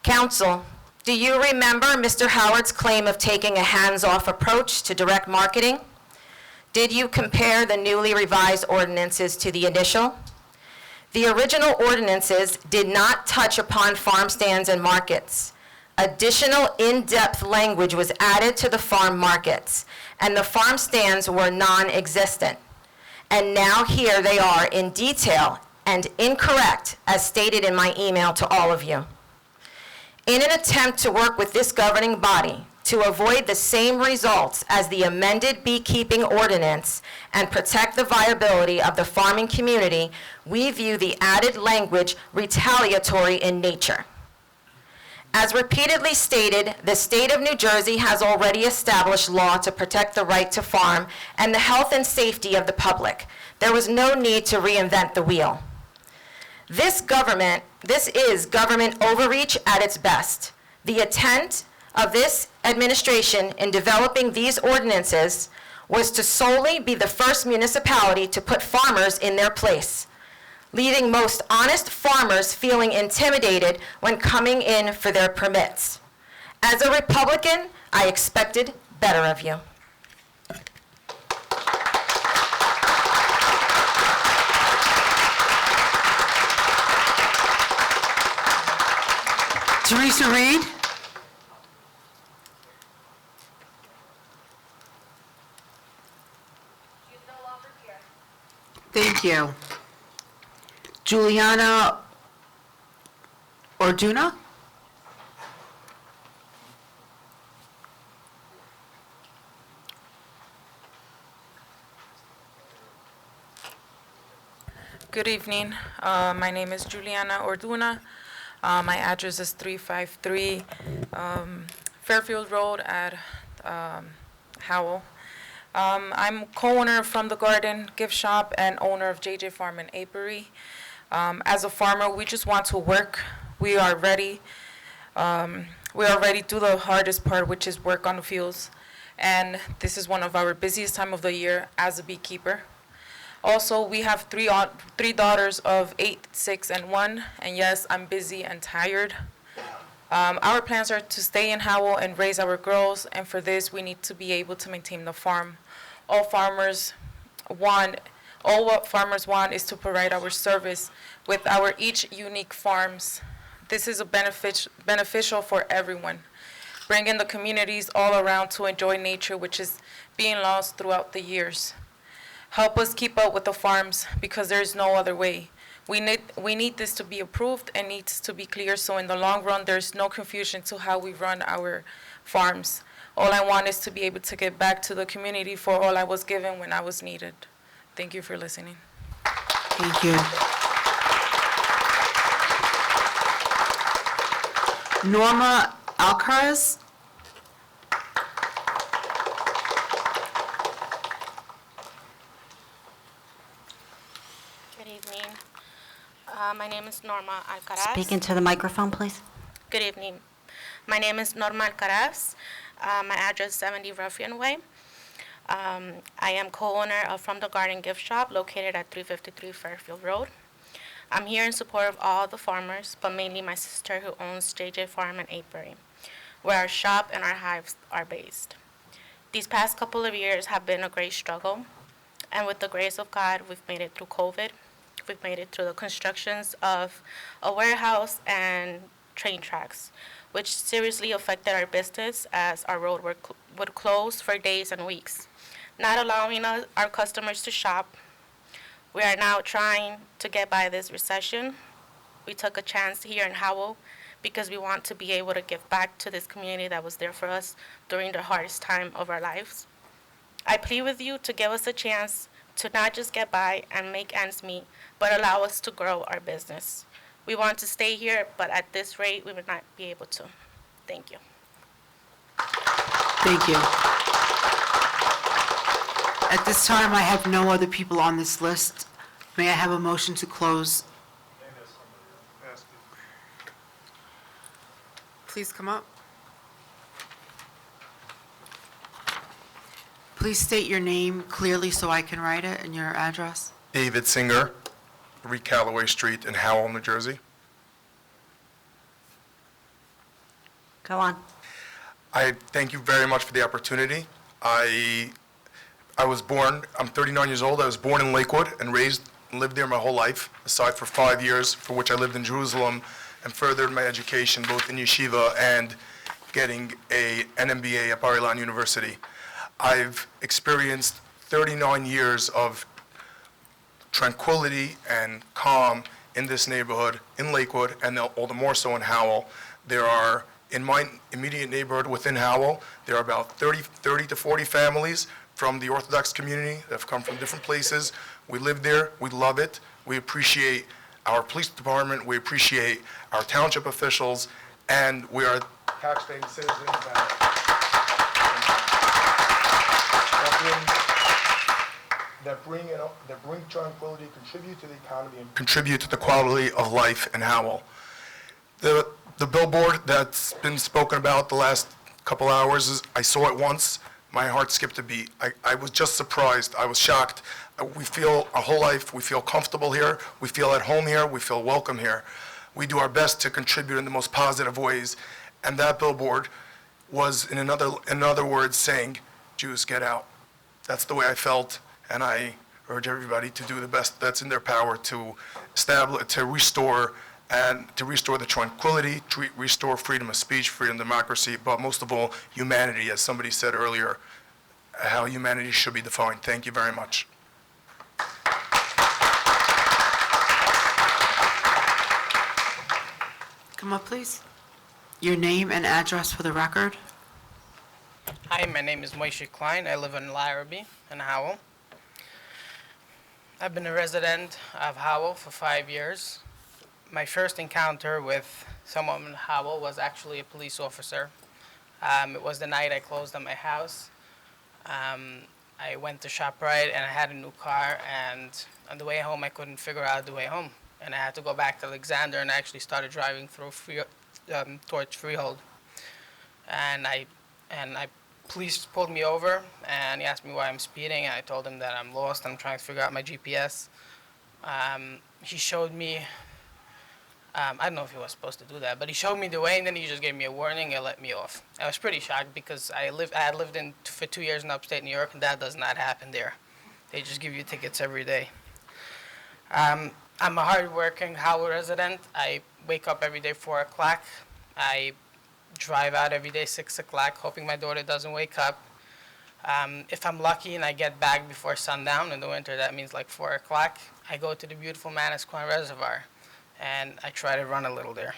Council, do you remember Mr. Howard's claim of taking a hands-off approach to direct marketing? Did you compare the newly revised ordinances to the initial? The original ordinances did not touch upon farm stands and markets. Additional in-depth language was added to the farm markets, and the farm stands were non-existent. And now here they are in detail and incorrect, as stated in my email to all of you. In an attempt to work with this governing body to avoid the same results as the amended beekeeping ordinance and protect the viability of the farming community, we view the added language retaliatory in nature. As repeatedly stated, the state of New Jersey has already established law to protect the right to farm and the health and safety of the public. There was no need to reinvent the wheel. This is government overreach at its best. The intent of this administration in developing these ordinances was to solely be the first municipality to put farmers in their place, leaving most honest farmers feeling intimidated when coming in for their permits. As a Republican, I expected better of you. Teresa Reed? Thank you. Juliana Orduna? Good evening. My name is Juliana Orduna. My address is 353 Fairfield Road at Howell. I'm co-owner from the Garden Gift Shop and owner of JJ Farm and Apiary. As a farmer, we just want to work. We are ready. We already do the hardest part, which is work on the fields. And this is one of our busiest time of the year as a beekeeper. Also, we have three daughters of 8, 6, and 1. And yes, I'm busy and tired. Our plans are to stay in Howell and raise our girls. And for this, we need to be able to maintain the farm. All what farmers want is to provide our service with our each unique farms. This is beneficial for everyone, bringing the communities all around to enjoy nature, which is being lost throughout the years. Help us keep up with the farms because there is no other way. We need this to be approved and needs to be clear so in the long run there's no confusion to how we run our farms. All I want is to be able to get back to the community for all I was given when I was needed. Thank you for listening. Thank you. Norma Alcaraz. Good evening. My name is Norma Alcaraz. Speak into the microphone, please. Good evening. My name is Norma Alcaraz. My address is 70 Ruffian Way. I am co-owner of From the Garden Gift Shop located at 353 Fairfield Road. I'm here in support of all the farmers, but mainly my sister who owns JJ Farm and Apiary, where our shop and our hives are based. These past couple of years have been a great struggle, and with the grace of God, we've made it through COVID. We've made it through the constructions of a warehouse and train tracks, which seriously affected our business as our road would close for days and weeks, not allowing our customers to shop. We are now trying to get by this recession. We took a chance here in Howell because we want to be able to give back to this community that was there for us during the hardest time of our lives. I plead with you to give us a chance to not just get by and make ends meet, but allow us to grow our business. We want to stay here, but at this rate, we would not be able to. Thank you. Thank you. At this time, I have no other people on this list. May I have a motion to close? Please come up. Please state your name clearly so I can write it and your address. David Singer, 3 Callaway Street in Howell, New Jersey. Go on. I thank you very much for the opportunity. I was born, I'm 39 years old. I was born in Lakewood and raised and lived there my whole life, aside for 5 years, for which I lived in Jerusalem and furthered my education both in yeshiva and getting an MBA at Bar Ilan University. I've experienced 39 years of tranquility and calm in this neighborhood, in Lakewood, and all the more so in Howell. There are, in my immediate neighborhood within Howell, there are about 30 to 40 families from the Orthodox community that have come from different places. We live there, we love it, we appreciate our police department, we appreciate our township officials, and we are tax-paying citizens that bring tranquility, contribute to the economy, and contribute to the quality of life in Howell. The billboard that's been spoken about the last couple hours, I saw it once, my heart skipped a beat. I was just surprised, I was shocked. We feel our whole life, we feel comfortable here, we feel at home here, we feel welcome here. We do our best to contribute in the most positive ways, and that billboard was, in other words, saying, Jews, get out. That's the way I felt, and I urge everybody to do the best that's in their power to establish, to restore the tranquility, to restore freedom of speech, freedom of democracy, but most of all, humanity, as somebody said earlier, how humanity should be defined. Thank you very much. Come up, please. Your name and address for the record. Hi, my name is Moshe Klein. I live in Larrabee in Howell. I've been a resident of Howell for 5 years. My first encounter with someone in Howell was actually a police officer. It was the night I closed on my house. I went to ShopRite and I had a new car, and on the way home I couldn't figure out the way home. And I had to go back to Alexander, and I actually started driving through towards Freehold. And police pulled me over, and he asked me why I'm speeding, and I told him that I'm lost, I'm trying to figure out my GPS. He showed me, I don't know if he was supposed to do that, but he showed me the way, and then he just gave me a warning and let me off. I was pretty shocked because I had lived for 2 years in upstate New York, and that does not happen there. They just give you tickets every day. I'm a hard-working Howell resident. I wake up every day 4 o'clock. I drive out every day 6 o'clock, hoping my daughter doesn't wake up. If I'm lucky and I get back before sundown, in the winter that means like 4 o'clock, I go to the beautiful Manasquan Reservoir, and I try to run a little there.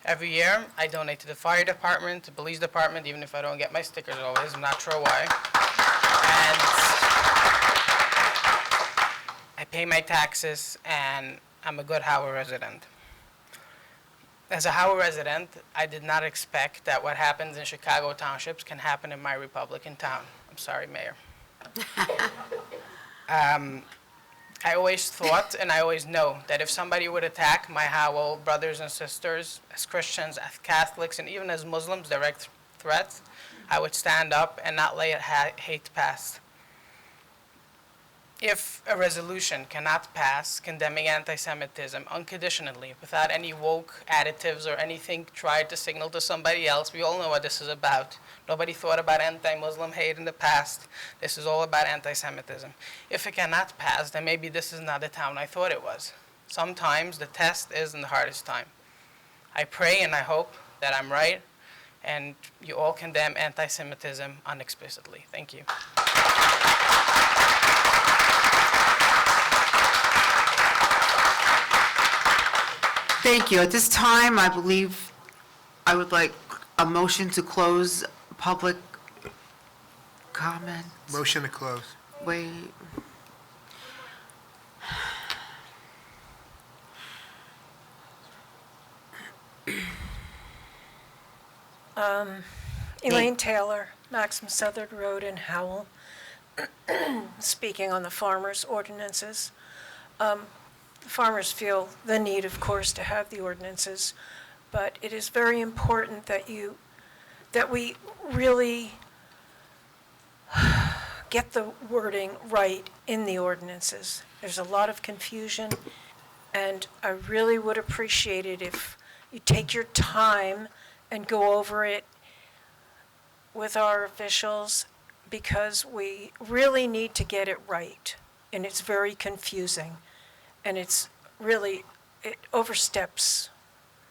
Every year, I donate to the fire department, the police department, even if I don't get my stickers always. I'm not sure why. And I pay my taxes, and I'm a good Howell resident. As a Howell resident, I did not expect that what happens in Chicago townships can happen in my Republican town. I'm sorry, Mayor. I always thought, and I always know, that if somebody would attack my Howell brothers and sisters, as Christians, as Catholics, and even as Muslims, direct threats, I would stand up and not let hate pass. If a resolution cannot pass condemning anti-Semitism unconditionally, without any woke additives or anything tried to signal to somebody else, we all know what this is about. Nobody thought about anti-Muslim hate in the past. This is all about anti-Semitism. If it cannot pass, then maybe this is not the town I thought it was. Sometimes the test is in the hardest time. I pray and I hope that I'm right, and you all condemn anti-Semitism unexplicitly. Thank you. Thank you. At this time, I believe I would like a motion to close public comment. Motion to close. Wait. Elaine Taylor, Maxim Southern Road in Howell, speaking on the farmers' ordinances. The farmers feel the need, of course, to have the ordinances, but it is very important that we really get the wording right in the ordinances. There's a lot of confusion, and I really would appreciate it if you take your time and go over it with our officials, because we really need to get it right, and it's very confusing. And it oversteps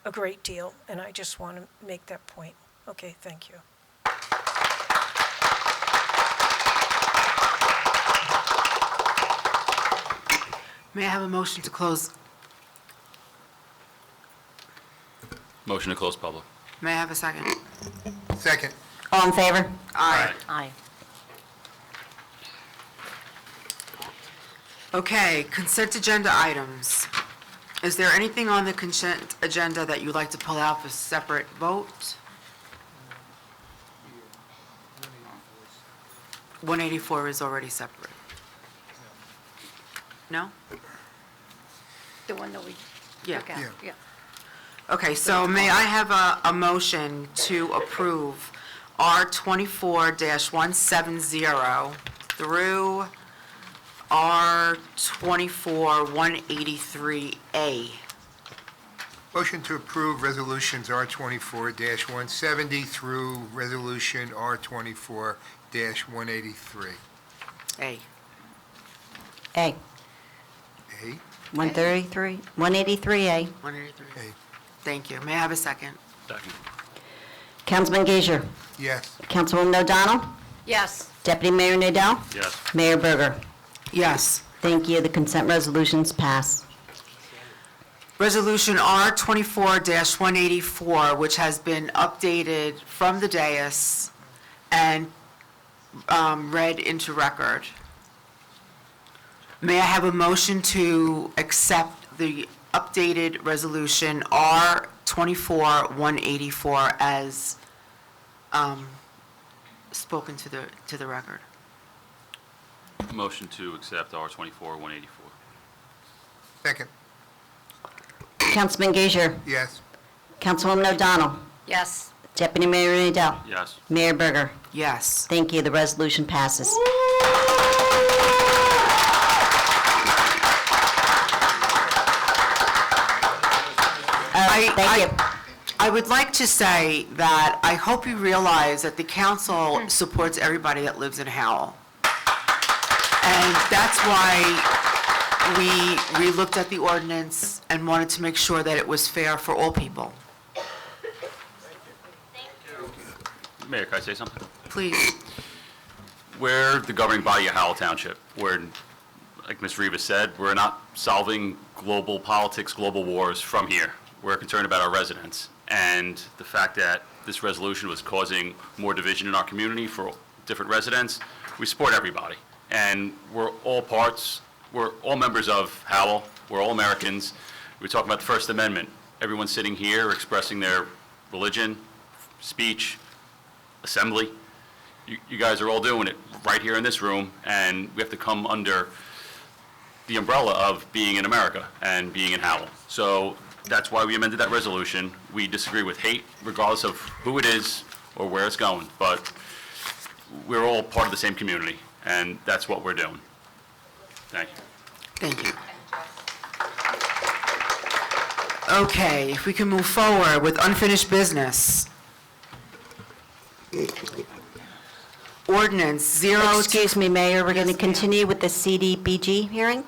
a great deal, and I just want to make that point. Okay, thank you. May I have a motion to close? Motion to close public. May I have a second? Second. All in favor? Aye. Aye. Okay, consent agenda items. Is there anything on the consent agenda that you'd like to pull out for separate vote? 184 is already separate. No? The one that we Yeah. took out, yeah. Okay, so may I have a motion to approve R24-170 through R24-183A? Motion to approve resolutions R24-170 through resolution R24-183. A. A. A. 133, 183A. 183. Thank you. May I have a second? Second. Councilman Gager. Yes. Councilwoman O'Donnell. Yes. Deputy Mayor Nadell. Yes. Mayor Berger. Yes. Thank you. The consent resolutions pass. Resolution R24-184, which has been updated from the dais and read into record. May I have a motion to accept the updated resolution R 24-184 as spoken to the record? Motion to accept R 24-184. Second. Councilman Gager. Yes. Councilwoman O'Donnell. Yes. Deputy Mayor Nadell. Yes. Mayor Berger. Yes. Thank you. The resolution passes. Thank you. I would like to say that I hope you realize that the council supports everybody that lives in Howell. And that's why we looked at the ordinance and wanted to make sure that it was fair for all people. Mayor, can I say something? Please. We're the governing body of Howell Township. We're, like Ms. Rivas said, we're not solving global politics, global wars from here. We're concerned about our residents. And the fact that this resolution was causing more division in our community for different residents, we support everybody. And we're all members of Howell. We're all Americans. We're talking about the First Amendment. Everyone sitting here expressing their religion, speech, assembly. You guys are all doing it right here in this room, and we have to come under the umbrella of being in America and being in Howell. So that's why we amended that resolution. We disagree with hate, regardless of who it is or where it's going, but we're all part of the same community, and that's what we're doing. Thank you. Thank you. Okay, if we can move forward with unfinished business. Ordinance 0. Excuse me, Mayor, we're going to continue with the CDBG hearing?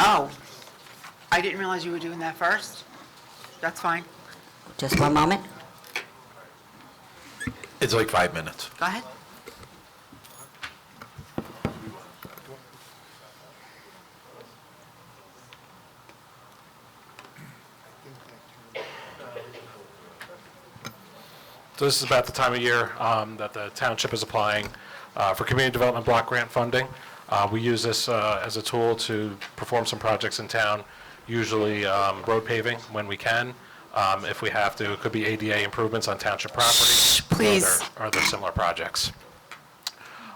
Oh, I didn't realize you were doing that first. That's fine. Just one moment. It's like 5 minutes. Go ahead. So this is about the time of year that the township is applying for community development block grant funding. We use this as a tool to perform some projects in town, usually road paving when we can. If we have to, it could be ADA improvements on township property. Please. Or other similar projects.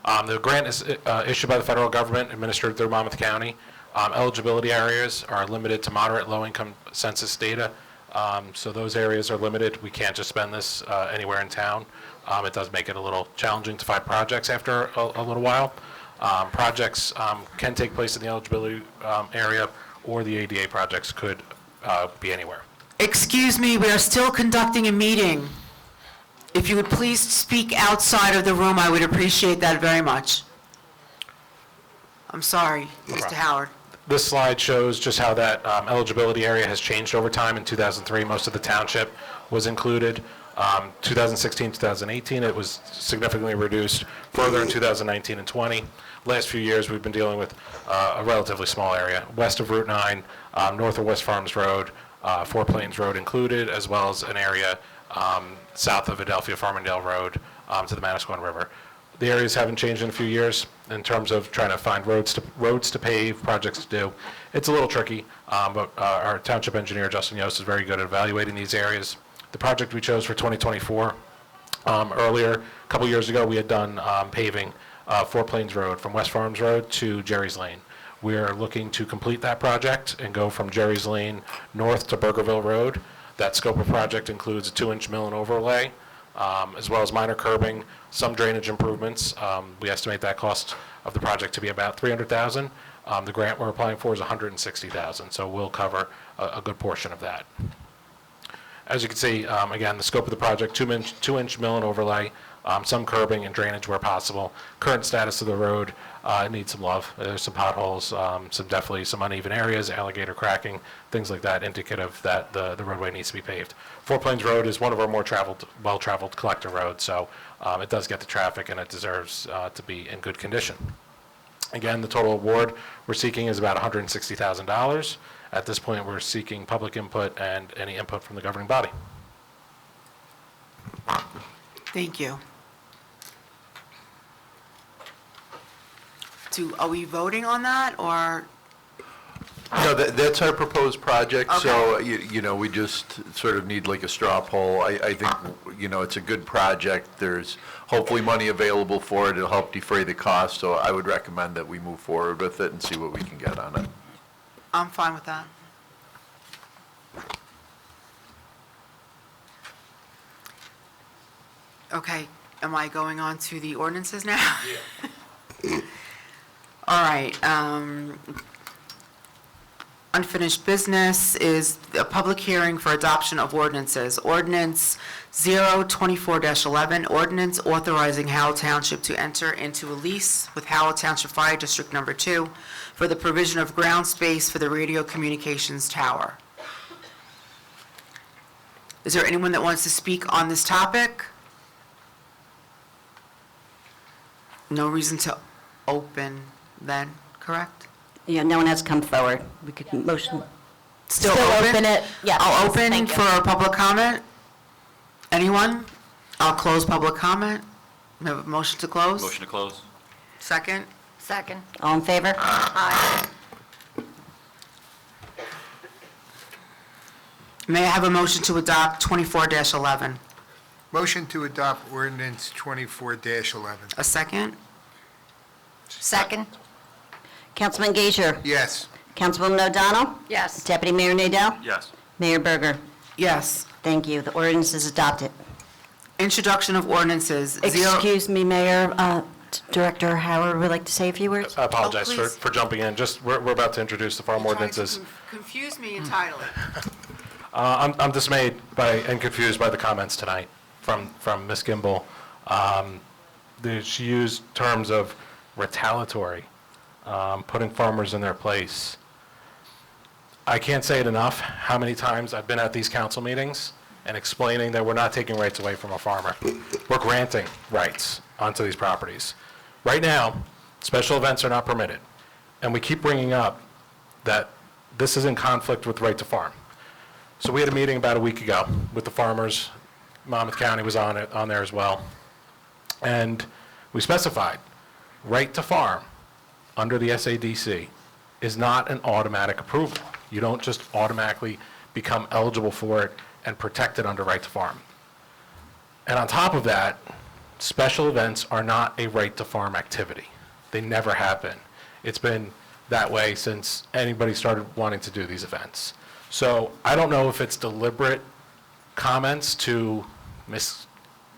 The grant is issued by the federal government, administered through Monmouth County. Eligibility areas are limited to moderate low-income census data. So those areas are limited. We can't just spend this anywhere in town. It does make it a little challenging to find projects after a little while. Projects can take place in the eligibility area, or the ADA projects could be anywhere. Excuse me, we are still conducting a meeting. If you would please speak outside of the room, I would appreciate that very much. I'm sorry, Mr. Howard. This slide shows just how that eligibility area has changed over time. In 2003, most of the township was included. 2016, 2018, it was significantly reduced. Further in 2019 and 20. Last few years, we've been dealing with a relatively small area. West of Route 9, north of West Farms Road, Four Plains Road included, as well as an area south of Adelphia Farmingdale Road to the Manasquan River. The areas haven't changed in a few years in terms of trying to find roads to pave, projects to do. It's a little tricky, but our township engineer, Justin Yost, is very good at evaluating these areas. The project we chose for 2024, earlier, a couple years ago, we had done paving Four Plains Road from West Farms Road to Jerry's Lane. We're looking to complete that project and go from Jerry's Lane north to Burgerville Road. That scope of project includes a 2-inch mill and overlay, as well as minor curbing, some drainage improvements. We estimate that cost of the project to be about $300,000. The grant we're applying for is $160,000, so we'll cover a good portion of that. As you can see, again, the scope of the project, 2-inch mill and overlay, some curbing and drainage where possible. Current status of the road needs some love. There's some potholes, definitely some uneven areas, alligator cracking, things like that, indicative that the roadway needs to be paved. Four Plains Road is one of our more well-traveled collector roads, so it does get the traffic and it deserves to be in good condition. Again, the total award we're seeking is about $160,000. At this point, we're seeking public input and any input from the governing body. Thank you. are we voting on that, or? No, that's our proposed project, so, we just sort of need like a straw poll. I think, it's a good project. There's hopefully money available for it. It'll help defray the cost, so I would recommend that we move forward with it and see what we can get on it. I'm fine with that. Okay, am I going on to the ordinances now? Yeah. All right, unfinished business is a public hearing for adoption of ordinances. Ordinance 024-11, ordinance authorizing Howell Township to enter into a lease with Howell Township Fire District Number 2 for the provision of ground space for the radio communications tower. Is there anyone that wants to speak on this topic? No reason to open then, correct? Yeah, no one has come forward. We could motion. Still open? it, yes. I'll open Thank you. for public comment. Anyone? I'll close public comment. We have a motion to close? Motion to close. Second? Second. All in favor? Aye. May I have a motion to adopt 24-11? Motion to adopt ordinance 24-11. A second? Second. Councilman Gager. Yes. Councilwoman O'Donnell. Yes. Deputy Mayor Nadell. Yes. Mayor Berger. Yes. Thank you. The ordinance is adopted. Introduction of ordinances. Excuse me, Mayor, Director Howard would like to say a few words? I apologize please. for jumping in. Just, we're about to introduce the farm ordinances. Confuse me entirely. I'm dismayed and confused by the comments tonight from Ms. Gimbel. She used terms of retaliatory, putting farmers in their place. I can't say it enough how many times I've been at these council meetings and explaining that we're not taking rights away from a farmer. We're granting rights onto these properties. Right now, special events are not permitted, and we keep bringing up that this is in conflict with right to farm. So we had a meeting about a week ago with the farmers. Monmouth County was on there as well. And we specified right to farm under the SADC is not an automatic approval. You don't just automatically become eligible for it and protect it under right to farm. And on top of that, special events are not a right to farm activity. They never have been. It's been that way since anybody started wanting to do these events. So I don't know if it's deliberate comments to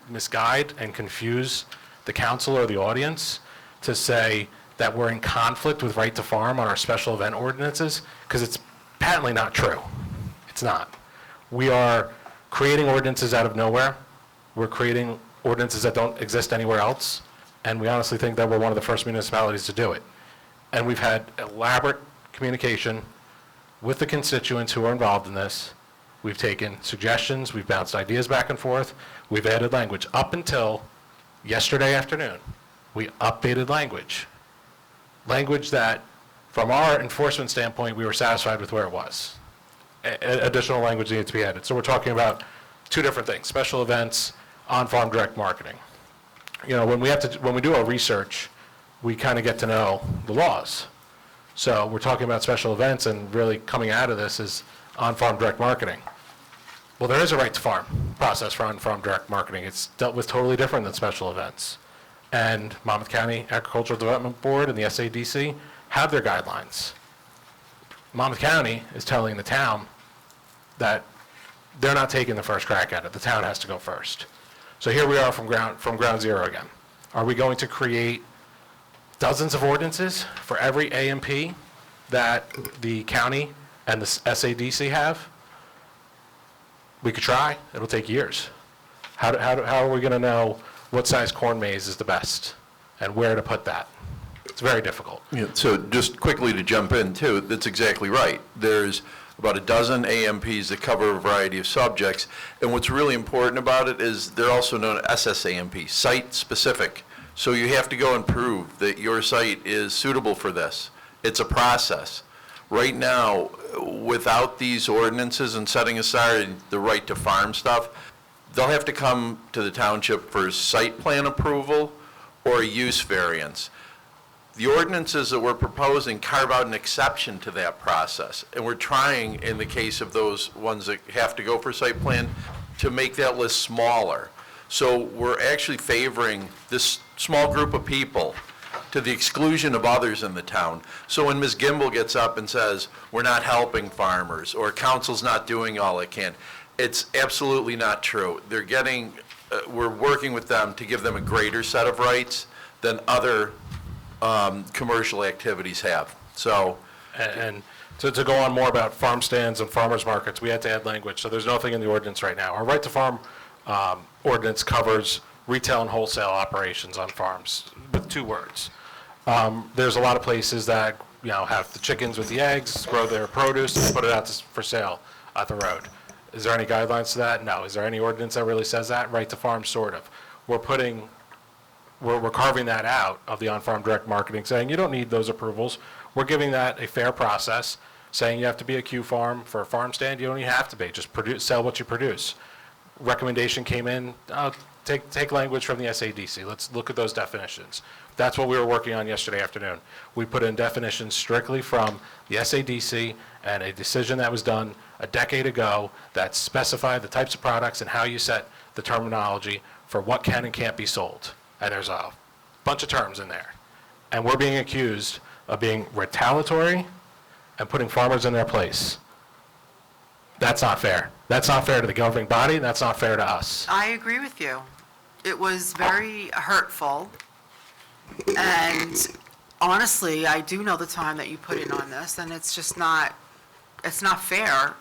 misguide and confuse the council or the audience to say that we're in conflict with right to farm on our special event ordinances, because it's patently not true. It's not. We are creating ordinances out of nowhere. We're creating ordinances that don't exist anywhere else, and we honestly think that we're one of the first municipalities to do it. And we've had elaborate communication with the constituents who are involved in this. We've taken suggestions, we've bounced ideas back and forth, we've added language. Up until yesterday afternoon, we updated language. Language that, from our enforcement standpoint, we were satisfied with where it was. Additional language needed to be added. So we're talking about two different things: special events, on-farm direct marketing. When we do our research, we kind of get to know the laws. So we're talking about special events, and really coming out of this is on-farm direct marketing. Well, there is a right to farm process for on-farm direct marketing. It's dealt with totally different than special events. And Monmouth County Agricultural Development Board and the SADC have their guidelines. Monmouth County is telling the town that they're not taking the first crack at it. The town has to go first. So here we are from ground zero again. Are we going to create dozens of ordinances for every AMP that the county and the SADC have? We could try. It'll take years. How are we going to know what size corn maze is the best and where to put that? It's very difficult. Yeah, so just quickly to jump in too, that's exactly right. There's about a dozen AMPs that cover a variety of subjects, and what's really important about it is they're also known as SSAMP, site specific. So you have to go and prove that your site is suitable for this. It's a process. Right now, without these ordinances and setting aside the right to farm stuff, they'll have to come to the township for site plan approval or a use variance. The ordinances that we're proposing carve out an exception to that process, and we're trying, in the case of those ones that have to go for site plan, to make that list smaller. So we're actually favoring this small group of people to the exclusion of others in the town. So when Ms. Gimbel gets up and says, we're not helping farmers, or council's not doing all it can, it's absolutely not true. They're getting, we're working with them to give them a greater set of rights than other commercial activities have. So, And to go on more about farm stands and farmers markets, we had to add language, so there's nothing in the ordinance right now. Our right to farm ordinance covers retail and wholesale operations on farms with 2 words. There's a lot of places that, have the chickens with the eggs, grow their produce, and put it out for sale at the road. Is there any guidelines to that? No. Is there any ordinance that really says that? Right to farm, sort of. We're carving that out of the on-farm direct marketing, saying you don't need those approvals. We're giving that a fair process, saying you have to be a Q farm for a farm stand. You don't even have to be. Just sell what you produce. Recommendation came in, take language from the SADC. Let's look at those definitions. That's what we were working on yesterday afternoon. We put in definitions strictly from the SADC and a decision that was done a decade ago that specified the types of products and how you set the terminology for what can and can't be sold. And there's a bunch of terms in there. And we're being accused of being retaliatory and putting farmers in their place. That's not fair. That's not fair to the governing body. That's not fair to us. I agree with you. It was very hurtful. And honestly, I do know the time that you put in on this, and it's just not, it's not fair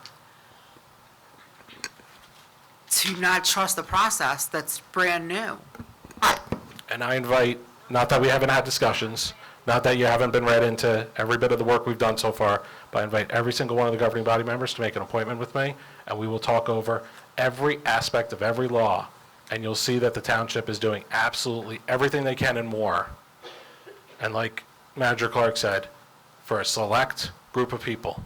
to not trust the process that's brand new. And I invite, not that we haven't had discussions, not that you haven't been read into every bit of the work we've done so far, but I invite every single one of the governing body members to make an appointment with me, and we will talk over every aspect of every law, and you'll see that the township is doing absolutely everything they can and more. And like Manager Clark said, for a select group of people.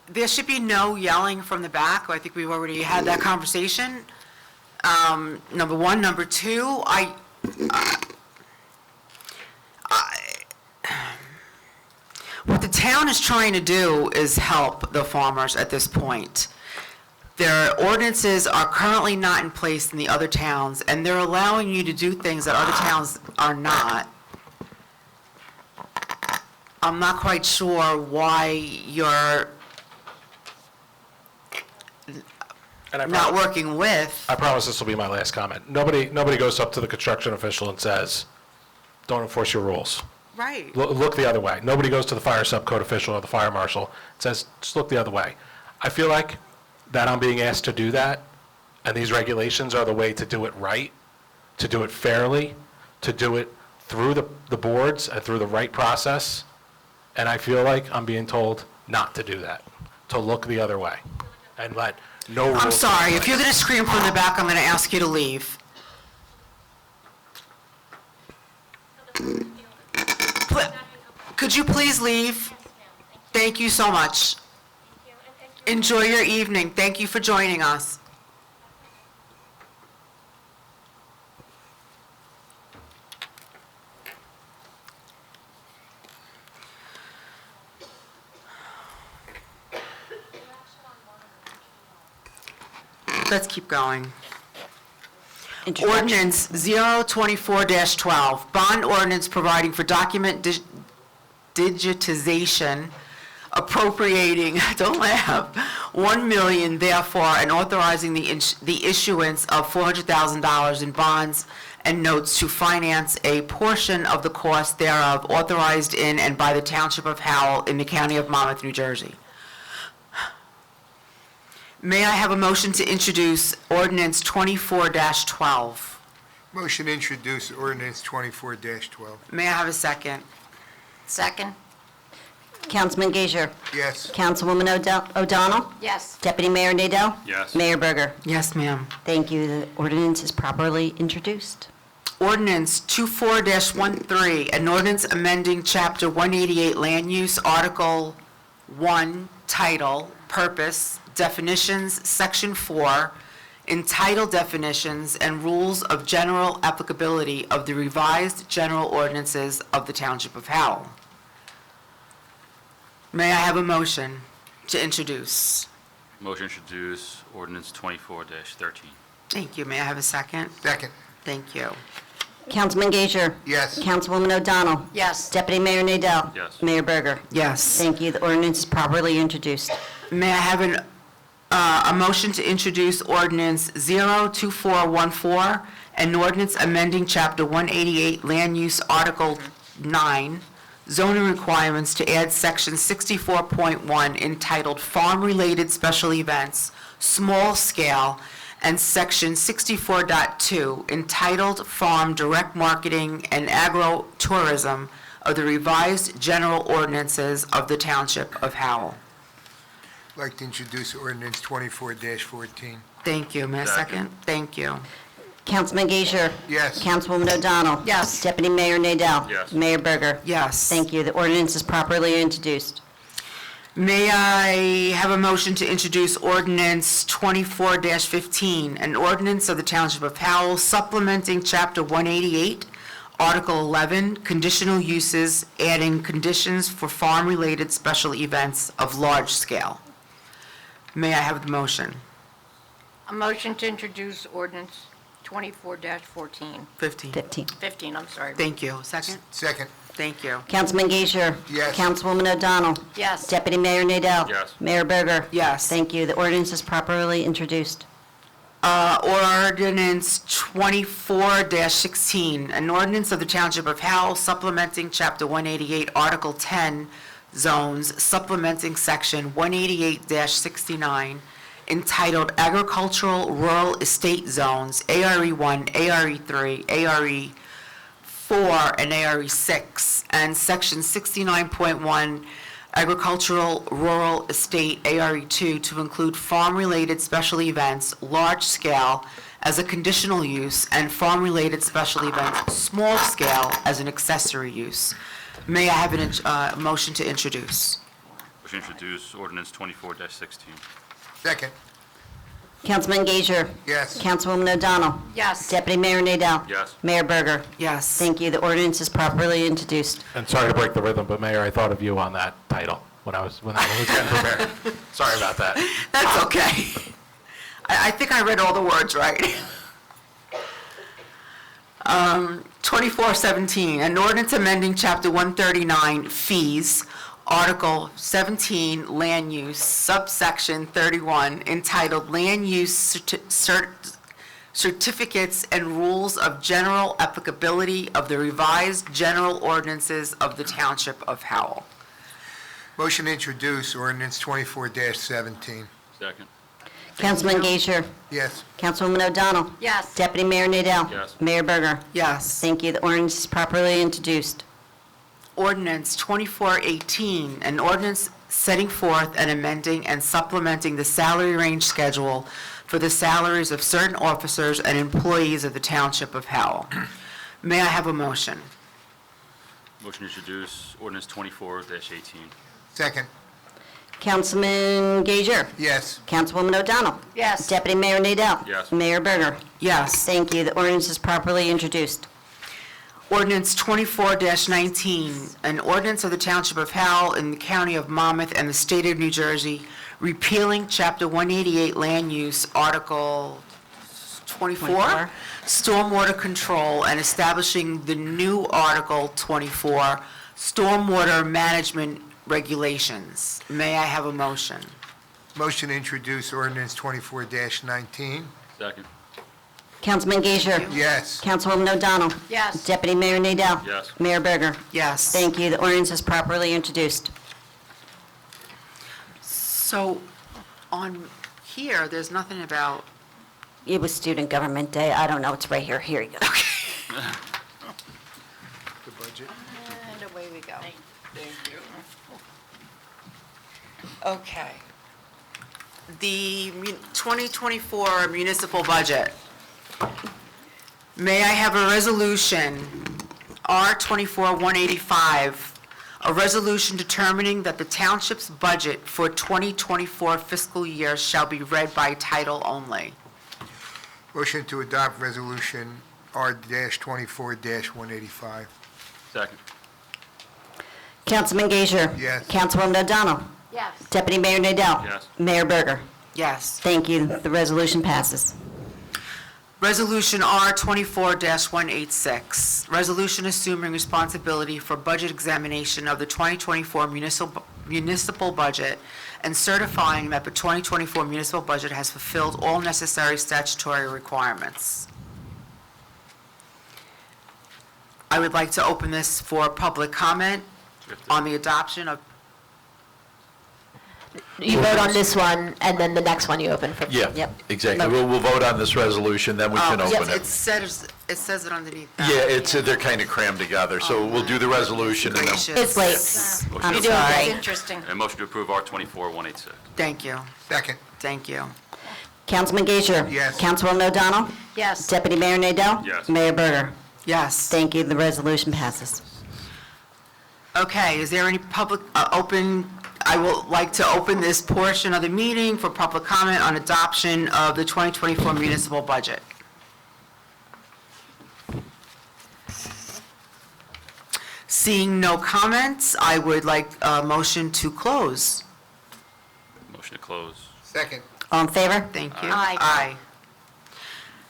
There should be no yelling from the back. I think we've already had that conversation. Number one. Number two, what the town is trying to do is help the farmers at this point. Their ordinances are currently not in place in the other towns, and they're allowing you to do things that other towns are not. I'm not quite sure why you're not working with. I promise this will be my last comment. Nobody goes up to the construction official and says, don't enforce your rules. Right. Look the other way. Nobody goes to the fire subcode official or the fire marshal and says, just look the other way. I feel like that I'm being asked to do that, and these regulations are the way to do it right, to do it fairly, to do it through the boards and through the right process, and I feel like I'm being told not to do that, to look the other way, and let no rules. I'm sorry, if you're going to scream from the back, I'm going to ask you to leave. Could you please leave? Thank you so much. Enjoy your evening. Thank you for joining us. Let's keep going. Ordinance 024-12, bond ordinance providing for document digitization, appropriating, don't laugh, $1 million therefore, and authorizing the issuance of $400,000 in bonds and notes to finance a portion of the cost thereof authorized in and by the Township of Howell in the County of Monmouth, New Jersey. May I have a motion to introduce ordinance 24-12? Motion to introduce ordinance 24-12. May I have a second? Second. Councilman Gager. Yes. Councilwoman O'Donnell. Yes. Deputy Mayor Nadell. Yes. Mayor Berger. Yes, ma'am. Thank you. The ordinance is properly introduced. Ordinance 24-13, an ordinance amending Chapter 188 Land Use, Article 1, Title, Purpose, Definitions, Section 4, entitled definitions and rules of general applicability of the revised general ordinances of the Township of Howell. May I have a motion to introduce? Motion to introduce ordinance 24-13. Thank you. May I have a second? Second. Thank you. Councilman Gager. Yes. Councilwoman O'Donnell. Yes. Deputy Mayor Nadel. Yes. Mayor Berger. Yes. Thank you. The ordinance is properly introduced. May I have a motion to introduce ordinance 02414, an ordinance amending Chapter 188 Land Use Article 9, zoning requirements to add Section 64.1 entitled Farm-Related Special Events, Small Scale, and Section 64.2 entitled Farm Direct Marketing and Agro-Tourism of the revised general ordinances of the Township of Howell. I'd like to introduce ordinance 24-14. Thank you. May I second? Thank you. Councilman Gager. Yes. Councilwoman O'Donnell. Yes. Deputy Mayor Nadel. Yes. Mayor Berger. Yes. Thank you. The ordinance is properly introduced. May I have a motion to introduce ordinance 24-15, an ordinance of the Township of Howell supplementing Chapter 188, Article 11, conditional uses, adding conditions for farm-related special events of large scale. May I have the motion? A motion to introduce ordinance 24-14. 15. 15, I'm sorry. Thank you. Second? Second. Thank you. Councilman Gager. Yes. Councilwoman O'Donnell. Yes. Deputy Mayor Nadel. Yes. Mayor Berger. Yes. Thank you. The ordinance is properly introduced. Ordinance 24-16, an ordinance of the Township of Howell supplementing Chapter 188, Article 10, zones, supplementing Section 188-69, entitled Agricultural Rural Estate Zones, ARE1, ARE3, ARE4, and ARE6, and Section 69.1, Agricultural Rural Estate, ARE2, to include farm-related special events, large scale, as a conditional use, and farm-related special events, small scale, as an accessory use. May I have a motion to introduce? Motion to introduce ordinance 24-16. Second. Councilman Gager. Yes. Councilwoman O'Donnell. Yes. Deputy Mayor Nadel. Yes. Mayor Berger. Yes. Thank you. The ordinance is properly introduced. And sorry to break the rhythm, but Mayor, I thought of you on that title when I was getting prepared. Sorry about that. That's okay. I think I read all the words right. 24-17, an ordinance amending Chapter 139, fees, Article 17, land use, subsection 31, entitled Land Use Certificates and Rules of General Applicability of the Revised General Ordinances of the Township of Howell. Motion to introduce ordinance 24-17. Second. Councilman Gager. Yes. Councilwoman O'Donnell. Yes. Deputy Mayor Nadel. Yes. Mayor Berger. Yes. Thank you. The ordinance is properly introduced. Ordinance 24-18, an ordinance setting forth and amending and supplementing the salary range schedule for the salaries of certain officers and employees of the Township of Howell. May I have a motion? Motion to introduce ordinance 24-18. Second. Councilman Gager. Yes. Councilwoman O'Donnell. Yes. Deputy Mayor Nadel. Yes. Mayor Berger. Yes. Thank you. The ordinance is properly introduced. Ordinance 24-19, an ordinance of the Township of Howell in the County of Monmouth and the State of New Jersey, repealing Chapter 188 Land Use, Article 24, Stormwater Control, and establishing the new Article 24, Stormwater Management Regulations. May I have a motion? Motion to introduce ordinance 24-19. Second. Councilman Gager. Yes. Councilwoman O'Donnell. Yes. Deputy Mayor Nadel. Yes. Mayor Berger. Yes. Thank you. The ordinance is properly introduced. So on here, there's nothing about, It was Student Government Day. I don't know. It's right here. Here you go. The budget. And away we go. okay. The 2024 municipal budget. May I have a resolution, R-24-185, a resolution determining that the township's budget for 2024 fiscal year shall be read by title only. Motion to adopt resolution R-24-185. Second. Councilman Gager. Yes. Councilwoman O'Donnell. Yes. Deputy Mayor Nadell. Yes. Mayor Berger. Yes. Thank you. The resolution passes. Resolution R-24-186, resolution assuming responsibility for budget examination of the 2024 municipal budget and certifying that the 2024 municipal budget has fulfilled all necessary statutory requirements. I would like to open this for public comment on the adoption of. You vote on this one, and then the next one you open for. Yeah, Yep. exactly. We'll vote on this resolution, then we can Yes, open it it. says it underneath that. Yeah, they're kind of crammed together, so we'll do the resolution and then. Gracious. It's late. Motion I'm to- sorry. It's interesting. And motion to approve R-24-186. Thank you, Second. thank you. Councilman Gager. Yes. Councilwoman O'Donnell. Yes. Deputy Mayor Nadell. Yes. Mayor Berger. Yes. Thank you. The resolution passes. Okay, is there any public, I would like to open this portion of the meeting for public comment on adoption of the 2024 municipal budget. Seeing no comments, I would like a motion to close. Motion to close. Second. All in favor? Thank you. Aye. Aye.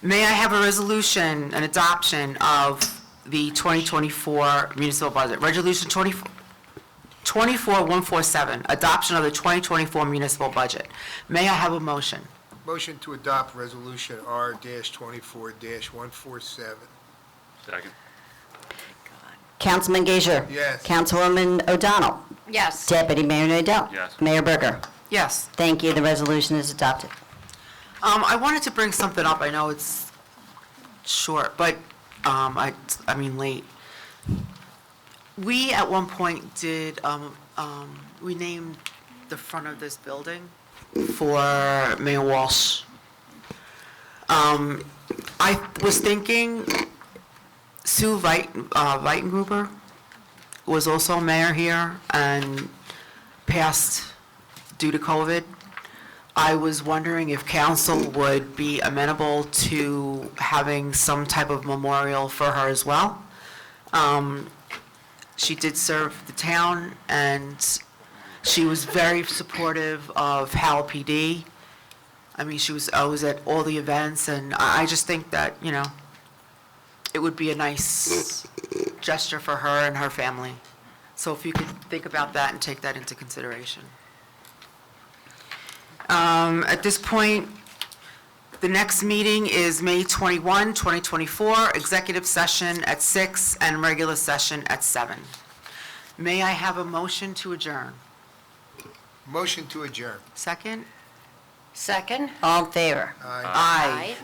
May I have a resolution, an adoption of the 2024 municipal budget? Resolution 24147, adoption of the 2024 municipal budget. May I have a motion? Motion to adopt resolution R-24-147. Second. Councilman Gager. Yes. Councilwoman O'Donnell. Yes. Deputy Mayor Nadell. Yes. Mayor Berger. Yes. Thank you. The resolution is adopted. I wanted to bring something up. I know it's short, but, I mean late. We, at one point, did, we named the front of this building for Mayor Walsh. I was thinking Sue Weitengruber was also mayor here and passed due to COVID. I was wondering if council would be amenable to having some type of memorial for her as well. She did serve the town, and she was very supportive of Howell PD. I mean, she was always at all the events, and I just think that, you know, it would be a nice gesture for her and her family. So if you could think about that and take that into consideration. At this point, the next meeting is May 21, 2024, executive session at 6 and regular session at 7. May I have a motion to adjourn? Motion to adjourn. Second? Second? All in favor? Aye. Aye.